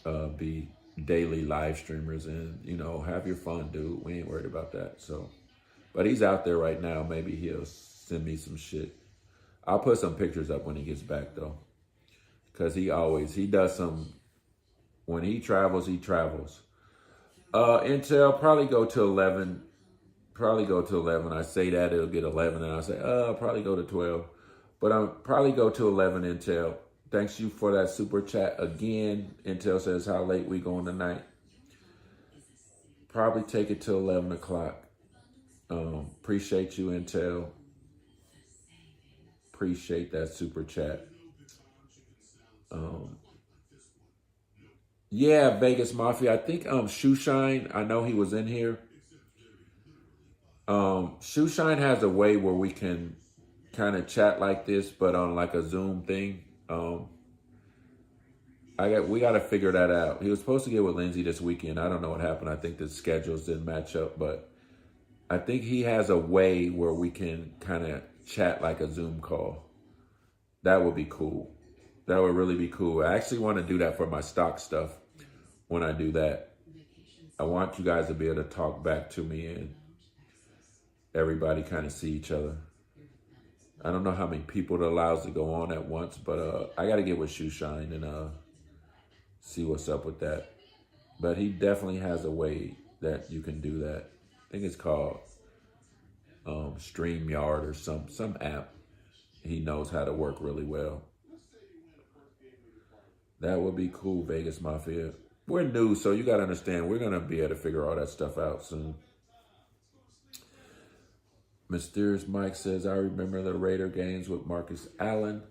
to be daily live streamers and, have your fun, dude. We ain't worried about that. So, but he's out there right now. Maybe he'll send me some shit. I'll put some pictures up when he gets back though. Cause he does some, when he travels. Intel probably go to 11. I say that it'll get 11 and I say, I'll probably go to 12, but I'll probably go to 11 Intel. Thanks you for that super chat again. Intel says, how late we going tonight? Probably take it to 11 o'clock. Appreciate you, Intel. Appreciate that super chat. Yeah, Vegas Mafia. I think Shoeshine, I know he was in here. Shoeshine has a way where we can kind of chat like this, but on like a Zoom thing. We got to figure that out. He was supposed to get with Lindsay this weekend. I don't know what happened. I think the schedules didn't match up, but I think he has a way where we can kind of chat like a Zoom call. That would be cool. That would really be cool. I actually want to do that for my stock stuff. When I do that, I want you guys to be able to talk back to me and everybody kind of see each other. I don't know how many people it allows to go on at once, but I got to get with Shoeshine and see what's up with that. But he definitely has a way that you can do that. I think it's called StreamYard or some app. He knows how to work really well. That would be cool, Vegas Mafia. We're new, so you got to understand, we're going to be able to figure all that stuff out soon. Mysterious Mike says, I remember the Raider games with Marcus Allen.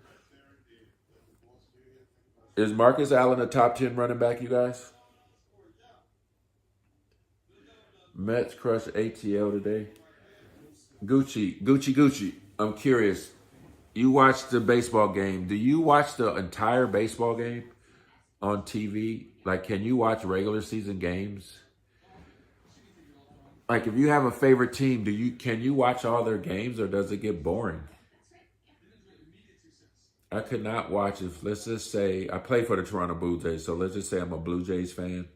Is Marcus Allen a top 10 running back, you guys? Mets crushed ATL today. Gucci. I'm curious. You watched the baseball game. Do you watch the entire baseball game on TV? Like, can you watch regular season games? Like, if you have a favorite team, can you watch all their games, or does it get boring? I could not watch if, let's just say, I play for the Toronto Blue Jays, so let's just say I'm a Blue Jays fan.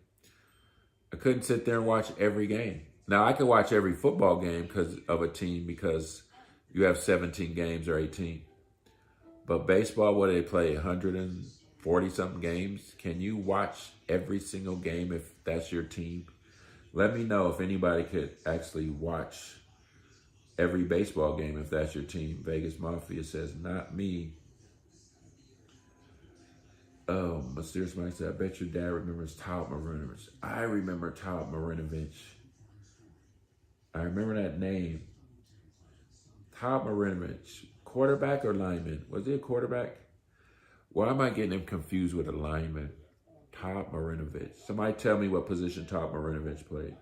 I couldn't sit there and watch every game. Now, I could watch every football game because of a team because you have 17 games or 18. But baseball, what do they play, 140-something games? Can you watch every single game if that's your team? Let me know if anybody could actually watch every baseball game if that's your team. Vegas Mafia says, not me. Oh, Mysterious Mike said, I bet your dad remembers Todd Marinovich. I remember Todd Marinovich. I remember that name. Todd Marinovich. Quarterback or lineman? Was he a quarterback? Why am I getting him confused with a lineman? Todd Marinovich. Somebody tell me what position Todd Marinovich played.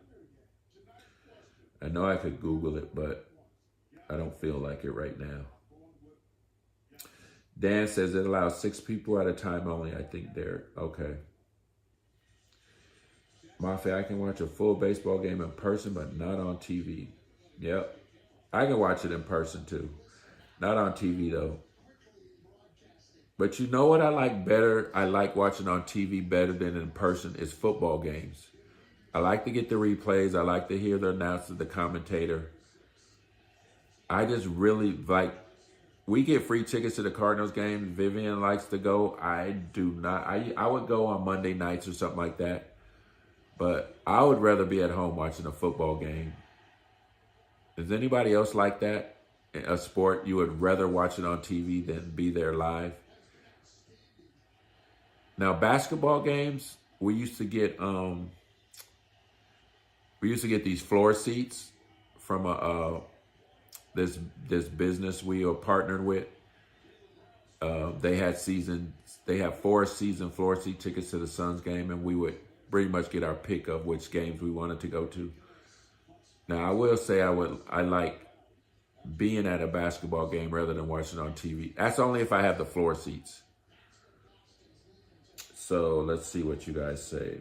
I know I could Google it, but I don't feel like it right now. Dan says it allows 6 people at a time only, I think, Derek. Okay. Mafia, I can watch a full baseball game in person, but not on TV. Yep. I can watch it in person, too. Not on TV, though. But you know what I like better? I like watching on TV better than in person is football games. I like to get the replays. I like to hear the announcer, the commentator. I just really like... We get free tickets to the Cardinals game. Vivian likes to go. I do not. I would go on Monday nights or something like that. But I would rather be at home watching a football game. Is anybody else like that? A sport you would rather watch it on TV than be there live? Now, basketball games, we used to get these floor seats from this business we are partnered with. They have 4 season floor seat tickets to the Suns game, and we would pretty much get our pick of which games we wanted to go to. Now, I will say I like being at a basketball game rather than watching on TV. That's only if I have the floor seats. So let's see what you guys say.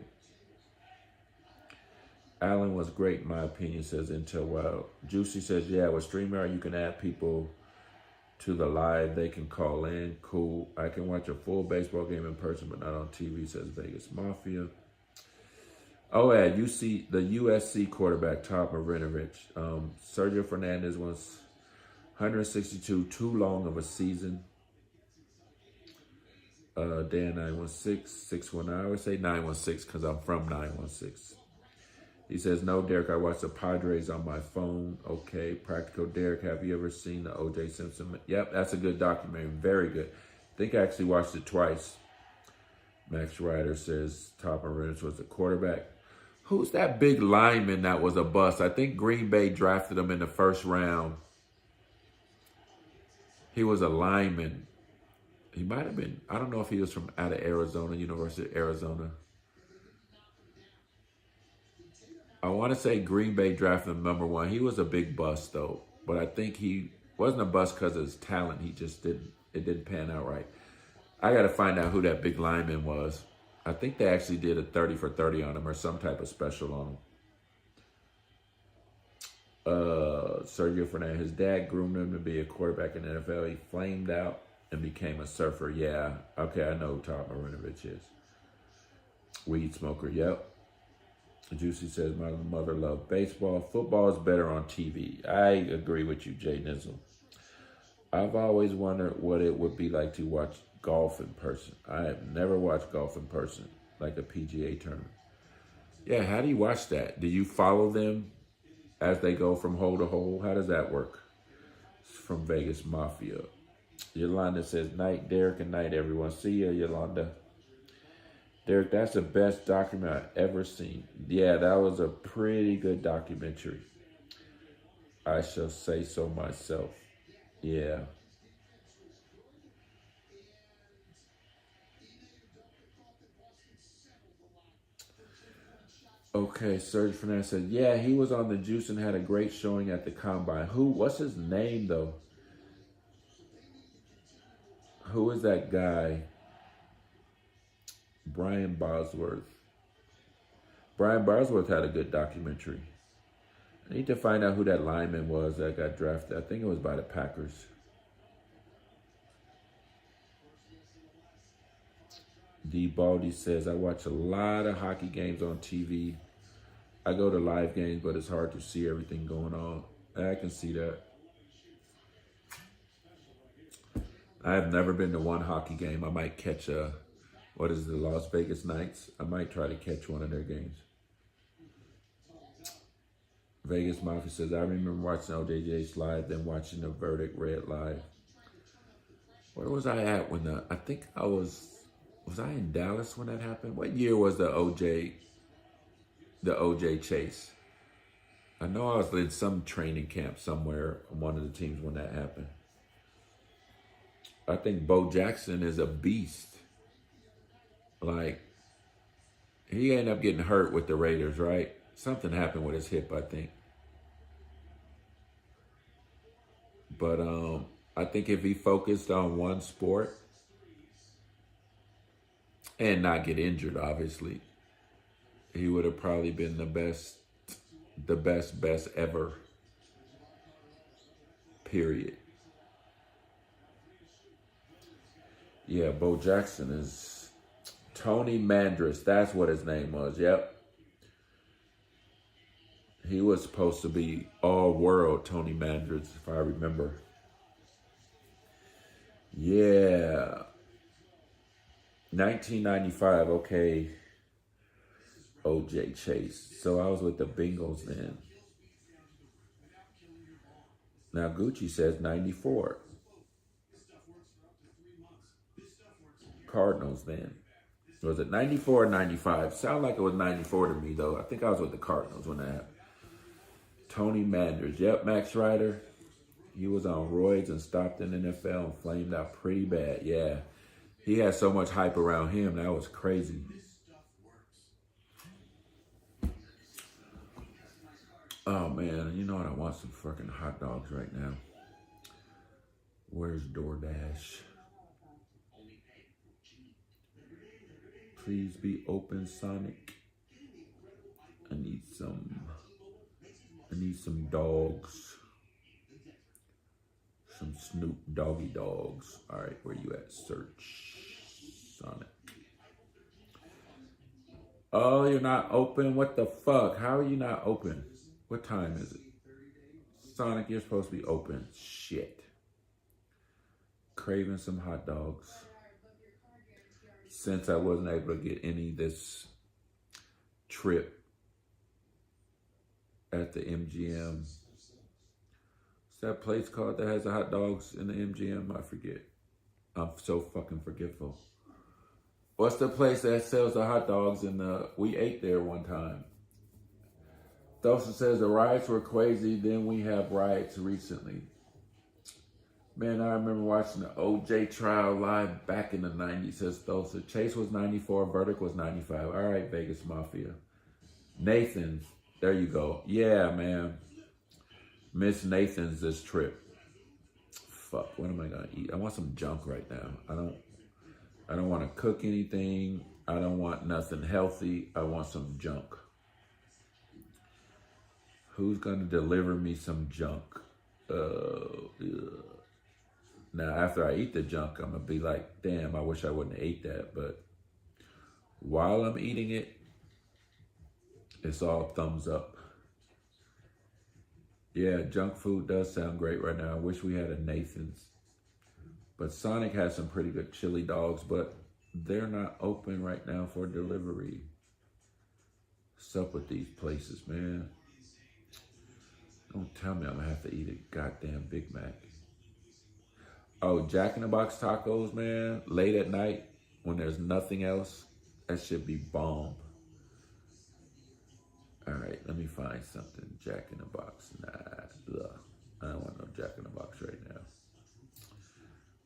Allen was great, in my opinion, says Intel Wild. Juicy says, yeah, with StreamYard, you can add people to the live. They can call in. Cool. I can watch a full baseball game in person, but not on TV, says Vegas Mafia. Oh, yeah, the USC quarterback, Todd Marinovich. Sergio Fernandez was 162, too long of a season. Dan 916, 619. I always say 916 because I'm from 916. He says, no, Derek, I watched the Padres on my phone. Okay, Practical Derek, have you ever seen the O.J. Simpson? Yep, that's a good documentary. Very good. I think I actually watched it twice. Max Ryder says Todd Marinovich was the quarterback. Who's that big lineman that was a bust? I think Green Bay drafted him in the first round. He was a lineman. He might have been, I don't know if he was from out of Arizona, University of Arizona. I want to say Green Bay drafted him #1. He was a big bust, though. But I think he wasn't a bust because of his talent. He just didn't pan out right. I got to find out who that big lineman was. I think they actually did a 30 for 30 on him or some type of special on him. Sergio Fernandez, his dad groomed him to be a quarterback in the NFL. He flamed out and became a surfer. Yeah. Okay, I know who Todd Marinovich is. Weed smoker, yep. Juicy says, my mother loved baseball. Football is better on TV. I agree with you, Jay Nizzle. I've always wondered what it would be like to watch golf in person. I have never watched golf in person, like a PGA tournament. Yeah, how do you watch that? Do you follow them as they go from hole to hole? How does that work? It's from Vegas Mafia. Yolanda says, night, Derek, and night, everyone. See ya, Yolanda. Derek, that's the best documentary I've ever seen. Yeah, that was a pretty good documentary. I shall say so myself. Yeah. Okay, Serge Fernandez said, yeah, he was on the juice and had a great showing at the combine. What's his name, though? Who is that guy? Brian Bosworth. Brian Bosworth had a good documentary. I need to find out who that lineman was that got drafted. I think it was by the Packers. D. Baldy says, I watch a lot of hockey games on TV. I go to live games, but it's hard to see everything going on. I can see that. I have never been to one hockey game. I might catch the Las Vegas Knights? I might try to catch one of their games. Vegas Mafia says, I remember watching OJJ live, then watching the Verdict Red live. Where was I at when I think I was I in Dallas when that happened? What year was the OJ chase? I know I was in some training camp somewhere on one of the teams when that happened. I think Bo Jackson is a beast. Like, he ended up getting hurt with the Raiders, right? Something happened with his hip, I think. But I think if he focused on one sport and not get injured, obviously, he would have probably been the best ever. Period. Yeah, Bo Jackson is Tony Mandris. That's what his name was. Yep. He was supposed to be all-world Tony Mandris, if I remember. Yeah. 1995, okay. OJ Chase. So I was with the Bengals then. Now Gucci says 94. Cardinals then. Was it 94 or 95? Sound like it was 94 to me, though. I think I was with the Cardinals when that happened. Tony Manders. Yep, Max Ryder. He was on roids and stopped in the NFL and flamed out pretty bad. Yeah. He had so much hype around him. That was crazy. Oh, man. You know what? I want some fucking hot dogs right now. Where's DoorDash? Please be open, Sonic. I need some dogs. Some Snoop Doggy dogs. All right, where you at? Search Sonic. Oh, you're not open? What the fuck? How are you not open? What time is it? Sonic, you're supposed to be open. Shit. Craving some hot dogs. Since I wasn't able to get any this trip at the MGM. What's that place called that has the hot dogs in the MGM? I forget. I'm so fucking forgetful. What's the place that sells the hot dogs we ate there one time? Thosa says the riots were crazy, then we have riots recently. Man, I remember watching the OJ trial live back in the 90s, says Thosa. Chase was 94, Verdict was 95. All right, Vegas Mafia. Nathan's, there you go. Yeah, man. Miss Nathan's this trip. Fuck, what am I gonna eat? I want some junk right now. I don't want to cook anything. I don't want nothing healthy. I want some junk. Who's gonna deliver me some junk? Now, after I eat the junk, I'm gonna be like, damn, I wish I wouldn't have ate that. But while I'm eating it, it's all thumbs up. Yeah, junk food does sound great right now. I wish we had a Nathan's. But Sonic has some pretty good chili dogs, but they're not open right now for delivery. What's up with these places, man? Don't tell me I'm gonna have to eat a goddamn Big Mac. Oh, Jack in the Box tacos, man. Late at night when there's nothing else, that should be bomb. All right, let me find something. Jack in the Box. Nah, ugh. I don't want no Jack in the Box right now.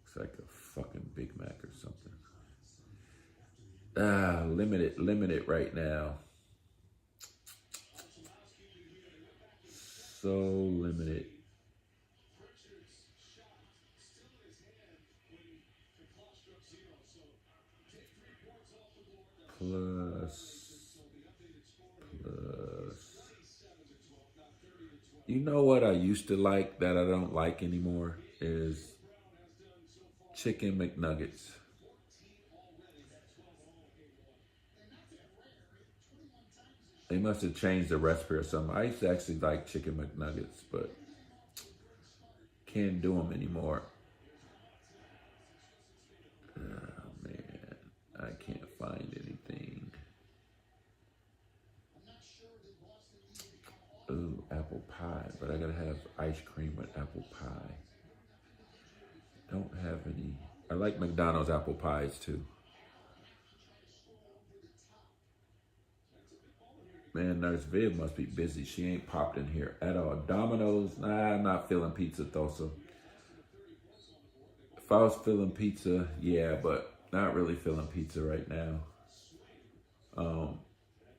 Looks like a fucking Big Mac or something. Limited right now. So limited. Plus. You know what I used to like that I don't like anymore is chicken McNuggets. They must have changed the recipe or something. I used to actually like chicken McNuggets, but can't do them anymore. Oh, man. I can't find anything. Ooh, apple pie. But I gotta have ice cream with apple pie. Don't have any. I like McDonald's apple pies too. Man, Nurse Viv must be busy. She ain't popped in here at all. Domino's, nah, I'm not feeling pizza, Thosa. If I was feeling pizza, yeah, but not really feeling pizza right now.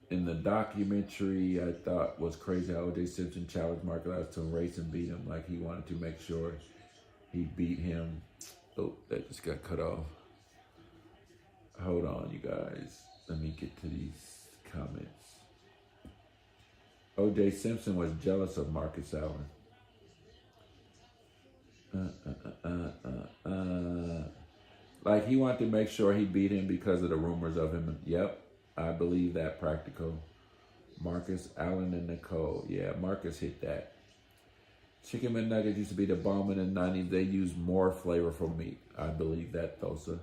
In the documentary, I thought was crazy how O.J. Simpson challenged Mark Lowry to race and beat him. Like he wanted to make sure he beat him. Oh, that just got cut off. Hold on, you guys. Let me get to these comments. O.J. Simpson was jealous of Marcus Allen. Like he wanted to make sure he beat him because of the rumors of him. Yep, I believe that. Practical. Marcus Allen and Nicole. Yeah, Marcus hit that. Chicken McNuggets used to be the bomb in the 90s. They used more flavorful meat. I believe that, Thosa.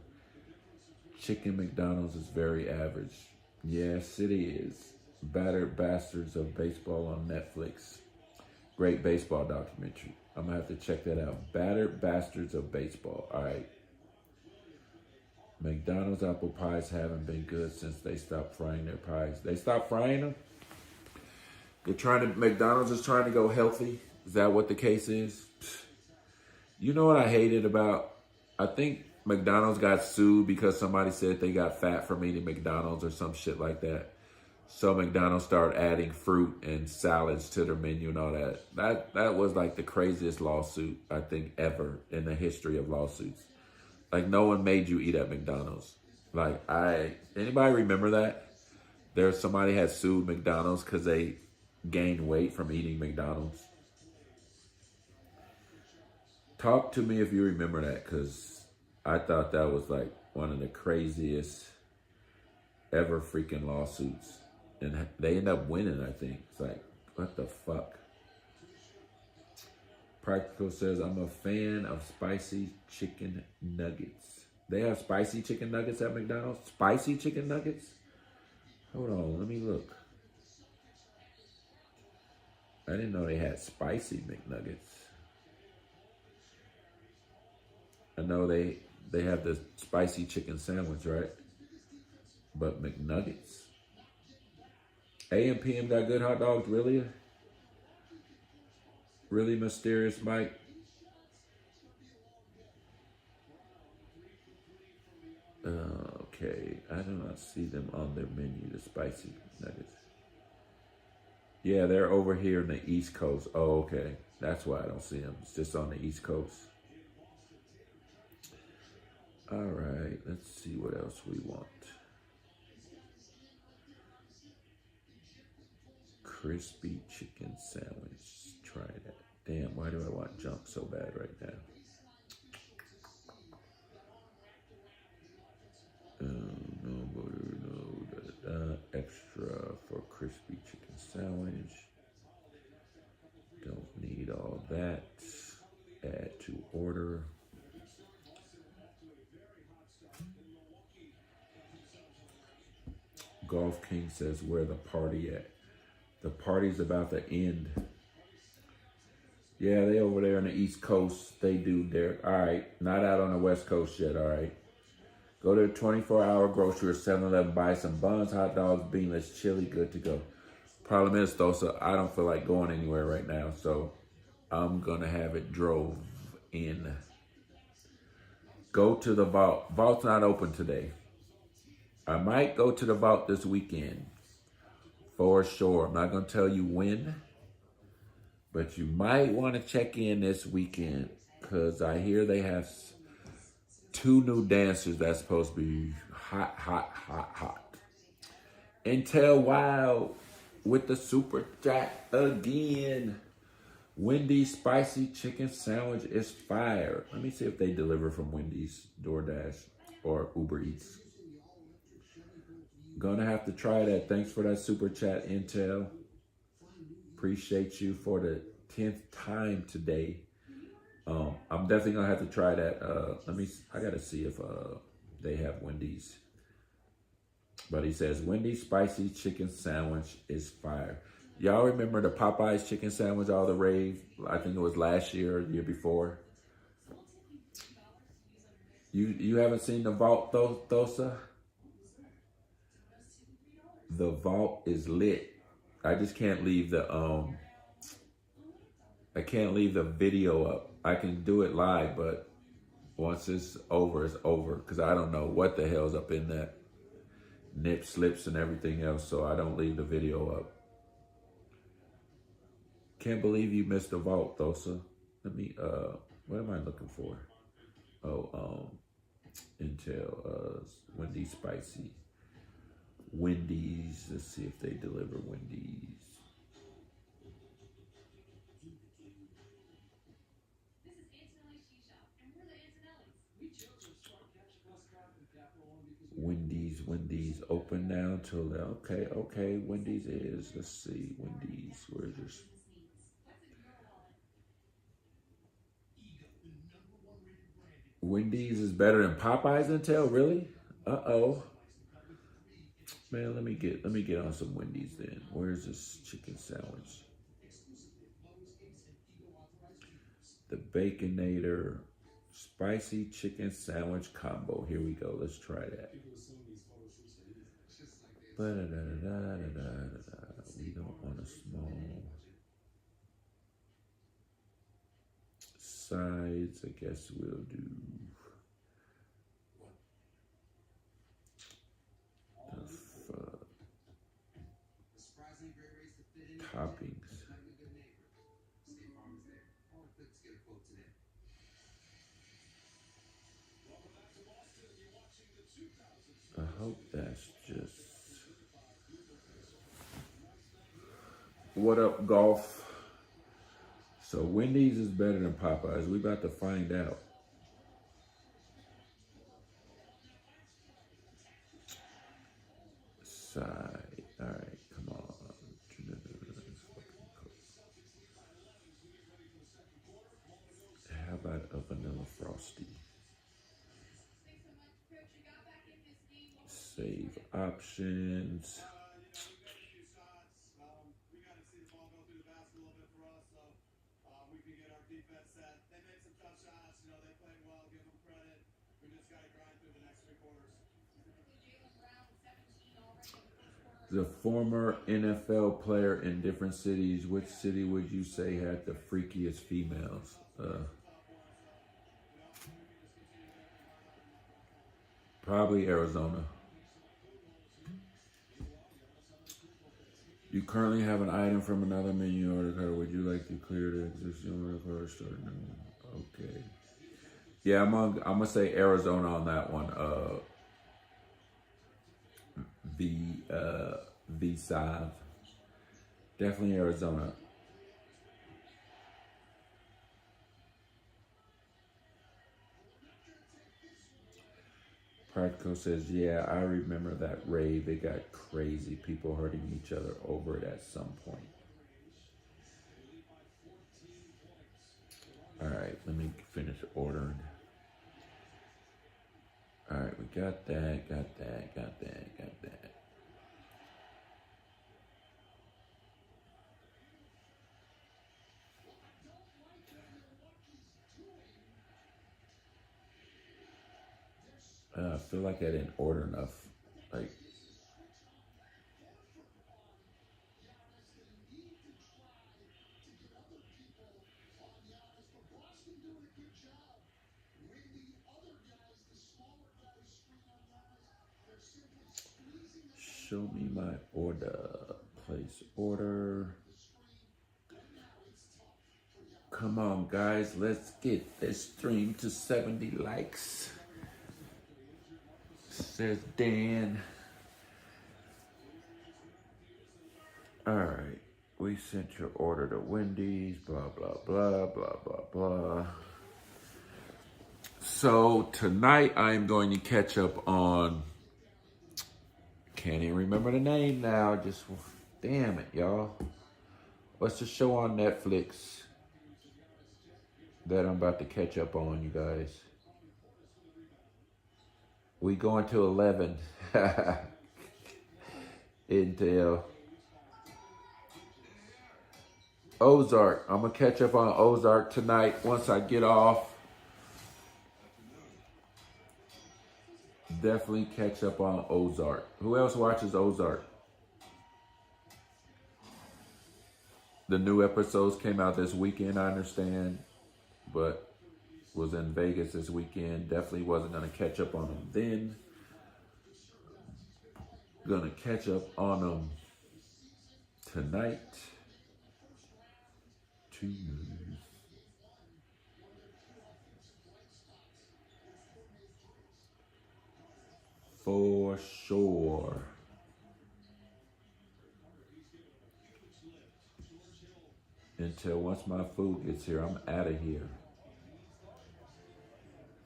Chicken McDonald's is very average. Yes, it is. Battered Bastards of Baseball on Netflix. Great baseball documentary. I'm going to have to check that out. Battered Bastards of Baseball. All right. McDonald's apple pies haven't been good since they stopped frying their pies. They stopped frying them? McDonald's is trying to go healthy. Is that what the case is? You know what I hated about? I think McDonald's got sued because somebody said they got fat from eating McDonald's or some shit like that. So McDonald's started adding fruit and salads to their menu and all that. That was like the craziest lawsuit, I think, ever in the history of lawsuits. Like, no one made you eat at McDonald's. Like, anybody remember that? Somebody had sued McDonald's because they gained weight from eating McDonald's. Talk to me if you remember that, because I thought that was like one of the craziest ever freaking lawsuits. And they end up winning, I think. It's like, what the fuck? Practical says, I'm a fan of spicy chicken nuggets. They have spicy chicken nuggets at McDonald's? Spicy chicken nuggets? Hold on, let me look. I didn't know they had spicy McNuggets. I know they have the spicy chicken sandwich, right? But McNuggets? A&PM got good hot dogs, really? Really, Mysterious Mike? Okay, I do not see them on their menu, the spicy nuggets. Yeah, they're over here in the East Coast. Oh, okay. That's why I don't see them. It's just on the East Coast. All right, let's see what else we want. Crispy chicken sandwich. Try that. Damn, why do I want junk so bad right now? No butter, no extra for crispy chicken sandwich. Don't need all that. Add to order. Golf King says, where the party at? The party's about to end. Yeah, they over there on the East Coast. They do their, all right, not out on the West Coast yet, all right. Go to a 24-hour grocery or 7-Eleven, buy some buns, hot dogs, beanless, chili, good to go. Problem is, though, so I don't feel like going anywhere right now, so I'm going to have it drove in. Go to the vault. Vault's not open today. I might go to the vault this weekend, for sure. I'm not going to tell you when, but you might want to check in this weekend, because I hear they have 2 new dancers that's supposed to be hot, hot, hot, hot. Intel Wild with the super chat again. Wendy's spicy chicken sandwich is fire. Let me see if they deliver from Wendy's, DoorDash, or Uber Eats. Gonna have to try that. Thanks for that super chat, Intel. Appreciate you for the 10th time today. I'm definitely gonna have to try that. I gotta see if they have Wendy's. But he says Wendy's spicy chicken sandwich is fire. Y'all remember the Popeyes chicken sandwich, all the rave? I think it was last year or the year before. You haven't seen the Vault Thosa? The Vault is lit. I just can't leave the video up. I can do it live, but once it's over, it's over. Because I don't know what the hell's up in that. Nip slips and everything else, so I don't leave the video up. Can't believe you missed the Vault, Thosa. Let me, what am I looking for? Oh, Intel, Wendy's spicy. Wendy's, let's see if they deliver Wendy's. Wendy's open now till okay. Wendy's is, let's see, Wendy's, where's this? Wendy's is better than Popeyes, Intel, really? Uh-oh. Man, let me get on some Wendy's then. Where's this chicken sandwich? The Baconator spicy chicken sandwich combo. Here we go. Let's try that. We don't want a small. Sides, I guess we'll do. Toppings. I hope that's just. What up, golf? So Wendy's is better than Popeyes. We about to find out. Side. All right, come on. How about a vanilla frosty? Save options. The former NFL player in different cities. Which city would you say had the freakiest females? Probably Arizona. You currently have an item from another menu order card. Would you like to clear the existing order card? Start new? Okay. Yeah, I'm gonna say Arizona on that one. V5. Definitely Arizona. Practical says, yeah, I remember that rave. It got crazy. People hurting each other over it at some point. All right, let me finish ordering. All right, we got that. I feel like I didn't order enough. Like, show me my order. Place order. Come on, guys. Let's get this stream to 70 likes. Says Dan. All right. We sent your order to Wendy's. Blah, blah, blah, blah, blah, blah. So tonight I'm going to catch up on Can't even remember the name now. Just damn it, y'all. What's the show on Netflix that I'm about to catch up on, you guys? We going to 11. Intel. Ozark. I'm going to catch up on Ozark tonight once I get off. Definitely catch up on Ozark. Who else watches Ozark? The new episodes came out this weekend, I understand, but was in Vegas this weekend. Definitely wasn't going to catch up on them then. Going to catch up on them tonight. For sure. Until once my food gets here, I'm out of here.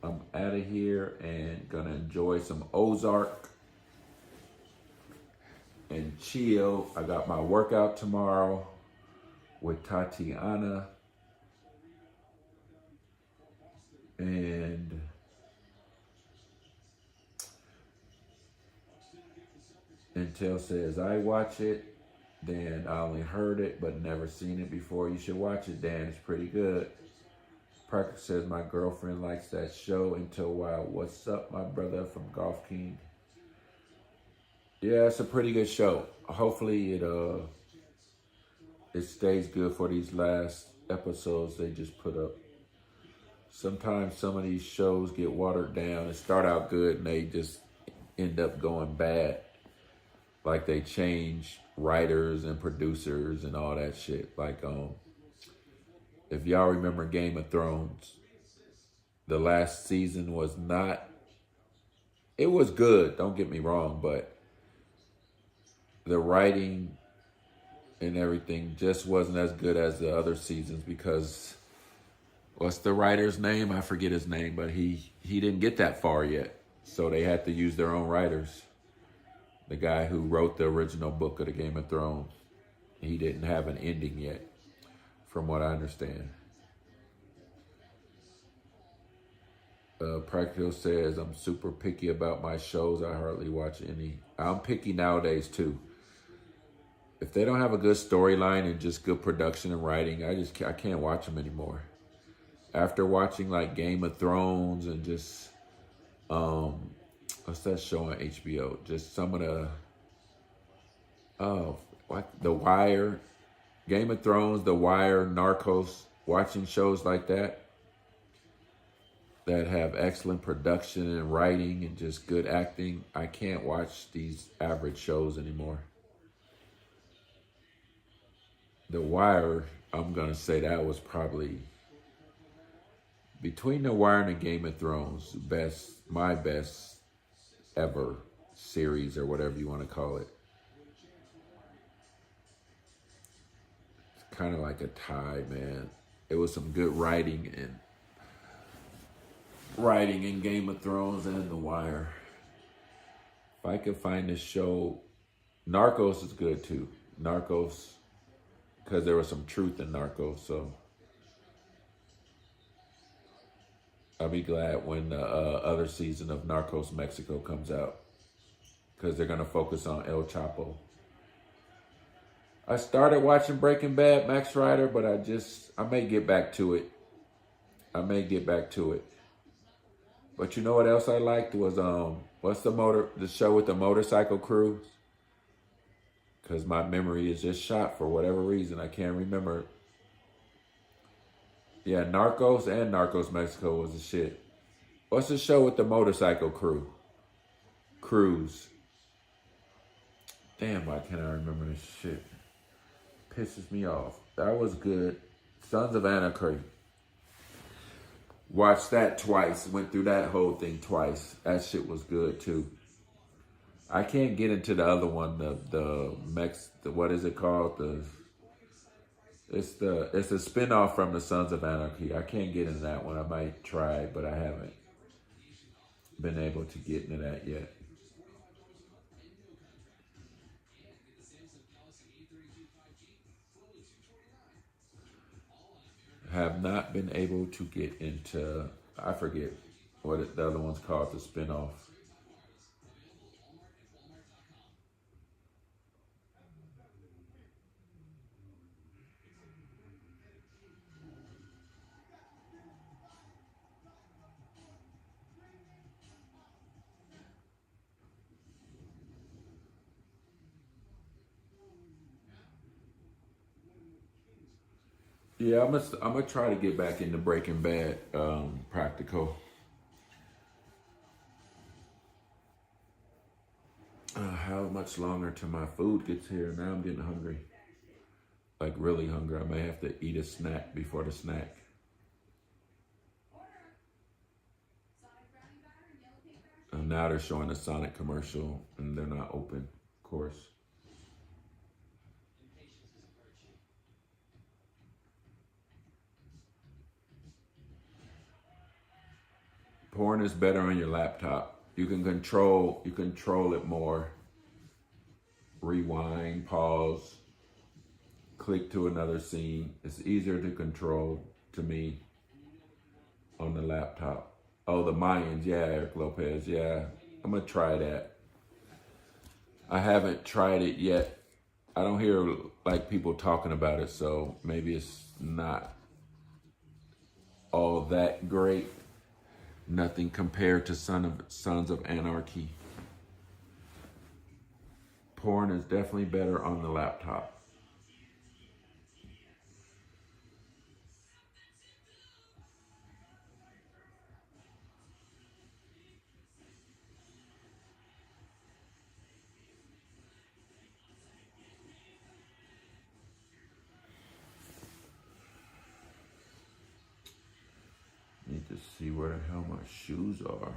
I'm out of here and gonna enjoy some Ozark and chill. I got my workout tomorrow with Tatiana. And Intel says, I watch it. Dan, I only heard it but never seen it before. You should watch it, Dan. It's pretty good. Parker says, my girlfriend likes that show. Intel Wild. What's up, my brother from Golf King? Yeah, it's a pretty good show. Hopefully it stays good for these last episodes they just put up. Sometimes some of these shows get watered down and start out good and they just end up going bad. Like they change writers and producers and all that shit. Like, if y'all remember Game of Thrones, the last season was not, it was good, don't get me wrong, but the writing and everything just wasn't as good as the other seasons because, what's the writer's name? I forget his name, but he didn't get that far yet. So they had to use their own writers. The guy who wrote the original book of the Game of Thrones, he didn't have an ending yet, from what I understand. Practical says, I'm super picky about my shows. I hardly watch any. I'm picky nowadays too. If they don't have a good storyline and just good production and writing, I can't watch them anymore. After watching like Game of Thrones and just what's that show on HBO? Just some of The Wire, Game of Thrones, The Wire, Narcos, watching shows like that have excellent production and writing and just good acting. I can't watch these average shows anymore. The Wire, I'm going to say that was probably, between The Wire and the Game of Thrones, my best ever series or whatever you want to call it. It's kind of like a tie, man. It was some good writing in Game of Thrones and The Wire. If I could find this show, Narcos is good too. Narcos, because there was some truth in Narcos, so I'll be glad when the other season of Narcos Mexico comes out, because they're going to focus on El Chapo. I started watching Breaking Bad, Max Rider, but I may get back to it. But you know what else I liked was, what's the show with the motorcycle cruise? Because my memory is just shot for whatever reason. I can't remember. Yeah, Narcos and Narcos Mexico was the shit. What's the show with the motorcycle cruise? Damn, why can't I remember this shit? Pisses me off. That was good. Sons of Anarchy. Watched that twice. Went through that whole thing twice. That shit was good too. I can't get into the other one. What is it called? It's a spinoff from the Sons of Anarchy. I can't get into that one. I might try, but I haven't been able to get into that yet. have not been able to get into, I forget what the other one's called, the spinoff. Yeah, I'm gonna try to get back into Breaking Bad, practical. How much longer till my food gets here? Now I'm getting hungry, like really hungry. I may have to eat a snack before the snack. And now they're showing a Sonic commercial, and they're not open, of course. Porn is better on your laptop. You can control it more. Rewind, pause, click to another scene. It's easier to control to me on the laptop. Oh, the Mayans, yeah, Eric Lopez, yeah. I'm gonna try that. I haven't tried it yet. I don't hear like people talking about it, so maybe it's not all that great. Nothing compared to Sons of Anarchy. Porn is definitely better on the laptop. Need to see where the hell my shoes are.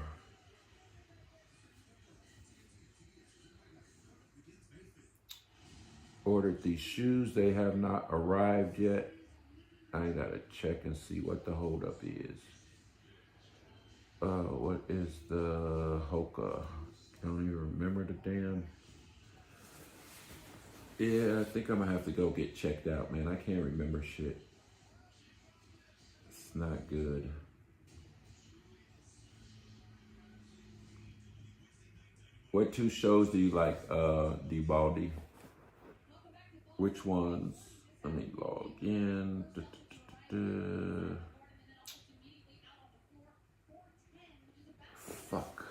Ordered these shoes. They have not arrived yet. I gotta check and see what the holdup is. What is the Hoka? I don't even remember the damn. Yeah, I think I'm gonna have to go get checked out, man. I can't remember shit. It's not good. What two shows do you like, Baldy? Which ones? Let me log in. Fuck.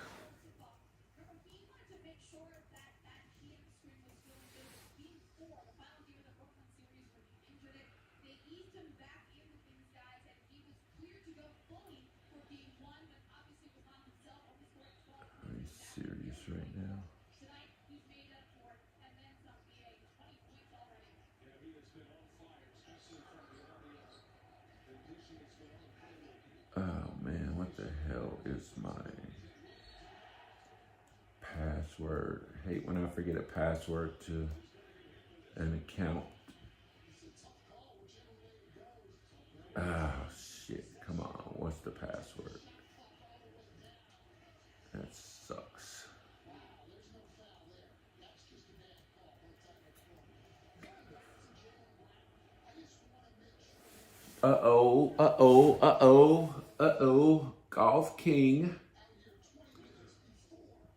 Are you serious right now? Oh man, what the hell is my password? I hate when I forget a password to an account. Oh shit, come on, what's the password? That sucks. Golf King.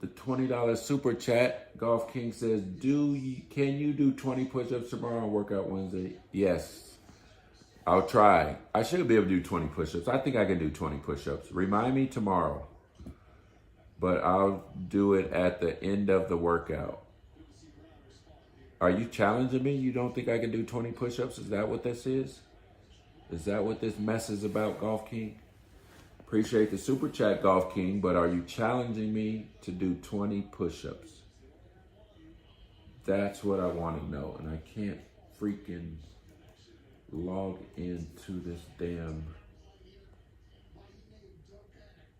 The $20 super chat. Golf King says, can you do 20 push-ups tomorrow on Workout Wednesday? Yes. I'll try. I should be able to do 20 push-ups. I think I can do 20 push-ups. Remind me tomorrow. But I'll do it at the end of the workout. Are you challenging me? You don't think I can do 20 push-ups? Is that what this is? Is that what this mess is about, Golf King? Appreciate the super chat, Golf King, but are you challenging me to do 20 push-ups? That's what I want to know, and I can't freaking log into this damn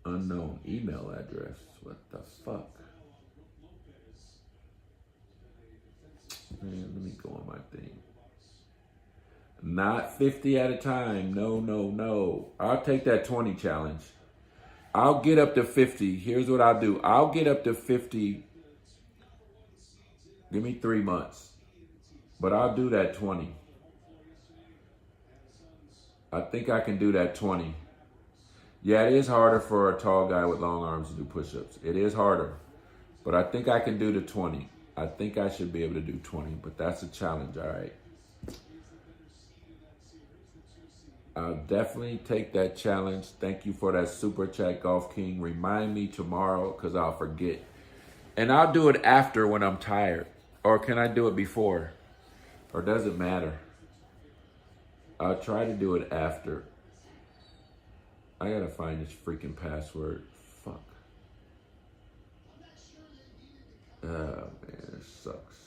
unknown email address. What the fuck? Man, let me go on my thing. Not 50 at a time. No. I'll take that 20 challenge. I'll get up to 50. Here's what I'll do. I'll get up to 50. Give me 3 months. But I'll do that 20. I think I can do that 20. Yeah, it is harder for a tall guy with long arms to do push-ups. It is harder. But I think I can do the 20. I think I should be able to do 20, but that's a challenge, all right? I'll definitely take that challenge. Thank you for that super chat, Golf King. Remind me tomorrow because I'll forget. And I'll do it after when I'm tired. Or can I do it before? Or does it matter? I'll try to do it after. I gotta find this freaking password. Fuck. Oh, man, it sucks.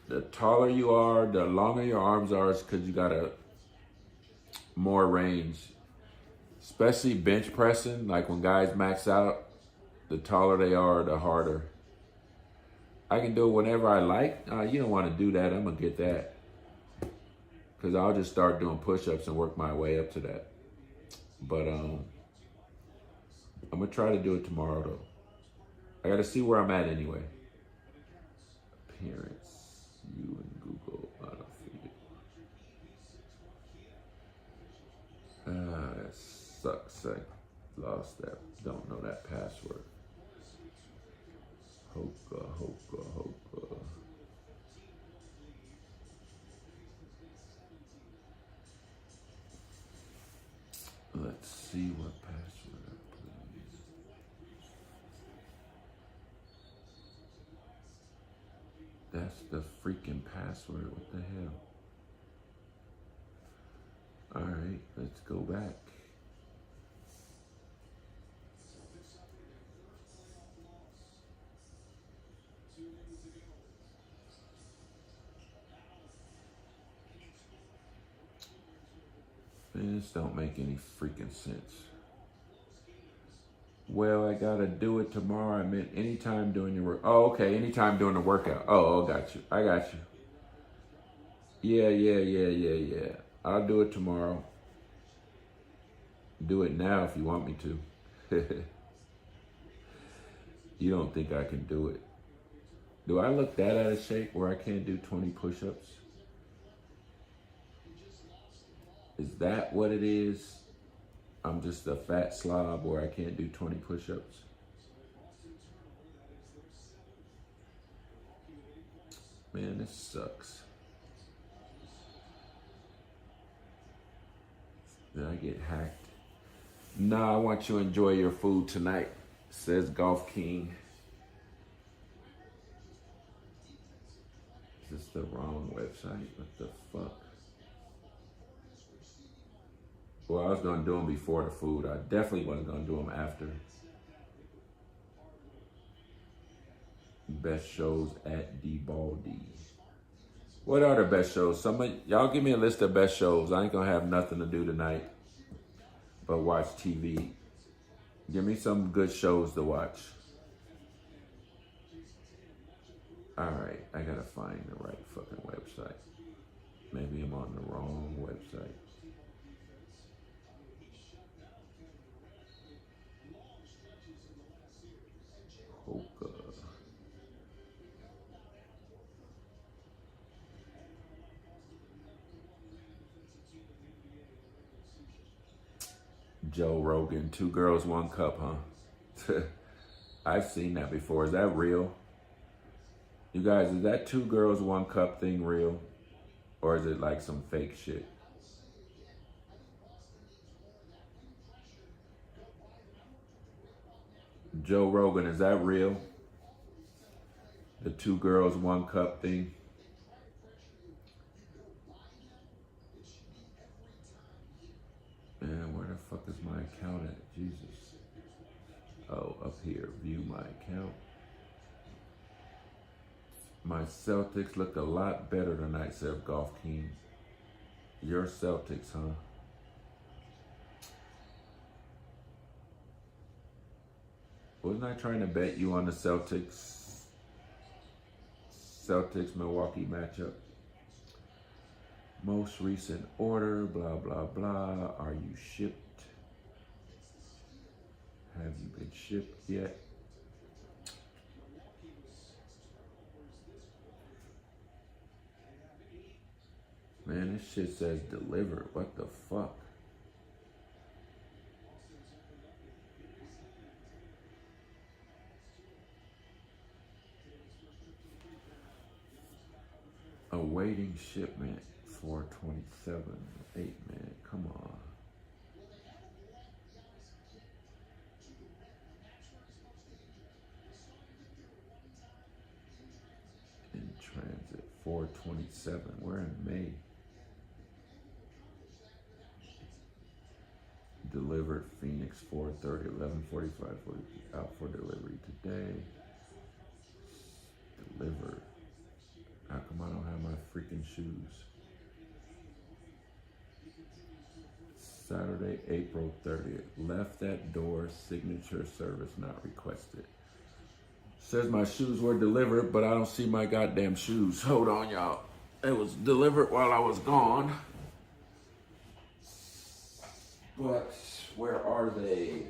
The taller you are, the longer your arms are, it's because you got more range. Especially bench pressing, like when guys max out, the taller they are, the harder. I can do it whenever I like. You don't want to do that. I'm going to get that. Because I'll just start doing push-ups and work my way up to that. But I'm going to try to do it tomorrow, though. I got to see where I'm at anyway. Appearance. You and Google. I don't figure. That sucks. I lost that. Don't know that password. Hoka, hoka, hoka. Let's see what password I put in. That's the freaking password. What the hell? All right, let's go back. Man, this don't make any freaking sense. Well, I gotta do it tomorrow. I meant anytime doing your work. Oh, okay, anytime doing the workout. Oh, got you. I got you. Yeah. I'll do it tomorrow. Do it now if you want me to. You don't think I can do it. Do I look that out of shape where I can't do 20 push-ups? Is that what it is? I'm just a fat slob where I can't do 20 push-ups? Man, this sucks. Did I get hacked? Nah, I want you to enjoy your food tonight, says Golf King. Is this the wrong website? What the fuck? Well, I was going to do them before the food. I definitely wasn't going to do them after. Best shows at DBaldy. What are the best shows? Y'all give me a list of best shows. I ain't going to have nothing to do tonight but watch TV. Give me some good shows to watch. All right, I got to find the right fucking website. Maybe I'm on the wrong website. Hoka. Joe Rogan, 2 girls, 1 cup, huh? I've seen that before. Is that real? You guys, is that 2 girls, 1 cup thing real? Or is it like some fake shit? Joe Rogan, is that real? The 2 girls, 1 cup thing? Man, where the fuck is my account at? Jesus. Oh, up here, view my account. My Celtics look a lot better tonight, said Golf King. Your Celtics, huh? Wasn't I trying to bet you on the Celtics Milwaukee matchup? Most recent order, blah, blah, blah. Are you shipped? Have you been shipped yet? This shit says delivered. What the fuck? Awaiting shipment 427. 8 man, come on. In transit 427. We're in May. Delivered Phoenix 4:30, 11:45, out for delivery today. Delivered. How come I don't have my freaking shoes? Saturday, April 30th. Left at door, signature service not requested. Says my shoes were delivered, but I don't see my goddamn shoes. Hold on, y'all. It was delivered while I was gone. But where are they?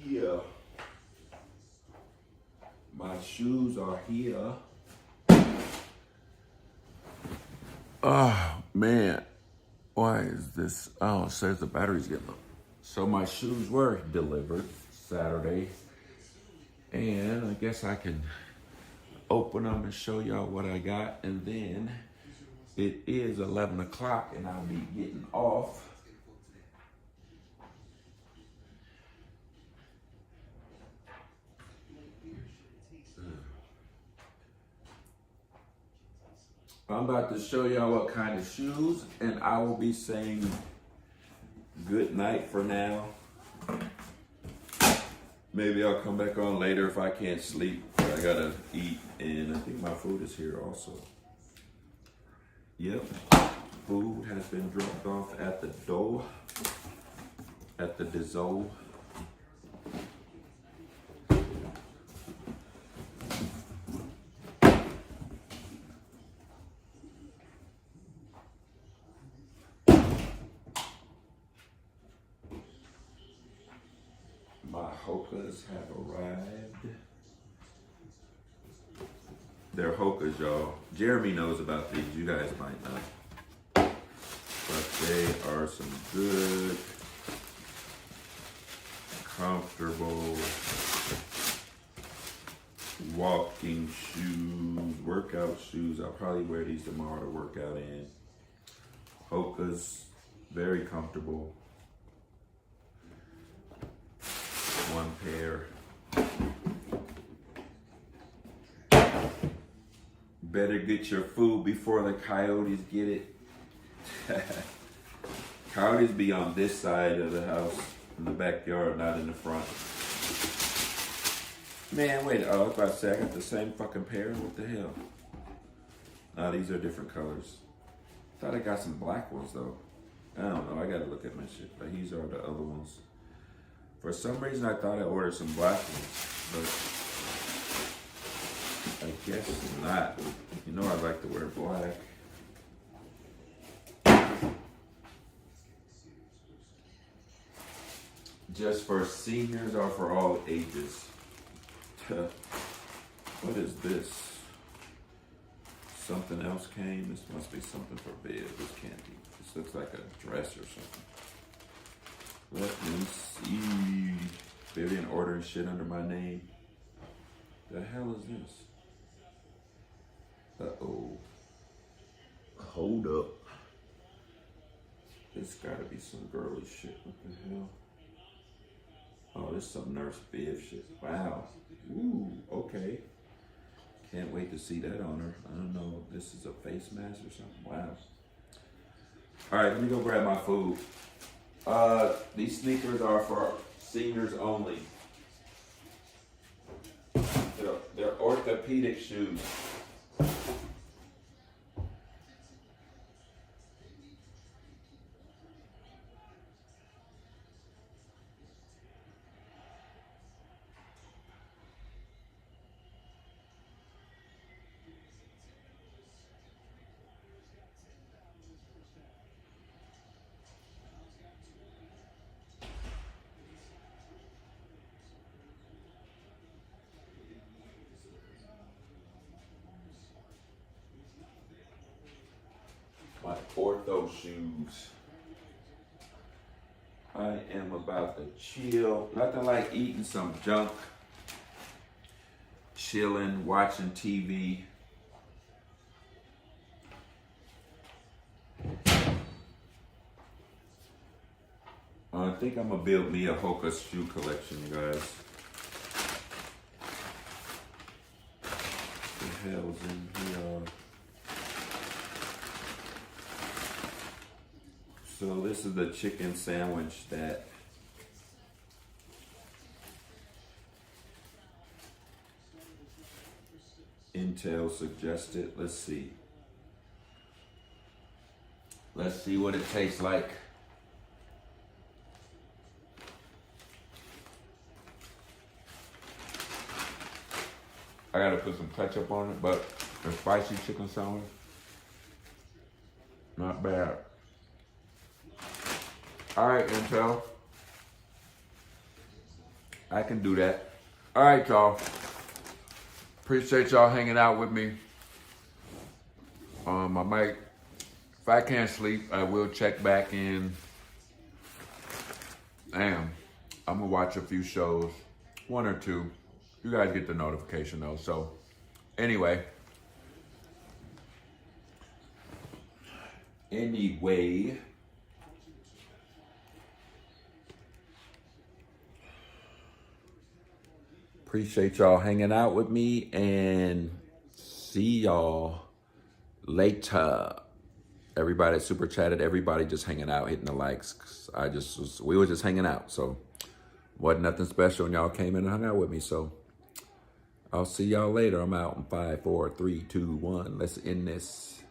Yeah. My shoes are here. Oh, man. Why is this? Oh, it says the battery's getting low. So my shoes were delivered Saturday. And I guess I can open them and show y'all what I got. And then it is 11 o'clock and I'll be getting off. I'm about to show y'all what kind of shoes, and I will be saying good night for now. Maybe I'll come back on later if I can't sleep, but I gotta eat, and I think my food is here also. Yep, food has been dropped off at the door, at the Dizzo. My Hokas have arrived. They're Hokas, y'all. Jeremy knows about these. You guys might not. But they are some good, comfortable walking shoes, workout shoes. I'll probably wear these tomorrow to work out in. Hokas, very comfortable. One pair. Better get your food before the coyotes get it. Coyotes be on this side of the house, in the backyard, not in the front. Man, wait, I was about to say I got the same fucking pair. What the hell? Nah, these are different colors. Thought I got some black ones though. I don't know, I gotta look at my shit, but these are the other ones. For some reason, I thought I ordered some black ones, but I guess not. You know I like to wear black. just for seniors or for all ages? What is this? Something else came. This must be something for bed. This can't be. This looks like a dress or something. Let me see. Vivian ordering shit under my name. The hell is this? Uh-oh. Hold up. This gotta be some girly shit. What the hell? Oh, this is some Nurse Viv shit. Wow. Ooh, okay. Can't wait to see that on her. I don't know if this is a face mask or something. Wow. All right, let me go grab my food. These sneakers are for seniors only. They're orthopedic shoes. My ortho shoes. I am about to chill. Nothing like eating some junk. Chilling, watching TV. I think I'm gonna build me a Hoka shoe collection, you guys. What the hell's in here? So this is the chicken sandwich that Intel suggested. Let's see. Let's see what it tastes like. I gotta put some ketchup on it, but the spicy chicken sandwich, not bad. All right, Intel. I can do that. All right, y'all. Appreciate y'all hanging out with me. I might, if I can't sleep, I will check back in. Damn, I'm gonna watch a few shows, one or two. You guys get the notification though. So, anyway. Appreciate y'all hanging out with me and see y'all later. Everybody super chatted, everybody just hanging out, hitting the likes. We were just hanging out. So wasn't nothing special and y'all came in and hung out with me. So I'll see y'all later. I'm out in 5, 4, 3, 2, 1. Let's end this.